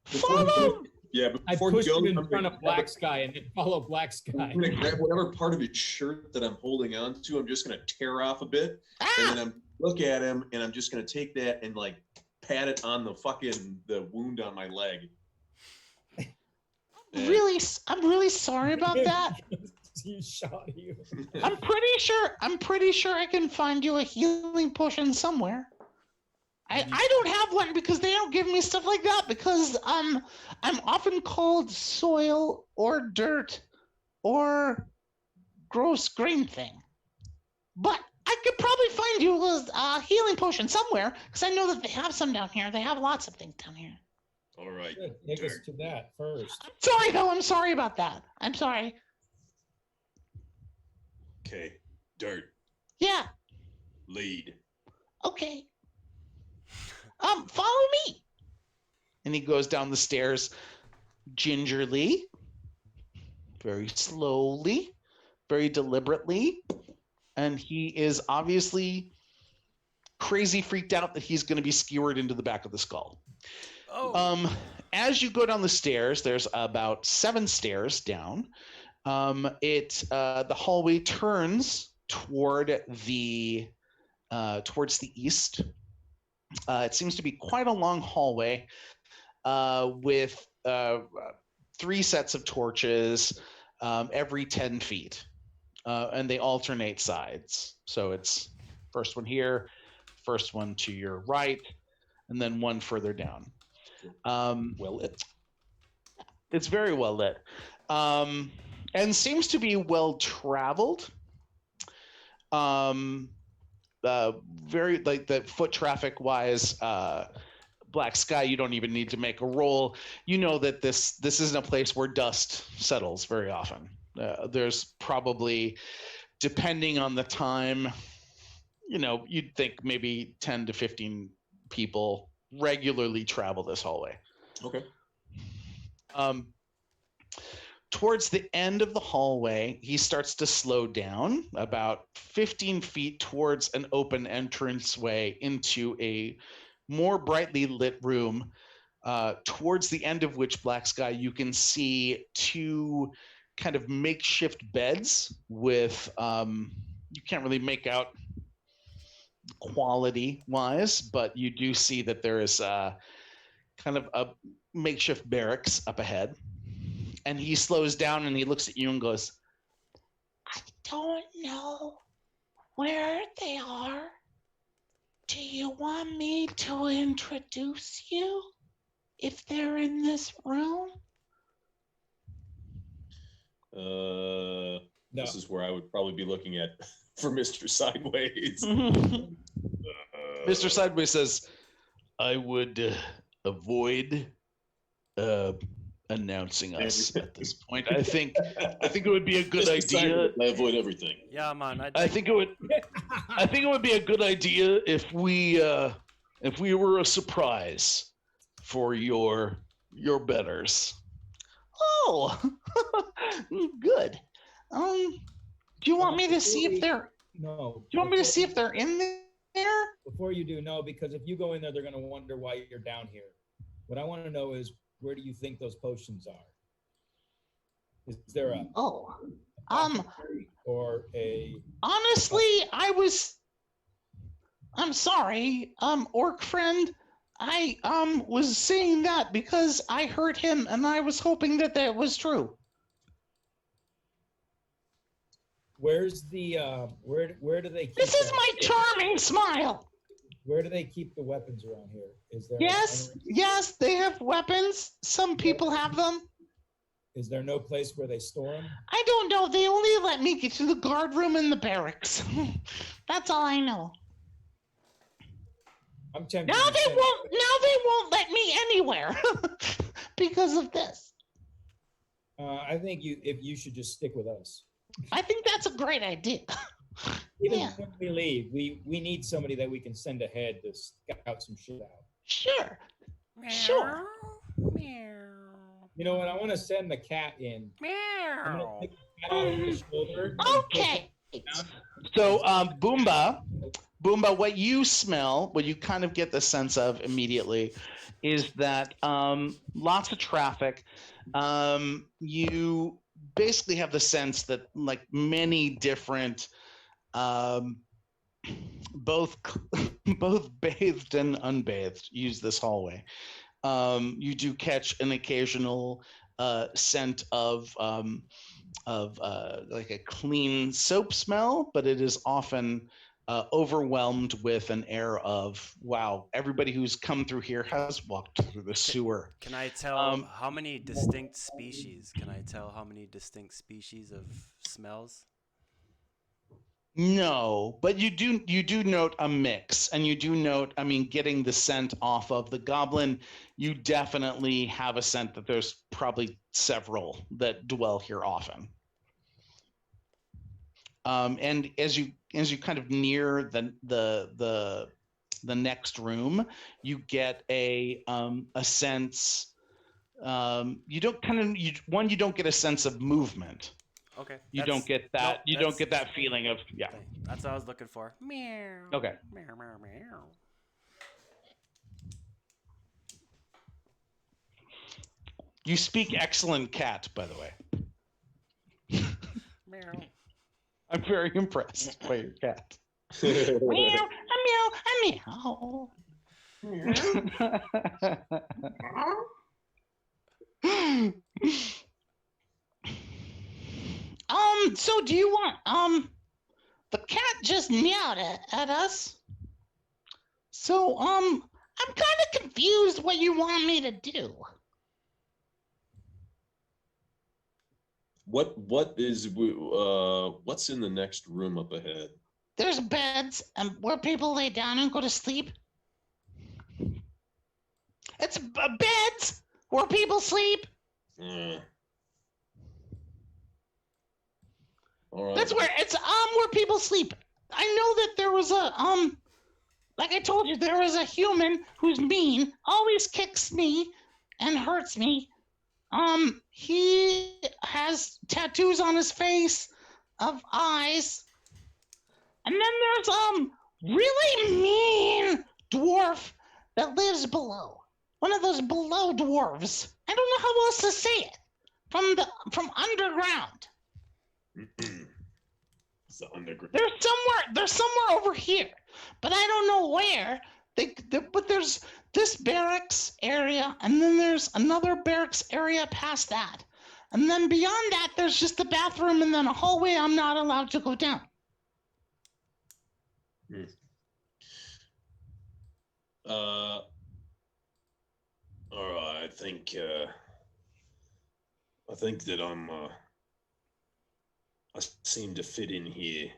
Follow. Yeah, but I before pushed we go, you in I'm front gonna of Black Sky and then follow Black Sky. I'm gonna grab whatever part of his shirt that I'm holding on to. I'm just gonna tear off a bit, and Ah, then I'm look at him, and I'm just gonna take that and like pat it on the wound on my leg. I'm really sorry about that. He shot you. I'm pretty sure I can find you a healing potion somewhere. I don't have one because they don't give me stuff like that because I'm often called soil or dirt or gross green thing. But I could probably find you a healing potion somewhere because I know that they have some down here. They have lots of things down here. All right. Good. Take us to that first. I'm sorry though. I'm sorry about that. I'm sorry. Okay. Dirt. Yeah. Lead. Okay. Follow me. And he goes down the stairs gingerly, very slowly, very deliberately. And he is obviously crazy freaked out that he's going to be skewered into the back of the skull. Oh. As you go down the stairs, there's about 7 stairs down. The hallway turns toward towards the east. It seems to be quite a long hallway with 3 sets of torches every 10 feet, and they alternate sides. So it's first one here, first one to your right, and then one further down. Well lit. It's very well lit, and seems to be well traveled. Very like the foot traffic wise. Black Sky, you don't even need to make a roll. You know that this isn't a place where dust settles very often. There's probably, depending on the time, you'd think maybe 10 to 15 people regularly travel this hallway. Okay. Towards the end of the hallway, he starts to slow down about 15 feet towards an open entranceway into a more brightly lit room, towards the end of which, Black Sky, you can see 2 kind of makeshift beds with you can't really make out quality wise, but you do see that there is kind of a makeshift barracks up ahead. And he slows down and he looks at you and goes, I don't know where they are. Do you want me to introduce you if they're in this room? No. No. This is where I would probably be looking at for Mr. Sideways. Mr. Sideways says, I would avoid announcing us at this point. I think it would be a good Mr. idea. Sideways, I avoid everything. Yeah, man. I think it would be a good idea if we were a surprise for your betters. Oh, good. Do you want me to see if they're? No. Do you want me to see if they're in there? Before you do, no, because if you go in there, they're going to wonder why you're down here. What I want to know is, where do you think those potions are? Is there a or a? Honestly, I'm sorry, orc friend. I was saying that because I heard him, and I was hoping that was true. Where's the where do they keep This is them? my charming smile. Where do they keep the weapons around here? Is there Yes, they have weapons. Some people have them. Is there no place where they store them? I don't know. They only let me get to the guard room in the barracks. That's all I know. I'm tempted. Now they won't let me anywhere because of this. I think you should just stick with us. I think that's a great idea. Even Yeah. when we leave, we need somebody that we can send ahead to scout some shit out. Sure. Sure. You know what? I want to send the cat in. I'm gonna take the cat off his shoulder. Okay. So, Boomba, what you smell, what you kind of get the sense of immediately, is that lots of traffic. You basically have the sense that, like many different, both bathed and unbathed, use this hallway. You do catch an occasional scent of like a clean soap smell, but it is often overwhelmed with an air of, wow, everybody who's come through here has walked through the sewer. Can I tell how many distinct species? Can I tell how many distinct species of smells? No, but you do note a mix, and you do note, I mean, getting the scent off of the goblin, you definitely have a scent that there's probably several that dwell here often. And as you kind of near the next room, you get a sense. You don't get a sense of movement. Okay. You don't get that. Nope, you don't get that feeling of That's what I was looking for. Meow. Okay. Meow, meow, meow. You speak excellent cat, by the way. Meow. I'm very impressed by your cat. Meow, meow, meow. So do you want, the cat just meowed at us. So, I'm kind of confused what you want me to do. What's in the next room up ahead? There's beds and where people lay down and go to sleep. It's beds where people sleep. All right. That's where it's where people sleep. I know that there was a like I told you, there was a human who's mean, always kicks me and hurts me. He has tattoos on his face of eyes. And then there's really mean dwarf that lives below. One of those below dwarves. I don't know how else to say it. From underground. the underground. They're somewhere over here, but I don't know where. But there's this barracks area, and then there's another barracks area past that. And then beyond that, there's just the bathroom and then a hallway I'm not allowed to go down. All right, I think that I seem to fit in here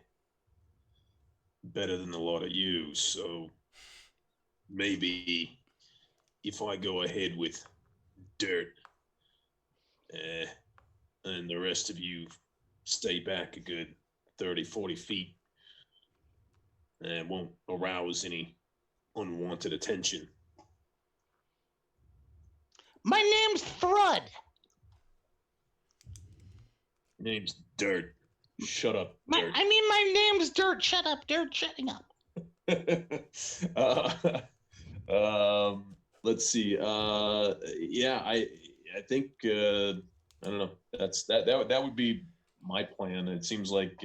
better than a lot of you, so maybe if I go ahead with dirt, and the rest of you stay back a good 30, 40 feet, and won't arouse any unwanted attention. My name's Thrud. Name's Dirt. Shut up, Dirt. My name's Dirt. Shut up, Dirt. Shutting up. Let's see. Yeah, I think I don't know. That would be my plan. It seems like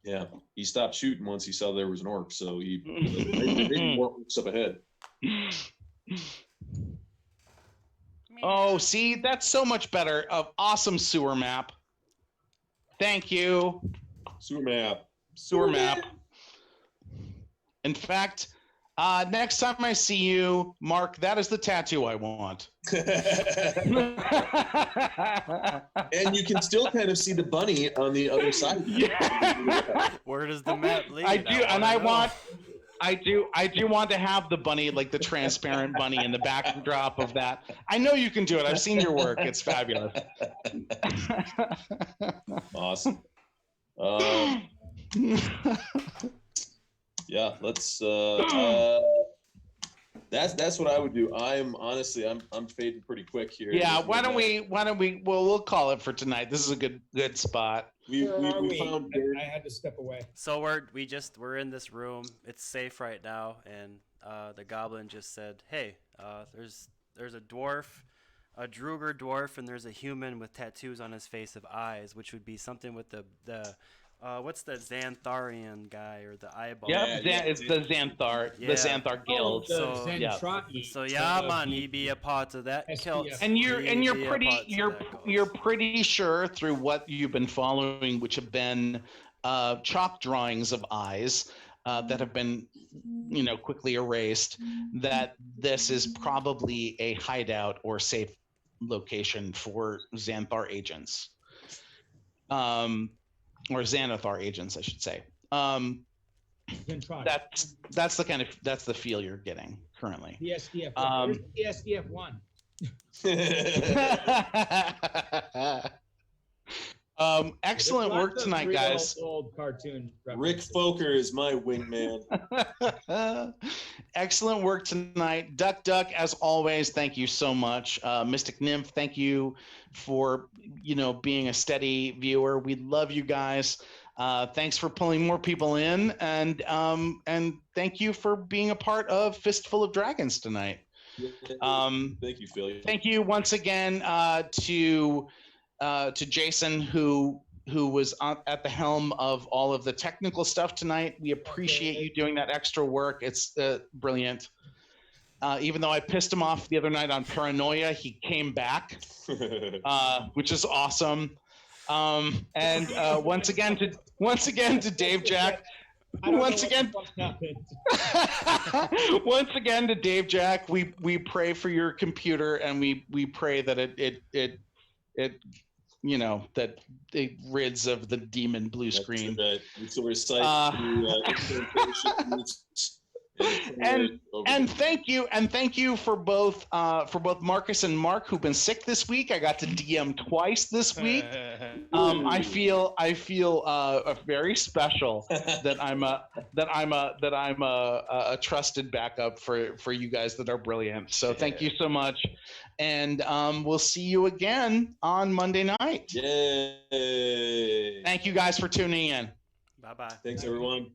yeah, he stopped shooting once he saw there was an orc, so he maybe more orcs up ahead. Oh, see, that's so much better. Awesome sewer map. Thank you. Sewer map. Sewer map. In fact, next time I see you, Mark, that is the tattoo I want. And you can still kind of see the bunny on the other side. Yeah. Where does the map lead? I do, and I do want to have the bunny, like the transparent bunny in the backdrop of that. I know you can do it. I've seen your work. It's fabulous. Awesome. Yeah, let's that's what I would do. I'm honestly I'm fading pretty quick here. Yeah, why don't we we'll call it for tonight. This is a good spot. We found dirt. I had to step away. So we're in this room. It's safe right now, and the goblin just said, "Hey, there's a dwarf, a Druger dwarf, and there's a human with tattoos on his face of eyes, which would be something with the what's the Xantharian guy or the eyeball?" Yeah, it's the Xanthar, Yeah. the Xanthar Guild. So- yeah. Man, he be a part of that. SPF. And you're He be a part of you're that cult. you're pretty sure through what you've been following, which have been chalk drawings of eyes that have been quickly erased, that this is probably a hideout or safe location for Xanthar agents. Or Xanathar agents, I should say. That's the feel you're getting currently. The SDF. Where's the SDF one? Excellent There's work lots of tonight, real guys. Old cartoon Rick references. Foker is my wingman. Excellent work tonight. Duck, as always, thank you so much. Mystic Nymph, thank you for being a steady viewer. We love you guys. Thanks for pulling more people in, and thank you for being a part of Fistful of Dragons tonight. Thank you, Phil. Thank you once again to Jason, who was at the helm of all of the technical stuff tonight. We appreciate you doing that extra work. It's brilliant. Even though I pissed him off the other night on Paranoia, he came back, which is awesome. And once again to Dave Jack. Once again to Dave Jack, we pray for your computer, and we pray that it that it rids of the demon blue screen. So recite the and thank you for both Marcus and Mark, who've been sick this week. I got to DM twice this week. I feel very special that I'm a trusted backup for you guys that are brilliant. So thank you so much, and we'll see you again on Monday night. Yay! Thank you guys for tuning in. Bye-bye. Thanks, everyone.